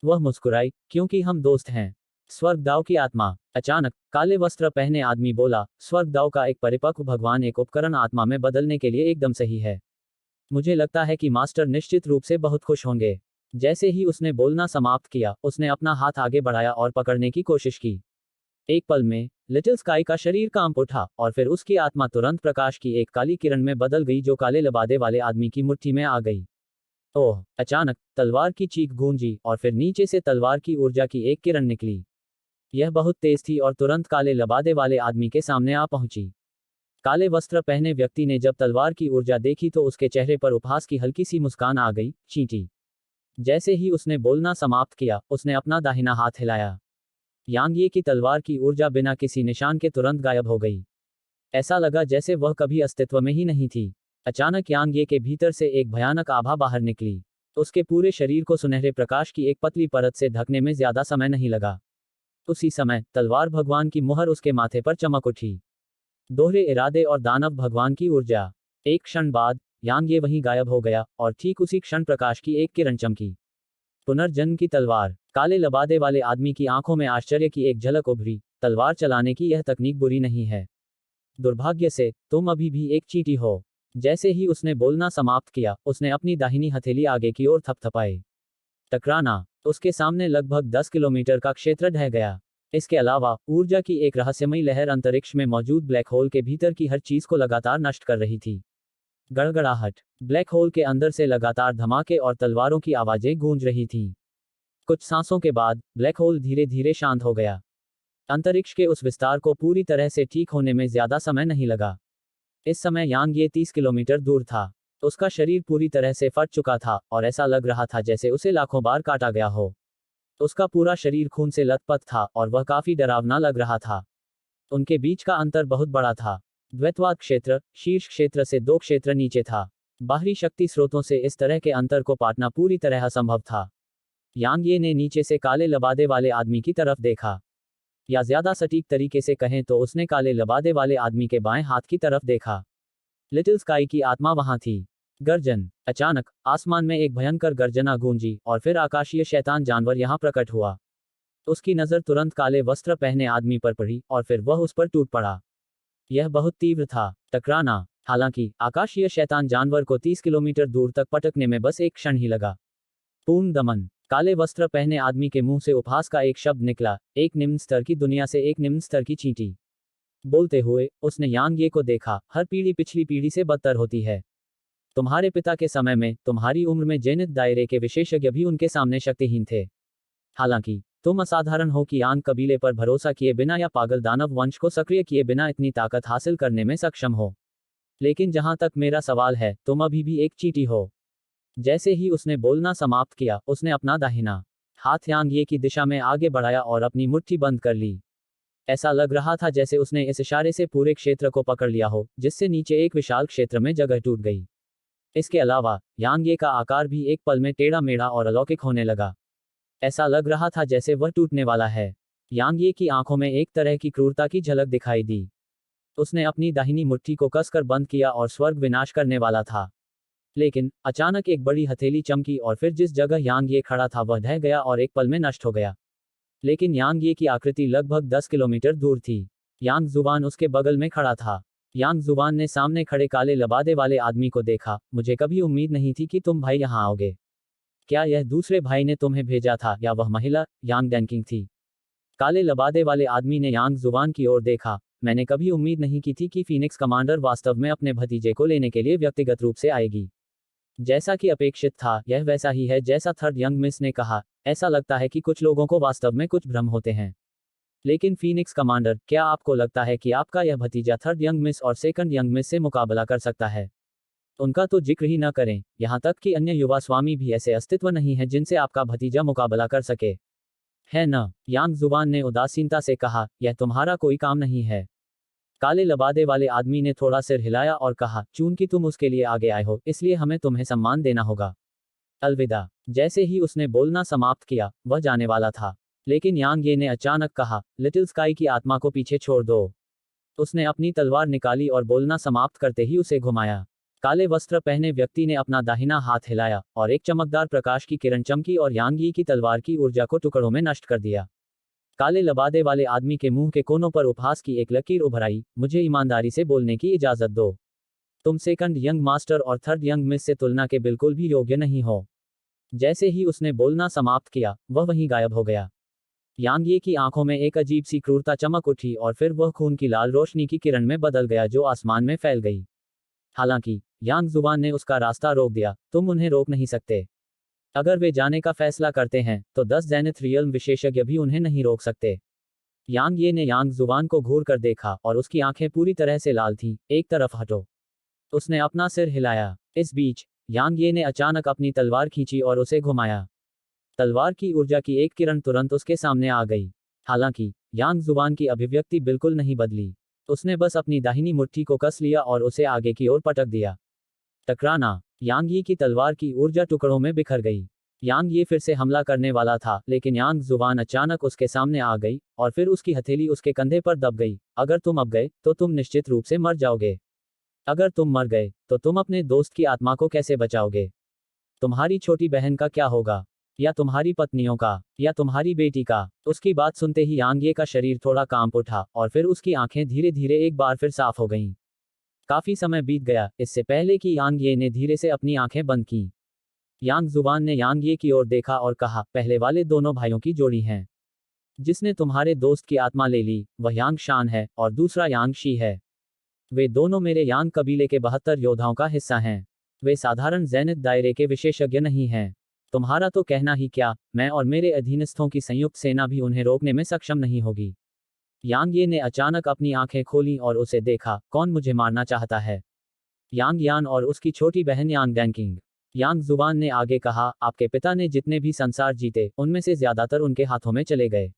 वह मुस्कुराई, क्योंकि हम दोस्त हैं। स्वर्गदाव की आत्मा। अचानक काले वस्त्र पहने आदमी बोला, स्वर्गदाव का एक परिपक्व भगवान एक उपकरण आत्मा में बदलने के लिए एकदम सही है। मुझे लगता है कि मास्टर निश्चित रूप से बहुत खुश होंगे। जैसे ही उसने बोलना समाप्त किया, उसने अपना हाथ आगे बढ़ाया और पकड़ने की कोशिश की। एक पल में लिटिल स्काई का शरीर कांप उठा और फिर उसकी आत्मा तुरंत प्रकाश की एक काली किरण में बदल गई जो काले लबादे वाले आदमी की मुट्ठी में आ गई। ओह! अचानक तलवार की चीख गूंजी और फिर नीचे से तलवार की ऊर्जा की एक किरण निकली। यह बहुत तेज थी और तुरंत काले लबादे वाले आदमी के सामने आ पहुंची। काले वस्त्र पहने व्यक्ति ने जब तलवार की ऊर्जा देखी तो उसके चेहरे पर उपहास की हल्की सी मुस्कान आ गई। चींटी। जैसे ही उसने बोलना समाप्त किया, उसने अपना दाहिना हाथ हिलाया। यांग ये की तलवार की ऊर्जा बिना किसी निशान के तुरंत गायब हो गई। ऐसा लगा जैसे वह कभी अस्तित्व में ही नहीं थी। अचानक यांग ये के भीतर से एक भयानक आभा बाहर निकली। उसके पूरे शरीर को सुनहरे प्रकाश की एक पतली परत से ढकने में ज्यादा समय नहीं लगा। उसी समय तलवार भगवान की मुहर उसके माथे पर चमक उठी। दोहरे इरादे और दानव भगवान की ऊर्जा। एक क्षण बाद यांग ये वहीं गायब हो गया और ठीक उसी क्षण प्रकाश की एक किरण चमकी। पुनर्जन्म की तलवार। काले लबादे वाले आदमी की आंखों में आश्चर्य की एक झलक उभरी। तलवार चलाने की यह तकनीक बुरी नहीं है। दुर्भाग्य से तुम अभी भी एक चींटी हो। जैसे ही उसने बोलना समाप्त किया, उसने अपनी दाहिनी हथेली आगे की ओर थपथपाई। टकराना। उसके सामने लगभग 10 किलोमीटर का क्षेत्र ढह गया। इसके अलावा ऊर्जा की एक रहस्यमयी लहर अंतरिक्ष में मौजूद ब्लैक होल के भीतर की हर चीज को लगातार नष्ट कर रही थी। गड़गड़ाहट। ब्लैक होल के अंदर से लगातार धमाके और तलवारों की आवाजें गूंज रही थीं। कुछ सांसों के बाद ब्लैक होल धीरे धीरे शांत हो गया। अंतरिक्ष के उस विस्तार को पूरी तरह से ठीक होने में ज्यादा समय नहीं लगा। इस समय यांग ये 30 किलोमीटर दूर था। उसका शरीर पूरी तरह से फट चुका था और ऐसा लग रहा था जैसे उसे लाखों बार काटा गया हो। उसका पूरा शरीर खून से लथपथ था और वह काफी डरावना लग रहा था। उनके बीच का अंतर बहुत बड़ा था। द्वैतवाद क्षेत्र शीर्ष क्षेत्र से 2 क्षेत्र नीचे था। बाहरी शक्ति स्रोतों से इस तरह के अंतर को पाटना पूरी तरह असंभव था। यांग ये ने नीचे से काले लबादे वाले आदमी की तरफ देखा। या ज्यादा सटीक तरीके से कहें तो उसने काले लबादे वाले आदमी के बाएं हाथ की तरफ देखा। लिटिल स्काई की आत्मा वहां थी। गर्जन। अचानक आसमान में एक भयंकर गर्जना गूंजी और फिर आकाशीय शैतान जानवर यहां प्रकट हुआ। उसकी नजर तुरंत काले वस्त्र पहने आदमी पर पड़ी और फिर वह उस पर टूट पड़ा। यह बहुत तीव्र था। टकराना। हालांकि आकाशीय शैतान जानवर को 30 किलोमीटर दूर तक पटकने में बस एक क्षण ही लगा। पूर्ण दमन। काले वस्त्र पहने आदमी के मुंह से उपहास का एक शब्द निकला। एक निम्न स्तर की दुनिया से एक निम्न स्तर की चींटी। बोलते हुए उसने यांग ये को देखा। हर पीढ़ी पिछली पीढ़ी से बदतर होती है। तुम्हारे पिता के समय में तुम्हारी उम्र में जेनित दायरे के विशेषज्ञ भी उनके सामने शक्तिहीन थे। हालांकि तुम असाधारण हो कि यांग कबीले पर भरोसा किए बिना या पागल दानव वंश को सक्रिय किए बिना इतनी ताकत हासिल करने में सक्षम हो। लेकिन जहां तक मेरा सवाल है, तुम अभी भी एक चींटी हो। जैसे ही उसने बोलना समाप्त किया, उसने अपना दाहिना हाथ यांग ये की दिशा में आगे बढ़ाया और अपनी मुट्ठी बंद कर ली। ऐसा लग रहा था जैसे उसने इस इशारे से पूरे क्षेत्र को पकड़ लिया हो, जिससे नीचे एक विशाल क्षेत्र में जगह टूट गई। इसके अलावा यांग ये का आकार भी एक पल में टेढ़ा मेढ़ा और अलौकिक होने लगा। ऐसा लग रहा था जैसे वह टूटने वाला है। यांग ये की आंखों में एक तरह की क्रूरता की झलक दिखाई दी। उसने अपनी दाहिनी मुट्ठी को कसकर बंद किया और स्वर्ग विनाश करने वाला था। लेकिन अचानक एक बड़ी हथेली चमकी और फिर जिस जगह यांग ये खड़ा था वह ढह गया और एक पल में नष्ट हो गया। लेकिन यांग ये की आकृति लगभग 10 किलोमीटर दूर थी। यांग जुबान उसके बगल में खड़ा था। यांग जुबान ने सामने खड़े काले लबादे वाले आदमी को देखा। मुझे कभी उम्मीद नहीं थी कि तुम भाई यहाँ आओगे। क्या यह दूसरे भाई ने तुम्हें भेजा था या वह महिला यांग डैंकिंग थी? काले लबादे वाले आदमी ने यांग जुबान की ओर देखा। मैंने कभी उम्मीद नहीं की थी कि फीनिक्स कमांडर वास्तव में अपने भतीजे को लेने के लिए व्यक्तिगत रूप से आएगी। जैसा कि अपेक्षित था, यह वैसा ही है जैसा थर्ड यंग मिस ने कहा। ऐसा लगता है कि कुछ लोगों को वास्तव में कुछ भ्रम होते हैं। लेकिन फीनिक्स कमांडर, क्या आपको लगता है कि आपका यह भतीजा थर्ड यंग मिस और सेकंड यंग मिस से मुकाबला कर सकता है? उनका तो जिक्र ही न करें, यहाँ तक कि अन्य युवा स्वामी भी ऐसे अस्तित्व नहीं है जिनसे आपका भतीजा मुकाबला कर सके। है न? यांग जुबान ने उदासीनता से कहा, यह तुम्हारा कोई काम नहीं है। काले लबादे वाले आदमी ने थोड़ा सिर हिलाया और कहा, चूंकि तुम उसके लिए आगे आए हो, इसलिए हमें तुम्हें सम्मान देना होगा। अलविदा। जैसे ही उसने बोलना समाप्त किया, वह जाने वाला था। लेकिन यांग ये ने अचानक कहा, लिटिल स्काई की आत्मा को पीछे छोड़ दो। उसने अपनी तलवार निकाली और बोलना समाप्त करते ही उसे घुमाया। काले वस्त्र पहने व्यक्ति ने अपना दाहिना हाथ हिलाया और एक चमकदार प्रकाश की किरण चमकी और यांग यी की तलवार की ऊर्जा को टुकड़ों में नष्ट कर दिया। काले लबादे वाले आदमी के मुंह के कोनों पर उपहास की एक लकीर उभर आई। मुझे ईमानदारी से बोलने की इजाजत दो। तुम सेकंड यंग मास्टर और थर्ड यंग मिस से तुलना के बिल्कुल भी योग्य नहीं हो। जैसे ही उसने बोलना समाप्त किया, वह वहीं गायब हो गया। यांग ये की आंखों में एक अजीब सी क्रूरता चमक उठी और फिर वह खून की लाल रोशनी की किरण में बदल गया जो आसमान में फैल गई। हालांकि यांग जुबान ने उसका रास्ता रोक दिया, तुम उन्हें रोक नहीं सकते। अगर वे जाने का फैसला करते हैं तो 10 जेनिथ रियल्म विशेषज्ञ भी उन्हें नहीं रोक सकते। यांग ये ने यांग जुबान को घूर कर देखा और उसकी आंखें पूरी तरह से लाल थीं। एक तरफ हटो। उसने अपना सिर हिलाया। इस बीच यांग ये ने अचानक अपनी तलवार खींची और उसे घुमाया। तलवार की ऊर्जा की एक किरण तुरंत उसके सामने आ गई। हालांकि यांग जुबान की अभिव्यक्ति बिल्कुल नहीं बदली। उसने बस अपनी दाहिनी मुट्ठी को कस लिया और उसे आगे की ओर पटक दिया। टकराना। यांग यी की तलवार की ऊर्जा टुकड़ों में बिखर गई। यांग ये फिर से हमला करने वाला था, लेकिन यांग जुबान अचानक उसके सामने आ गई और फिर उसकी हथेली उसके कंधे पर दब गई। अगर तुम अब गए तो तुम निश्चित रूप से मर जाओगे। अगर तुम मर गए तो तुम अपने दोस्त की आत्मा को कैसे बचाओगे? तुम्हारी छोटी बहन का क्या होगा? या तुम्हारी पत्नियों का? या तुम्हारी बेटी का? उसकी बात सुनते ही यांग ये का शरीर थोड़ा कांप उठा और फिर उसकी आंखें धीरे धीरे एक बार फिर साफ हो गईं। काफी समय बीत गया इससे पहले कि यांग ये ने धीरे से अपनी आंखें बंद की। यांग जुबान ने यांग ये की ओर देखा और कहा, पहले वाले दोनों भाइयों की जोड़ी हैं। जिसने तुम्हारे दोस्त की आत्मा ले ली वह यांग शान है और दूसरा यांग शी है। वे दोनों मेरे यांग कबीले के 72 योद्धाओं का हिस्सा हैं। वे साधारण जैनित दायरे के विशेषज्ञ नहीं हैं। तुम्हारा तो कहना ही क्या, मैं और मेरे अधीनस्थों की संयुक्त सेना भी उन्हें रोकने में सक्षम नहीं होगी। यांग ये ने अचानक अपनी आंखें खोली और उसे देखा, कौन मुझे मारना चाहता है? यांग यान और उसकी छोटी बहन यांग डैंकिंग। यांग जुबान ने आगे कहा, आपके पिता ने जितने भी संसार जीते उनमें से ज्यादातर उनके हाथों में चले गए।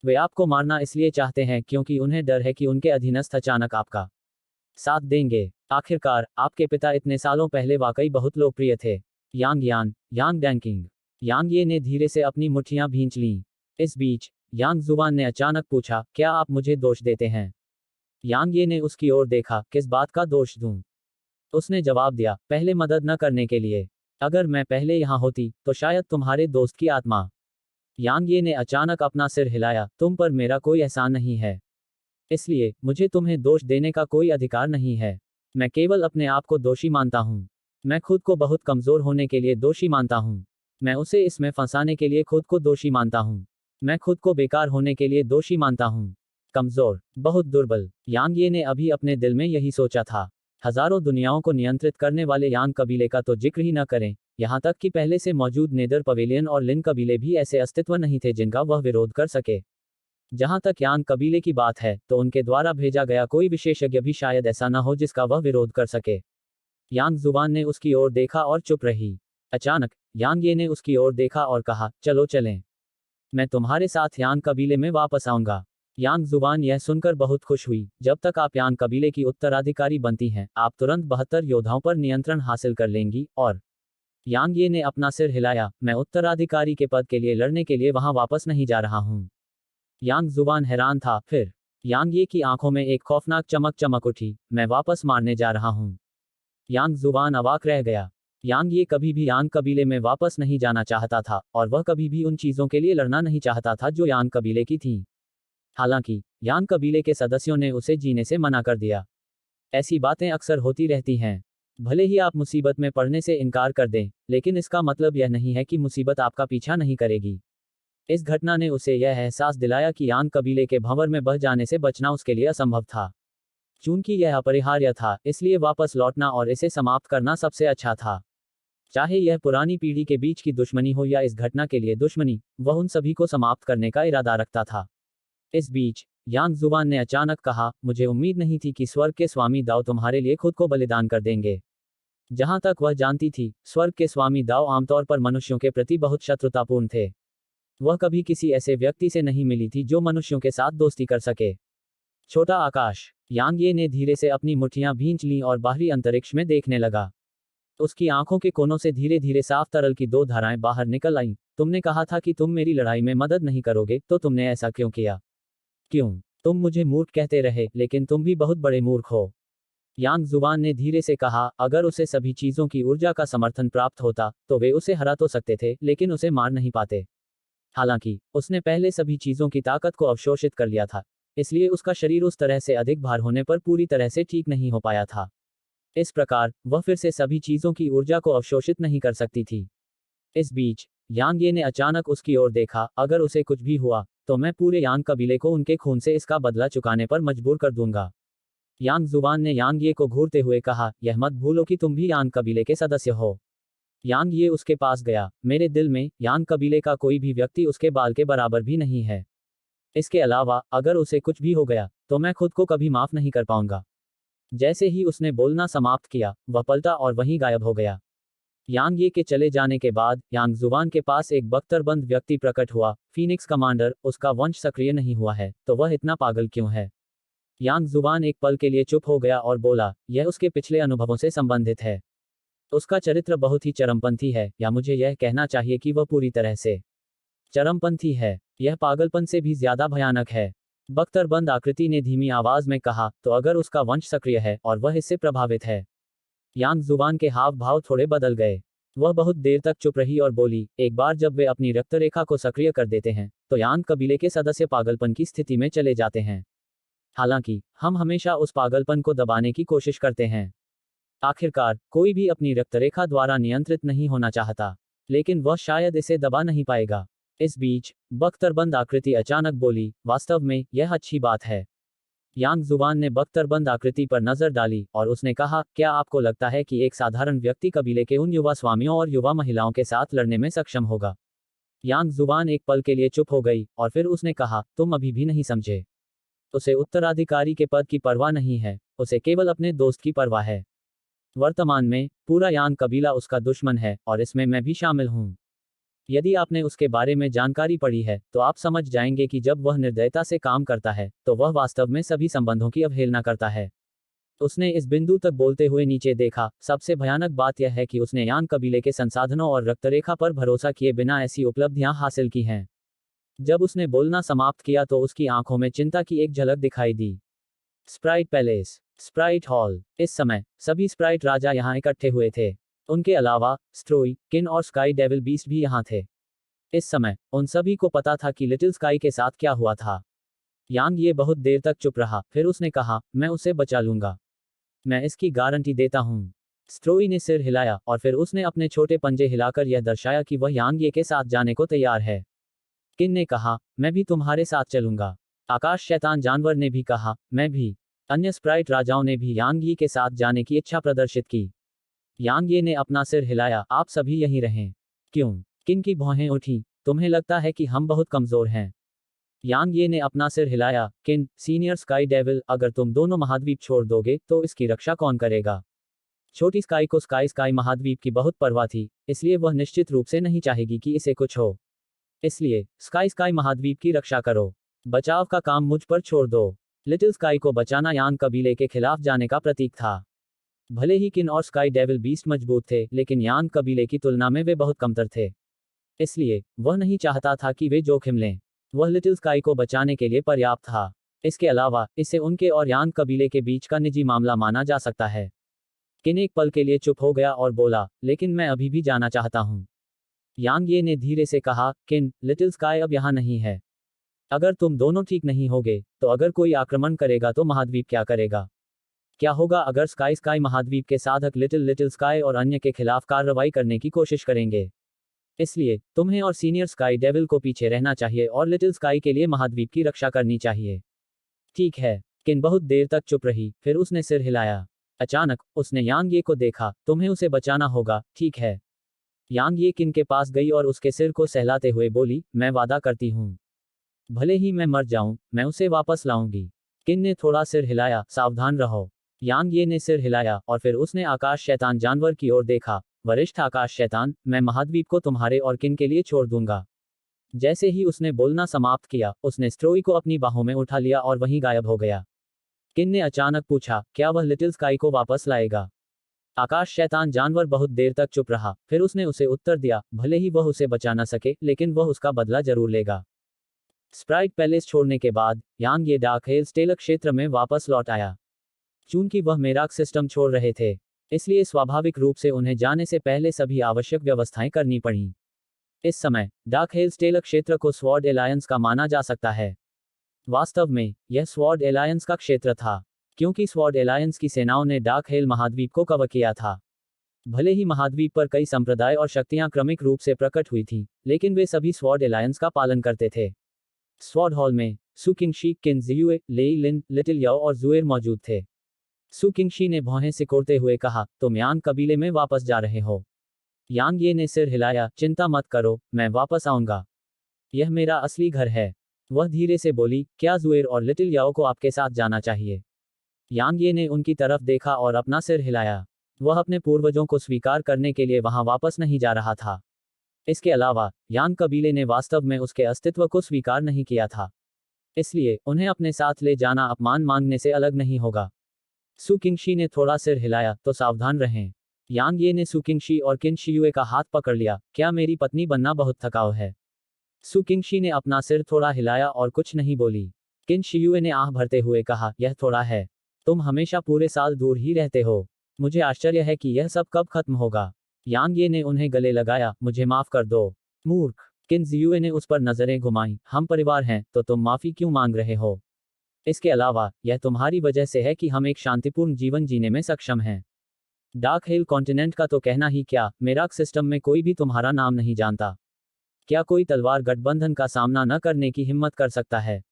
वे आपको मारना इसलिए चाहते हैं क्योंकि उन्हें डर है कि उनके अधीनस्थ अचानक आपका साथ देंगे। आखिरकार आपके पिता इतने सालों पहले वाकई बहुत लोकप्रिय थे। यांग यान, यांग डैंकिंग। यांग ये ने धीरे से अपनी मुट्ठियां भींच लीं। इस बीच यांग जुबान ने अचानक पूछा, क्या आप मुझे दोष देते हैं? यांग ये ने उसकी ओर देखा, किस बात का दोष दूं? उसने जवाब दिया, पहले मदद न करने के लिए। अगर मैं पहले यहां होती तो शायद तुम्हारे दोस्त की आत्मा। यांग ये ने अचानक अपना सिर हिलाया, तुम पर मेरा कोई एहसान नहीं है, इसलिए मुझे तुम्हें दोष देने का कोई अधिकार नहीं है। मैं केवल अपने आप को दोषी मानता हूं। मैं खुद को बहुत कमजोर होने के लिए दोषी मानता हूं। मैं उसे इसमें फंसाने के लिए खुद को दोषी मानता हूं। मैं खुद को बेकार होने के लिए दोषी मानता हूं। कमजोर, बहुत दुर्बल। यांग ये ने अभी अपने दिल में यही सोचा था। हजारों दुनियाओं को नियंत्रित करने वाले यांग कबीले का तो जिक्र ही न करें, यहाँ तक कि पहले से मौजूद नेदर पवेलियन और लिन कबीले भी ऐसे अस्तित्व नहीं थे जिनका वह विरोध कर सके। जहां तक यांग कबीले की बात है तो उनके द्वारा भेजा गया कोई विशेषज्ञ भी शायद ऐसा न हो जिसका वह विरोध कर सके। यांग जुबान ने उसकी ओर देखा और चुप रही। अचानक यांग ये ने उसकी ओर देखा और कहा, चलो चलें। मैं तुम्हारे साथ यांग कबीले में वापस आऊंगा। यांग जुबान यह सुनकर बहुत खुश हुई, जब तक आप यांग कबीले की उत्तराधिकारी बनती हैं आप तुरंत 72 योद्धाओं पर नियंत्रण हासिल कर लेंगी। और यांग ये ने अपना सिर हिलाया, मैं उत्तराधिकारी के पद के लिए लड़ने के लिए वहां वापस नहीं जा रहा हूं। यांग जुबान हैरान था। फिर यांग ये की आंखों में एक खौफनाक चमक चमक उठी, मैं वापस मारने जा रहा हूं। यांग जुबान अवाक रह गया। यांग ये कभी भी यांग कबीले में वापस नहीं जाना चाहता था और वह कभी भी उन चीजों के लिए लड़ना नहीं चाहता था जो यांग कबीले की थीं। हालांकि यांग कबीले के सदस्यों ने उसे जीने से मना कर दिया। ऐसी बातें अक्सर होती रहती हैं। भले ही आप मुसीबत में पड़ने से इनकार कर दें, लेकिन इसका मतलब यह नहीं है कि मुसीबत आपका पीछा नहीं करेगी। इस घटना ने उसे यह एहसास दिलाया कि यांग कबीले के भंवर में बह जाने से बचना उसके लिए असंभव था। चूंकि यह अपरिहार्य था, इसलिए वापस लौटना और इसे समाप्त करना सबसे अच्छा था। चाहे यह पुरानी पीढ़ी के बीच की दुश्मनी हो या इस घटना के लिए दुश्मनी, वह उन सभी को समाप्त करने का इरादा रखता था। इस बीच यांग जुबान ने अचानक कहा, मुझे उम्मीद नहीं थी कि स्वर्ग के स्वामी दाओ तुम्हारे लिए खुद को बलिदान कर देंगे। जहां तक वह जानती थी, स्वर्ग के स्वामी दाओ आमतौर पर मनुष्यों के प्रति बहुत शत्रुतापूर्ण थे। वह कभी किसी ऐसे व्यक्ति से नहीं मिली थी जो मनुष्यों के साथ दोस्ती कर सके। छोटा आकाश। यांग ये ने धीरे से अपनी मुट्ठियां भींच लीं और बाहरी अंतरिक्ष में देखने लगा। उसकी आंखों के कोनों से धीरे धीरे साफ तरल की 2 धाराएं बाहर निकल आईं। तुमने कहा था कि तुम मेरी लड़ाई में मदद नहीं करोगे, तो तुमने ऐसा क्यों किया? क्यों? तुम मुझे मूर्ख कहते रहे, लेकिन तुम भी बहुत बड़े मूर्ख हो। यांग जुबान ने धीरे से कहा, अगर उसे सभी चीजों की ऊर्जा का समर्थन प्राप्त होता तो वे उसे हरा तो सकते थे, लेकिन उसे मार नहीं पाते। हालांकि उसने पहले सभी चीजों की ताकत को अवशोषित कर लिया था, इसलिए उसका शरीर उस तरह से अधिक भार होने पर पूरी तरह से ठीक नहीं हो पाया था। इस प्रकार वह फिर से सभी चीजों की ऊर्जा को अवशोषित नहीं कर सकती थी। इस बीच यांग ये ने अचानक उसकी ओर देखा, अगर उसे कुछ भी हुआ तो मैं पूरे यांग कबीले को उनके खून से इसका बदला चुकाने पर मजबूर कर दूंगा। यांग जुबान ने यांग ये को घूरते हुए कहा, यह मत भूलो कि तुम भी यांग कबीले के सदस्य हो। यांग ये उसके पास गया, मेरे दिल में यांग कबीले का कोई भी व्यक्ति उसके बाल के बराबर भी नहीं है। इसके अलावा अगर उसे कुछ भी हो गया तो मैं खुद को कभी माफ नहीं कर पाऊंगा। जैसे ही उसने बोलना समाप्त किया वह पलटा और वहीं गायब हो गया। यांग ये के चले जाने के बाद यांग जुबान के पास एक बख्तरबंद व्यक्ति प्रकट हुआ, फीनिक्स कमांडर, उसका वंश सक्रिय नहीं हुआ है तो वह इतना पागल क्यों है। यांग जुबान एक पल के लिए चुप हो गया और बोला, यह उसके पिछले अनुभवों से संबंधित है। उसका चरित्र बहुत ही चरमपंथी है, या मुझे यह कहना चाहिए कि वह पूरी तरह से चरमपंथी है। यह पागलपन से भी ज्यादा भयानक है। बख्तरबंद आकृति ने धीमी आवाज में कहा, तो अगर उसका वंश सक्रिय है और वह इससे प्रभावित है। यांग जुबान के हाव भाव थोड़े बदल गए। वह बहुत देर तक चुप रही और बोली, एक बार जब वे अपनी रक्तरेखा को सक्रिय कर देते हैं तो यांग कबीले के सदस्य पागलपन की स्थिति में चले जाते हैं। हालांकि हम हमेशा उस पागलपन को दबाने की कोशिश करते हैं। आखिरकार कोई भी अपनी रक्तरेखा द्वारा नियंत्रित नहीं होना चाहता, लेकिन वह शायद इसे दबा नहीं पाएगा। इस बीच बख्तरबंद आकृति अचानक बोली, वास्तव में यह अच्छी बात है। यांग जुबान ने बख्तरबंद आकृति पर नजर डाली और उसने कहा, क्या आपको लगता है कि एक साधारण व्यक्ति कबीले के उन युवा स्वामियों और युवा महिलाओं के साथ लड़ने में सक्षम होगा। यांग जुबान एक पल के लिए चुप हो गई और फिर उसने कहा, तुम अभी भी नहीं समझे। उसे उत्तराधिकारी के पद की परवाह नहीं है, उसे केवल अपने दोस्त की परवाह है। वर्तमान में पूरा यांग कबीला उसका दुश्मन है और इसमें मैं भी शामिल हूँ। यदि आपने उसके बारे में जानकारी पढ़ी है तो आप समझ जाएंगे कि जब वह निर्दयता से काम करता है तो वह वास्तव में सभी संबंधों की अवहेलना करता है। उसने इस बिंदु तक बोलते हुए नीचे देखा, सबसे भयानक बात यह है कि उसने यांग कबीले के संसाधनों और रक्तरेखा पर भरोसा किए बिना ऐसी उपलब्धियां हासिल की हैं। जब उसने बोलना समाप्त किया तो उसकी आंखों में चिंता की एक झलक दिखाई दी। Sprite palace, sprite hall. इस समय सभी स्प्राइट राजा यहाँ इकट्ठे हुए थे। उनके अलावा स्ट्रोई, किन और स्काई डेविल बीस्ट भी यहाँ थे। इस समय उन सभी को पता था कि लिटिल स्काई के साथ क्या हुआ था। यांग ये बहुत देर तक चुप रहा, फिर उसने कहा, मैं उसे बचा लूंगा, मैं इसकी गारंटी देता हूँ। स्ट्रोई ने सिर हिलाया और फिर उसने अपने छोटे पंजे हिलाकर यह दर्शाया कि वह यांग ये के साथ जाने को तैयार है। किन ने कहा, मैं भी तुम्हारे साथ चलूंगा। आकाश शैतान जानवर ने भी कहा, मैं भी। अन्य स्प्राइट राजाओं ने भी यांग ये के साथ जाने की इच्छा प्रदर्शित की। यांग ये ने अपना सिर हिलाया, आप सभी यहीं रहें। क्यों? किन की भौहें उठी, तुम्हें लगता है कि हम बहुत कमजोर हैं? यांग ये ने अपना सिर हिलाया, किन, सीनियर स्काई डेविल, अगर तुम दोनों महाद्वीप छोड़ दोगे तो इसकी रक्षा कौन करेगा? छोटी स्काई को स्काई महाद्वीप की बहुत परवाह थी, इसलिए वह निश्चित रूप से नहीं चाहेगी कि इसे कुछ हो। इसलिए स्काई महाद्वीप की रक्षा करो। बचाव का काम मुझ पर छोड़ दो। लिटिल स्काई को बचाना यांग कबीले के खिलाफ जाने का प्रतीक था। भले ही किन और स्काई डेविल बीस्ट मजबूत थे, लेकिन यांग कबीले की तुलना में वे बहुत कमतर थे। इसलिए वह नहीं चाहता था कि वे जोखिम लें। वह लिटिल स्काई को बचाने के लिए पर्याप्त था। इसके अलावा इसे उनके और यांग कबीले के बीच का निजी मामला माना जा सकता है। किन एक पल के लिए चुप हो गया और बोला, लेकिन मैं अभी भी जाना चाहता हूँ। यांग ये ने धीरे से कहा, किन, लिटिल स्काई अब यहाँ नहीं है। अगर तुम दोनों ठीक नहीं होगे तो अगर कोई आक्रमण करेगा तो महाद्वीप क्या करेगा? क्या होगा अगर स्काई महाद्वीप के साधक लिटिल स्काई और अन्य के खिलाफ कार्रवाई करने की कोशिश करेंगे? इसलिए तुम्हें और सीनियर स्काई डेविल को पीछे रहना चाहिए और लिटिल स्काई के लिए महाद्वीप की रक्षा करनी चाहिए। ठीक है। किन बहुत देर तक चुप रही, फिर उसने सिर हिलाया। अचानक उसने यांग ये को देखा, तुम्हें उसे बचाना होगा, ठीक है? यांग ये किन के पास गई और उसके सिर को सहलाते हुए बोली, मैं वादा करती हूँ, भले ही मैं मर जाऊं, मैं उसे वापस लाऊंगी। किन ने थोड़ा सिर हिलाया, सावधान रहो। यांग ये ने सिर हिलाया और फिर उसने आकाश शैतान जानवर की ओर देखा, वरिष्ठ आकाश शैतान, मैं महाद्वीप को तुम्हारे और किन के लिए छोड़ दूंगा। जैसे ही उसने बोलना समाप्त किया, उसने स्ट्रोई को अपनी बाहों में उठा लिया और वहीं गायब हो गया। किन ने अचानक पूछा, क्या वह लिटिल स्काई को वापस लाएगा? आकाश शैतान जानवर बहुत देर तक चुप रहा, फिर उसने उसे उत्तर दिया, भले ही वह उसे बचा न सके, लेकिन वह उसका बदला जरूर लेगा। स्प्राइट पैलेस छोड़ने के बाद यांग ये डार्क हेल स्टेलक क्षेत्र में वापस लौट आया। चूंकि वह मेराक सिस्टम छोड़ रहे थे, इसलिए स्वाभाविक रूप से उन्हें जाने से पहले सभी आवश्यक व्यवस्थाएं करनी पड़ी। इस समय डार्क हेल स्टेलक क्षेत्र को स्वॉर्ड एलायंस का माना जा सकता है। वास्तव में यह स्वॉर्ड एलायंस का क्षेत्र था। क्योंकि स्वॉर्ड एलायंस की सेनाओं ने डार्क हेल महाद्वीप को कवर किया था। भले ही महाद्वीप पर कई संप्रदाय और शक्तियां क्रमिक रूप से प्रकट हुई थीं, लेकिन वे सभी स्वॉर्ड एलायंस का पालन करते थे। स्वॉर्ड हॉल में सु किंगशी, किन जियुए, लेई लिन, लिटिल याओ और जुएर मौजूद थे। सु किंगशी ने भौहें सिकोड़ते हुए कहा, तुम यांग कबीले में वापस जा रहे हो। यांग ये ने सिर हिलाया, चिंता मत करो, मैं वापस आऊंगा। यह मेरा असली घर है। वह धीरे से बोली, क्या जुएर और लिटिल याओ को आपके साथ जाना चाहिए? यांग ये ने उनकी तरफ देखा और अपना सिर हिलाया। वह अपने पूर्वजों को स्वीकार करने के लिए वहां वापस नहीं जा रहा था। इसके अलावा यांग कबीले ने वास्तव में उसके अस्तित्व को स्वीकार नहीं किया था, इसलिए उन्हें अपने साथ ले जाना अपमान मांगने से अलग नहीं होगा। सु किंगशी ने थोड़ा सिर हिलाया, तो सावधान रहें। यांग ये ने सु किंगशी और किन शियुए का हाथ पकड़ लिया, क्या मेरी पत्नी बनना बहुत थकाऊ है? सु किंगशी ने अपना सिर थोड़ा हिलाया और कुछ नहीं बोली। किन शियुए ने आह भरते हुए कहा, यह थोड़ा है। तुम हमेशा पूरे साल दूर ही रहते हो। मुझे आश्चर्य है कि यह सब कब खत्म होगा। यांग ये ने उन्हें गले लगाया, मुझे माफ कर दो। मूर्ख। किन जियुए ने उस पर नजरें घुमाई, हम परिवार हैं, तो तुम माफी क्यों मांग रहे हो? इसके अलावा यह तुम्हारी वजह से है कि हम एक शांतिपूर्ण जीवन जीने में सक्षम हैं। डार्क हिल कॉन्टिनेंट का तो कहना ही क्या, मेराक सिस्टम में कोई भी तुम्हारा नाम नहीं जानता। क्या कोई तलवार गठबंधन का सामना न करने की हिम्मत कर सकता है?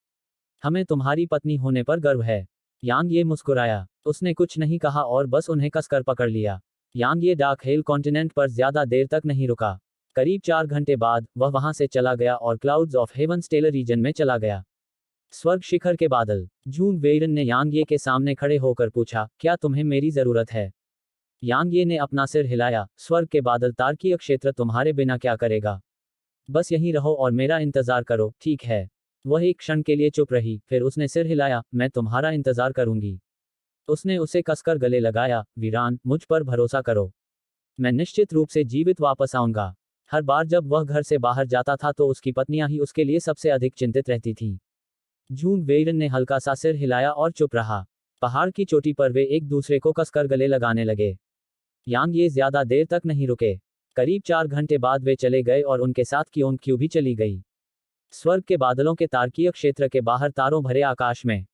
हमें तुम्हारी पत्नी होने पर गर्व है। यांग ये मुस्कुराया। उसने कुछ नहीं कहा और बस उन्हें कसकर पकड़ लिया। यांग ये डार्क हेल कॉन्टिनेंट पर ज्यादा देर तक नहीं रुका। करीब 4 घंटे बाद वह वहां से चला गया और clouds of heaven stellar region में चला गया। स्वर्ग शिखर के बादल। जून वेइरन ने यांग ये के सामने खड़े होकर पूछा, क्या तुम्हें मेरी जरूरत है? यांग ये ने अपना सिर हिलाया, स्वर्ग के बादल तारकीय क्षेत्र तुम्हारे बिना क्या करेगा? बस यहीं रहो और मेरा इंतजार करो, ठीक है? वह एक क्षण के लिए चुप रही, फिर उसने सिर हिलाया, मैं तुम्हारा इंतजार करूंगी। उसने उसे कसकर गले लगाया, वीरान, मुझ पर भरोसा करो। मैं निश्चित रूप से जीवित वापस आऊंगा। हर बार जब वह घर से बाहर जाता था तो उसकी पत्नियां ही उसके लिए सबसे अधिक चिंतित रहती थीं। जून वेइरन ने हल्का सा सिर हिलाया और चुप रहा। पहाड़ की चोटी पर वे एक दूसरे को कसकर गले लगाने लगे। यांग ये ज्यादा देर तक नहीं रुके। करीब 4 घंटे बाद वे चले गए और उनके साथ कियोन क्यू भी चली गई। स्वर्ग के बादलों के तारकीय क्षेत्र के बाहर तारों भरे आकाश में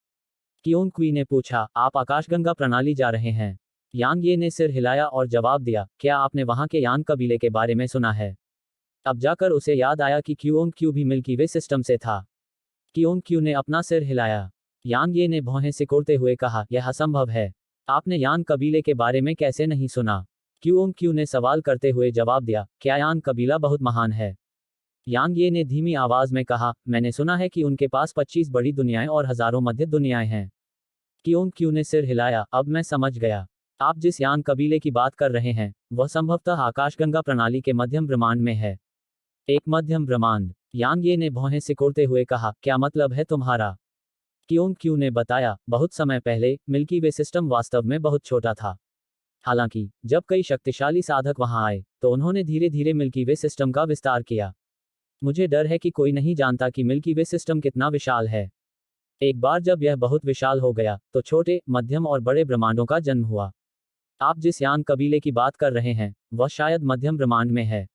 कियोन क्वी ने पूछा, आप आकाशगंगा प्रणाली जा रहे हैं? यांग ये ने सिर हिलाया और जवाब दिया, क्या आपने वहां के यांग कबीले के बारे में सुना है? अब जाकर उसे याद आया कि कियोन क्यू भी मिल्की वे सिस्टम से था। कियोन क्यू ने अपना सिर हिलाया। यांग ये ने भौहें सिकोड़ते हुए कहा, यह असंभव है। आपने यांग कबीले के बारे में कैसे नहीं सुना? कियोन क्यू ने सवाल करते हुए जवाब दिया, क्या यांग कबीला बहुत महान है? यांग ये ने धीमी आवाज में कहा, मैंने सुना है कि उनके पास 25 बड़ी दुनियाएं और हजारों मध्य दुनियाएं हैं। कियोन क्यू ने सिर हिलाया, अब मैं समझ गया। आप जिस यांग कबीले की बात कर रहे हैं, वह संभवतः आकाशगंगा प्रणाली के मध्यम ब्रह्मांड में है। एक मध्यम ब्रह्मांड? यांग ये ने भौहें सिकोड़ते हुए कहा, क्या मतलब है तुम्हारा? कियोन क्यू ने बताया, बहुत समय पहले मिल्की वे सिस्टम वास्तव में बहुत छोटा था। हालांकि जब कई शक्तिशाली साधक वहां आए तो उन्होंने धीरे धीरे मिल्की वे सिस्टम का विस्तार किया। मुझे डर है कि कोई नहीं जानता कि मिल्की वे सिस्टम कितना विशाल है। एक बार जब यह बहुत विशाल हो गया तो छोटे, मध्यम और बड़े ब्रह्मांडों का जन्म हुआ। आप जिस यांग कबीले की बात कर रहे हैं वह शायद मध्यम ब्रह्मांड में है।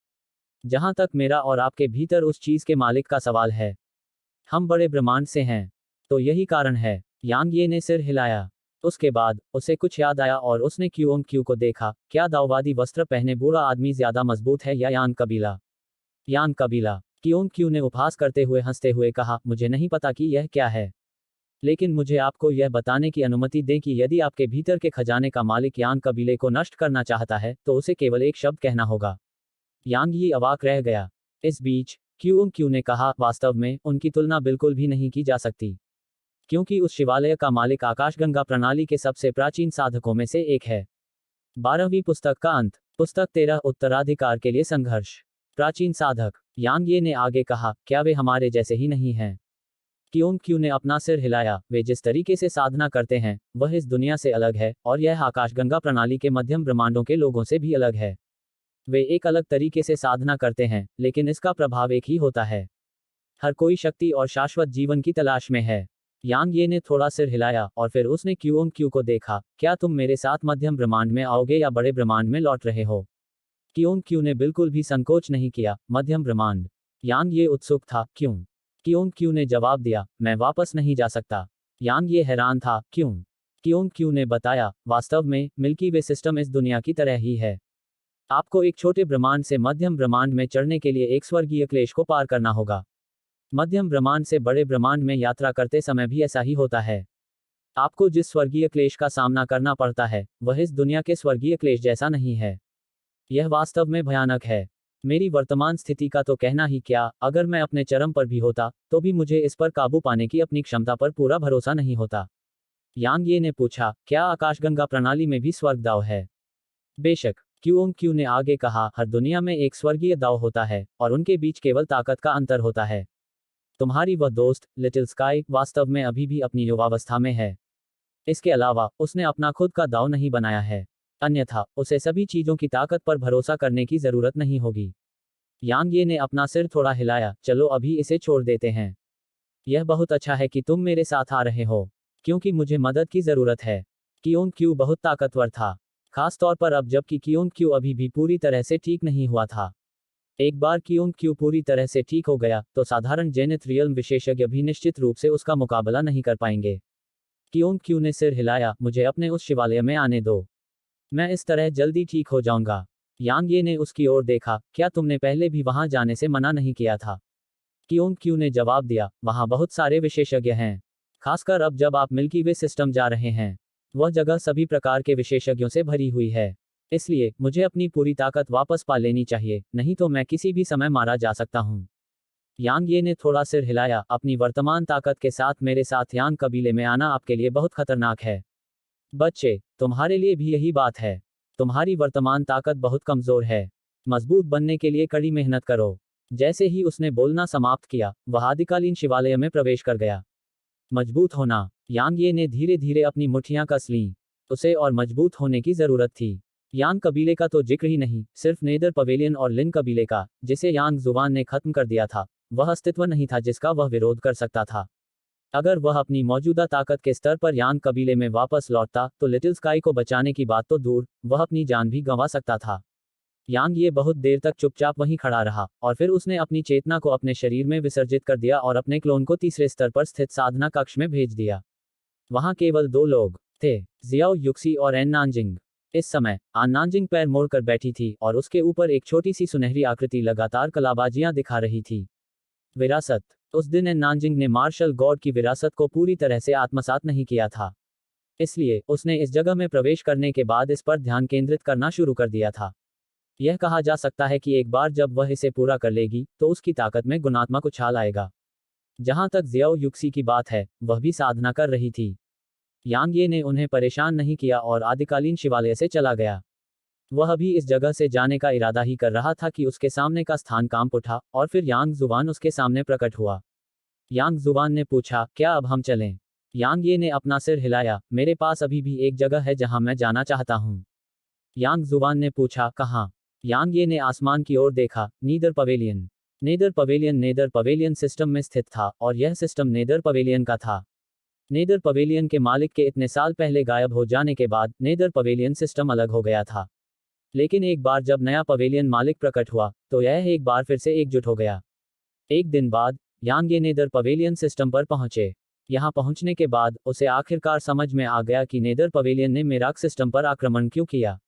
जहां तक मेरा और आपके भीतर उस चीज के मालिक का सवाल है, हम बड़े ब्रह्मांड से हैं। तो यही कारण है। यांग ये ने सिर हिलाया। उसके बाद उसे कुछ याद आया और उसने कियोन क्यू को देखा, क्या दाववादी वस्त्र पहने बूढ़ा आदमी ज्यादा मजबूत है या यांग कबीला? यांग कबीला। कियोन क्यू ने उपहास करते हुए हंसते हुए कहा, मुझे नहीं पता कि यह क्या है, लेकिन मुझे आपको यह बताने की अनुमति दें कि यदि आपके भीतर के खजाने का मालिक यांग कबीले को नष्ट करना चाहता है तो उसे केवल एक शब्द कहना होगा। यांग ही अवाक रह गया। इस बीच कियोन क्यू ने कहा, वास्तव में उनकी तुलना बिल्कुल भी नहीं की जा सकती, क्योंकि उस शिवालय का मालिक आकाशगंगा प्रणाली के सबसे प्राचीन साधकों में से एक है। 12वीं पुस्तक का अंत। पुस्तक 13, उत्तराधिकार के लिए संघर्ष। प्राचीन साधक। यांग ये ने आगे कहा, क्या वे हमारे जैसे ही नहीं हैं? कियोन क्यू ने अपना सिर हिलाया, वे जिस तरीके से साधना करते हैं वह इस दुनिया से अलग है और यह आकाशगंगा प्रणाली के मध्यम ब्रह्मांडों के लोगों से भी अलग है। वे एक अलग तरीके से साधना करते हैं, लेकिन इसका प्रभाव एक ही होता है। हर कोई शक्ति और शाश्वत जीवन की तलाश में है। यांग ये ने थोड़ा सिर हिलाया और फिर उसने कियोन क्यू को देखा, क्या तुम मेरे साथ मध्यम ब्रह्मांड में आओगे या बड़े ब्रह्मांड में लौट रहे हो? कियोन क्यू ने बिल्कुल भी संकोच नहीं किया, मध्यम ब्रह्मांड। यांग ये उत्सुक था, क्यों? कियोन क्यू ने जवाब दिया, मैं वापस नहीं जा सकता। यांग ये हैरान था, क्यों? कियोंग क्यू ने बताया, वास्तव में मिल्की वे सिस्टम इस दुनिया की तरह ही है। आपको एक छोटे ब्रह्मांड से मध्यम ब्रह्मांड में चढ़ने के लिए एक स्वर्गीय क्लेश को पार करना होगा। मध्यम ब्रह्मांड से बड़े ब्रह्मांड में यात्रा करते समय भी ऐसा ही होता है। आपको जिस स्वर्गीय क्लेश का सामना करना पड़ता है, वह इस दुनिया के स्वर्गीय क्लेश जैसा नहीं है। यह वास्तव में भयानक है। मेरी वर्तमान स्थिति का तो कहना ही क्या, अगर मैं अपने चरम पर भी होता, तो भी मुझे इस पर काबू पाने की अपनी क्षमता पर पूरा भरोसा नहीं होता। यांग ये ने पूछा, क्या आकाशगंगा प्रणाली में भी स्वर्ग दाव है? बेशक, क्यूओंग क्यू ने आगे कहा, हर दुनिया में एक स्वर्गीय दाव होता है, और उनके बीच केवल ताकत का अंतर होता है। तुम्हारी वह दोस्त, लिटिल स्काई, वास्तव में अभी भी अपनी युवावस्था में है। इसके अलावा, उसने अपना खुद का दाव नहीं बनाया है। अन्यथा, उसे सभी चीजों की ताकत पर भरोसा करने की जरूरत नहीं होगी। यांग ये ने अपना सिर थोड़ा हिलाया, चलो अभी इसे छोड़ देते हैं। यह बहुत अच्छा है कि तुम मेरे साथ आ रहे हो, क्योंकि मुझे मदद की जरूरत है। कियोंग क्यू बहुत ताकतवर था, खास तौर पर अब जबकि कियोंग क्यू अभी भी पूरी तरह से ठीक नहीं हुआ था। एक बार कियोंग क्यू पूरी तरह से ठीक हो गया, तो साधारण जेनेथ रियल्म विशेषज्ञ भी निश्चित रूप से उसका मुकाबला नहीं कर पाएंगे। कियोंग क्यू ने सिर हिलाया, मुझे अपने उस शिवालय में आने दो। मैं इस तरह जल्दी ठीक हो जाऊंगा। यांग ये ने उसकी ओर देखा, क्या तुमने पहले भी वहां जाने से मना नहीं किया था? कियोंग क्यू ने जवाब दिया, वहां बहुत सारे विशेषज्ञ हैं। खासकर अब जब आप मिल्की वे सिस्टम जा रहे हैं। वह जगह सभी प्रकार के विशेषज्ञों से भरी हुई है। इसलिए, मुझे अपनी पूरी ताकत वापस पा लेनी चाहिए, नहीं तो मैं किसी भी समय मारा जा सकता हूँ। यांग ये ने थोड़ा सिर हिलाया, अपनी वर्तमान ताकत के साथ मेरे साथ यांग कबीले में आना आपके लिए बहुत खतरनाक है। बच्चे, तुम्हारे लिए भी यही बात है। तुम्हारी वर्तमान ताकत बहुत कमजोर है। मजबूत बनने के लिए कड़ी मेहनत करो। जैसे ही उसने बोलना समाप्त किया, वह आदिकालीन शिवालय में प्रवेश कर गया। मजबूत होना। यांग ये ने धीरे धीरे अपनी मुट्ठियां कस लीं। उसे और मजबूत होने की जरूरत थी। यांग कबीले का तो जिक्र ही नहीं, सिर्फ नेदर पवेलियन और लिन कबीले का, जिसे यांग जुबान ने खत्म कर दिया था, वह अस्तित्व नहीं था जिसका वह विरोध कर सकता था। अगर वह अपनी मौजूदा ताकत के स्तर पर यांग कबीले में वापस लौटता, तो लिटिल स्काई को बचाने की बात तो दूर, वह अपनी जान भी गंवा सकता था। यांग ये बहुत देर तक चुपचाप वहीं खड़ा रहा, और फिर उसने अपनी चेतना को अपने शरीर में विसर्जित कर दिया और अपने क्लोन को तीसरे स्तर पर स्थित साधना कक्ष में भेज दिया। वहां केवल दो लोग थे, जियाओ युक्सी और एन नानजिंग। इस समय, आन नानजिंग पैर मोड़कर बैठी थी, और उसके ऊपर एक छोटी सी सुनहरी आकृति लगातार कलाबाजियां दिखा रही थी। विरासत। उस दिन एन नानजिंग ने मार्शल गॉड की विरासत को पूरी तरह से आत्मसात नहीं किया था। इसलिए, उसने इस जगह में प्रवेश करने के बाद इस पर ध्यान केंद्रित करना शुरू कर दिया था। यह कहा जा सकता है कि एक बार जब वह इसे पूरा कर लेगी, तो उसकी ताकत में गुणात्मक उछाल आएगा। जहां तक जियाओ युक्सी की बात है, वह भी साधना कर रही थी। यांग ये ने उन्हें परेशान नहीं किया और आदिकालीन शिवालय से चला गया। वह भी इस जगह से जाने का इरादा ही कर रहा था कि उसके सामने का स्थान कांप उठा, और फिर यांग जुबान उसके सामने प्रकट हुआ। यांग जुबान ने पूछा, क्या अब हम चलें? यांग ये ने अपना सिर हिलाया, मेरे पास अभी भी एक जगह है जहां मैं जाना चाहता हूं। यांग जुबान ने पूछा, कहाँ? यांग ये ने आसमान की ओर देखा, nether pavilion. Nether pavilion system में स्थित था, और यह सिस्टम नेदर पवेलियन का था। नेदर पवेलियन के मालिक के इतने साल पहले गायब हो जाने के बाद नेदर पवेलियन सिस्टम अलग हो गया था। लेकिन एक बार जब नया पवेलियन मालिक प्रकट हुआ, तो यह एक बार फिर से एकजुट हो गया। एक दिन बाद, यांग ये नेदर पवेलियन सिस्टम पर पहुंचे। यहां पहुंचने के बाद, उसे आखिरकार समझ में आ गया कि नेदर पवेलियन ने मेराक सिस्टम पर आक्रमण क्यों किया।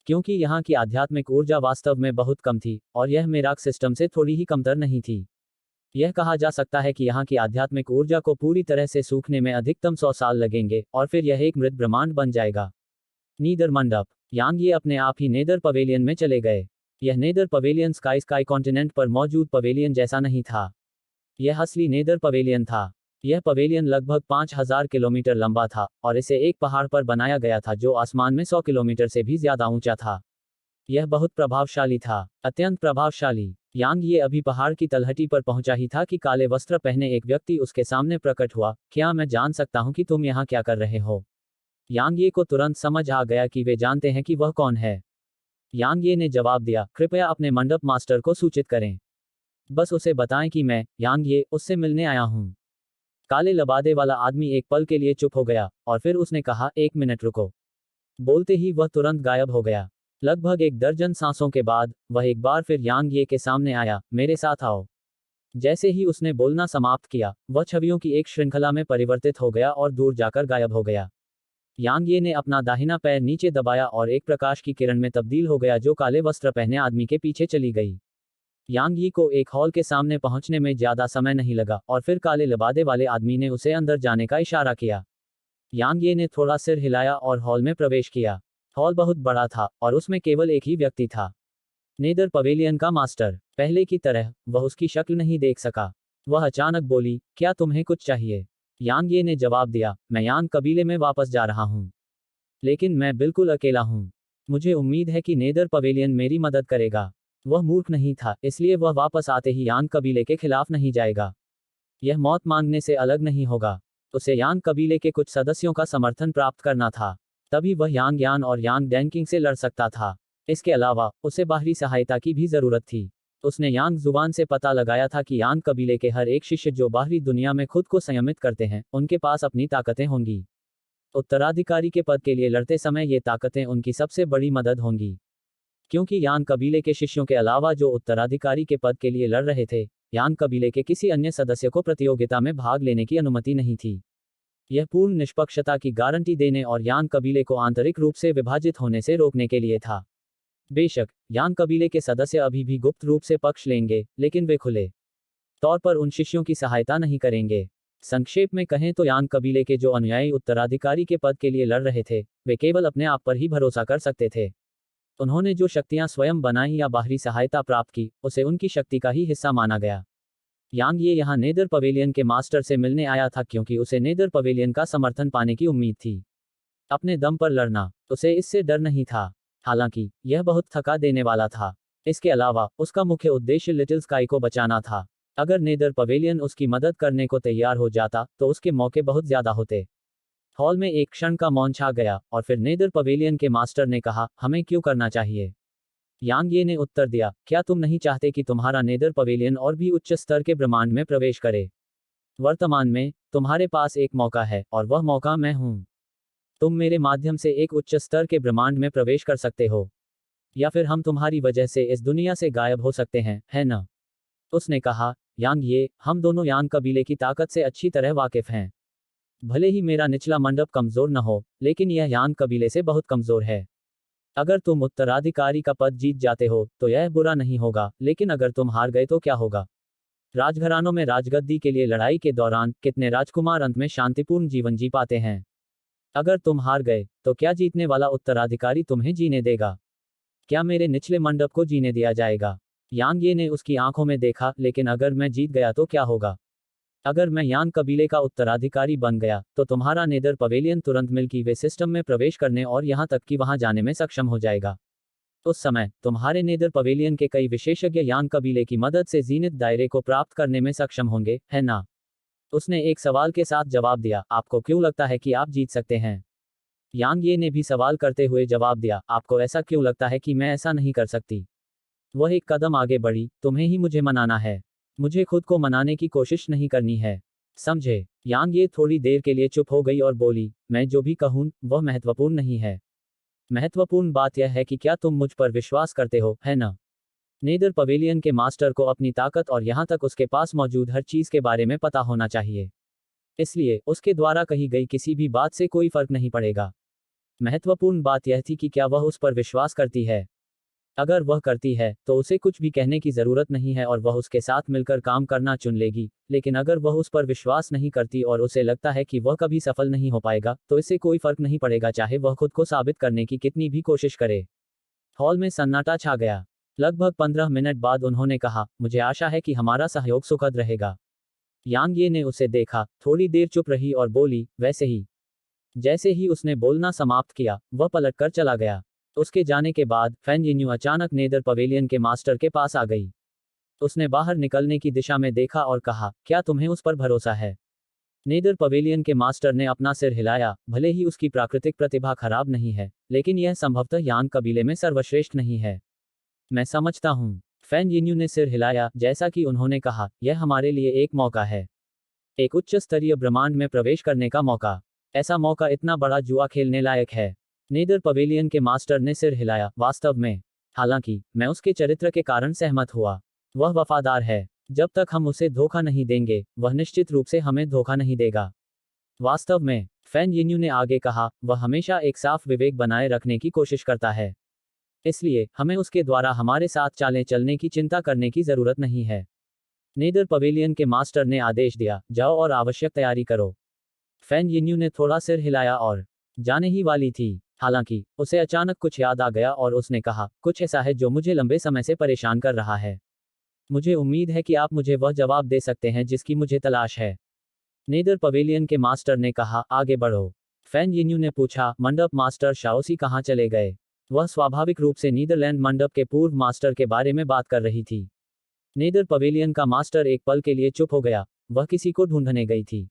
क्योंकि यहाँ की आध्यात्मिक ऊर्जा वास्तव में बहुत कम थी, और यह मेराक सिस्टम से थोड़ी ही कमतर नहीं थी। यह कहा जा सकता है कि यहाँ की आध्यात्मिक ऊर्जा को पूरी तरह से सूखने में अधिकतम 100 साल लगेंगे, और फिर यह एक मृत ब्रह्मांड बन जाएगा। नीदर मंडप। यांग ये अपने आप ही नेदर पवेलियन में चले गए। यह नेदर पवेलियन स्काई कॉन्टिनेंट पर मौजूद पवेलियन जैसा नहीं था। यह असली नेदर पवेलियन था। यह पवेलियन लगभग 5000 किलोमीटर लंबा था, और इसे एक पहाड़ पर बनाया गया था जो आसमान में 100 किलोमीटर से भी ज्यादा ऊंचा था। यह बहुत प्रभावशाली था, अत्यंत प्रभावशाली। यांग ये अभी पहाड़ की तलहटी पर पहुंचा ही था कि काले वस्त्र पहने एक व्यक्ति उसके सामने प्रकट हुआ। क्या मैं जान सकता हूं कि तुम यहाँ क्या कर रहे हो? यांग ये को तुरंत समझ आ गया कि वे जानते हैं कि वह कौन है। यांग ये ने जवाब दिया, कृपया अपने मंडप मास्टर को सूचित करें। बस उसे बताएं कि मैं, यांग ये, उससे मिलने आया हूं। काले लबादे वाला आदमी एक पल के लिए चुप हो गया, और फिर उसने कहा, 1 मिनट रुको। बोलते ही वह तुरंत गायब हो गया। लगभग 1 दर्जन सांसों के बाद, वह एक बार फिर यांग ये के सामने आया, मेरे साथ आओ। जैसे ही उसने बोलना समाप्त किया, वह छवियों की एक श्रृंखला में परिवर्तित हो गया और दूर जाकर गायब हो गया। यांग ये ने अपना दाहिना पैर नीचे दबाया और एक प्रकाश की किरण में तब्दील हो गया जो काले वस्त्र पहने आदमी के पीछे चली गई। यांग यी को एक हॉल के सामने पहुंचने में ज्यादा समय नहीं लगा और फिर काले लिबादे वाले आदमी ने उसे अंदर जाने का इशारा किया। यांग ये ने थोड़ा सिर हिलाया और हॉल में प्रवेश किया। हॉल बहुत बड़ा था और उसमें केवल एक ही व्यक्ति था, नेदर पवेलियन का मास्टर। पहले की तरह वह उसकी शक्ल नहीं देख सका। वह अचानक बोली, क्या तुम्हें कुछ चाहिए? यांग ये ने जवाब दिया, मैं यांग कबीले में वापस जा रहा हूँ, लेकिन मैं बिल्कुल अकेला हूँ। मुझे उम्मीद है कि नेदर पवेलियन मेरी मदद करेगा। वह मूर्ख नहीं था, इसलिए वह वापस आते ही यांग कबीले के खिलाफ नहीं जाएगा। यह मौत मांगने से अलग नहीं होगा। उसे यांग कबीले के कुछ सदस्यों का समर्थन प्राप्त करना था, तभी वह यांग यान और यांग डैंकिंग से लड़ सकता था। इसके अलावा उसे बाहरी सहायता की भी जरूरत थी। उसने यांग जुबान से पता लगाया था कि यांग कबीले के हर एक शिष्य जो बाहरी दुनिया में खुद को संयमित करते हैं, उनके पास अपनी ताकतें होंगी। उत्तराधिकारी के पद के लिए लड़ते समय ये ताकतें उनकी सबसे बड़ी मदद होंगी। क्योंकि यांग कबीले के शिष्यों के अलावा जो उत्तराधिकारी के पद के लिए लड़ रहे थे, यांग कबीले के किसी अन्य सदस्य को प्रतियोगिता में भाग लेने की अनुमति नहीं थी। यह पूर्ण निष्पक्षता की गारंटी देने और यांग कबीले को आंतरिक रूप से विभाजित होने से रोकने के लिए था। बेशक यांग कबीले के सदस्य अभी भी गुप्त रूप से पक्ष लेंगे, लेकिन वे खुले तौर पर उन शिष्यों की सहायता नहीं करेंगे। संक्षेप में कहें तो यांग कबीले के जो अनुयायी उत्तराधिकारी के पद के लिए लड़ रहे थे, वे केवल अपने आप पर ही भरोसा कर सकते थे। उन्होंने जो शक्तियां स्वयं बनाई या बाहरी सहायता प्राप्त की, उसे उनकी शक्ति का ही हिस्सा माना गया। यांग ये यहाँ नेदर पवेलियन के मास्टर से मिलने आया था क्योंकि उसे नेदर पवेलियन का समर्थन पाने की उम्मीद थी। अपने दम पर लड़ना, उसे इससे डर नहीं था। हालांकि यह बहुत थका देने वाला था। इसके अलावा उसका मुख्य उद्देश्य लिटिल स्काई को बचाना था। अगर नेदर पवेलियन उसकी मदद करने को तैयार हो जाता तो उसके मौके बहुत ज्यादा होते। हॉल में एक क्षण का मौन छा गया और फिर नेदर पवेलियन के मास्टर ने कहा, हमें क्यों करना चाहिए? यांग ये ने उत्तर दिया, क्या तुम नहीं चाहते कि तुम्हारा नेदर पवेलियन और भी उच्च स्तर के ब्रह्मांड में प्रवेश करे? वर्तमान में तुम्हारे पास एक मौका है और वह मौका मैं हूं। तुम मेरे माध्यम से एक उच्च स्तर के ब्रह्मांड में प्रवेश कर सकते हो, या फिर हम तुम्हारी वजह से इस दुनिया से गायब हो सकते हैं, है ना? उसने कहा, यांग ये, हम दोनों यांग कबीले की ताकत से अच्छी तरह वाकिफ हैं। भले ही मेरा निचला मंडप कमजोर न हो, लेकिन यह यांग कबीले से बहुत कमजोर है। अगर तुम उत्तराधिकारी का पद जीत जाते हो तो यह बुरा नहीं होगा, लेकिन अगर तुम हार गए तो क्या होगा? राजघरानों में राजगद्दी के लिए लड़ाई के दौरान कितने राजकुमार अंत में शांतिपूर्ण जीवन जी पाते हैं? अगर तुम हार गए तो क्या जीतने वाला उत्तराधिकारी तुम्हें जीने देगा? क्या मेरे निचले मंडप को जीने दिया जाएगा? यांग ये ने उसकी आंखों में देखा, लेकिन अगर मैं जीत गया तो क्या होगा? अगर मैं यांग कबीले का उत्तराधिकारी बन गया तो तुम्हारा नेदर पवेलियन तुरंत मिल्की वे सिस्टम में प्रवेश करने और यहां तक कि वहां जाने में सक्षम हो जाएगा। उस समय तुम्हारे नेदर पवेलियन के कई विशेषज्ञ यांग कबीले की मदद से जीनित दायरे को प्राप्त करने में सक्षम होंगे, है ना? उसने एक सवाल के साथ जवाब दिया, आपको क्यों लगता है कि आप जीत सकते हैं? यांग ये ने भी सवाल करते हुए जवाब दिया, आपको ऐसा क्यों लगता है कि मैं ऐसा नहीं कर सकती? वह एक कदम आगे बढ़ी, तुम्हें ही मुझे मनाना है। मुझे खुद को मनाने की कोशिश नहीं करनी है, समझे? यांग ये थोड़ी देर के लिए चुप हो गई और बोली, मैं जो भी कहूं वह महत्वपूर्ण नहीं है। महत्वपूर्ण बात यह है कि क्या तुम मुझ पर विश्वास करते हो, है ना? नेदर पवेलियन के मास्टर को अपनी ताकत और यहां तक उसके पास मौजूद हर चीज के बारे में पता होना चाहिए। इसलिए उसके द्वारा कही गई किसी भी बात से कोई फर्क नहीं पड़ेगा। महत्वपूर्ण बात यह थी कि क्या वह उस पर विश्वास करती है। अगर वह करती है तो उसे कुछ भी कहने की जरूरत नहीं है और वह उसके साथ मिलकर काम करना चुन लेगी, लेकिन अगर वह उस पर विश्वास नहीं करती और उसे लगता है कि वह कभी सफल नहीं हो पाएगा, तो इससे कोई फर्क नहीं पड़ेगा चाहे वह खुद को साबित करने की कितनी भी कोशिश करे। हॉल में सन्नाटा छा गया। लगभग 15 मिनट बाद उन्होंने कहा, मुझे आशा है कि हमारा सहयोग सुखद रहेगा। यांग ये ने उसे देखा, थोड़ी देर चुप रही और बोली, वैसे ही। जैसे ही उसने बोलना समाप्त किया, वह पलटकर चला गया। उसके जाने के बाद फैन यिन्यू अचानक नेदर पवेलियन के मास्टर के पास आ गई। उसने बाहर निकलने की दिशा में देखा और कहा, क्या तुम्हें उस पर भरोसा है? नेदर पवेलियन के मास्टर ने अपना सिर हिलाया। भले ही उसकी प्राकृतिक प्रतिभा खराब नहीं है, लेकिन यह संभवतः यांग कबीले में सर्वश्रेष्ठ नहीं है। मैं समझता हूँ। फैन यिन्यू ने सिर हिलाया, जैसा कि उन्होंने कहा, यह हमारे लिए एक मौका है। एक उच्च स्तरीय ब्रह्मांड में प्रवेश करने का मौका। ऐसा मौका इतना बड़ा जुआ खेलने लायक है। नेदर पवेलियन के मास्टर ने सिर हिलाया, वास्तव में। हालांकि मैं उसके चरित्र के कारण सहमत हुआ। वह वफादार है। जब तक हम उसे धोखा नहीं देंगे, वह निश्चित रूप से हमें धोखा नहीं देगा। वास्तव में फैन यिन्यू ने आगे कहा, वह हमेशा एक साफ विवेक बनाए रखने की कोशिश करता है। इसलिए हमें उसके द्वारा हमारे साथ चालें चलने की चिंता करने की जरूरत नहीं है। नेदर पवेलियन के मास्टर ने आदेश दिया, जाओ और आवश्यक तैयारी करो। फैन यिन्यू ने थोड़ा सिर हिलाया और जाने ही वाली थी। हालांकि उसे अचानक कुछ याद आ गया और उसने कहा, कुछ ऐसा है जो मुझे लंबे समय से परेशान कर रहा है। मुझे उम्मीद है कि आप मुझे वह जवाब दे सकते हैं जिसकी मुझे तलाश है। नेदर पवेलियन के मास्टर ने कहा, आगे बढ़ो। फैन यिन्यू ने पूछा, मंडप मास्टर शाओसी कहाँ चले गए? वह स्वाभाविक रूप से नीदरलैंड मंडप के पूर्व मास्टर के बारे में बात कर रही थी। नेदर पवेलियन का मास्टर एक पल के लिए चुप हो गया। वह किसी को ढूंढने गई थी।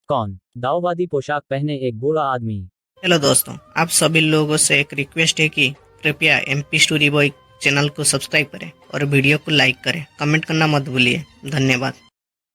कौन? दाओवादी पोशाक पहने एक बूढ़ा आदमी। हेलो दोस्तों, आप सभी लोगों से एक रिक्वेस्ट है कि कृपया एमपी स्टोरी बॉय चैनल को सब्सक्राइब करें और वीडियो को लाइक करें। कमेंट करना मत भूलिए। धन्यवाद।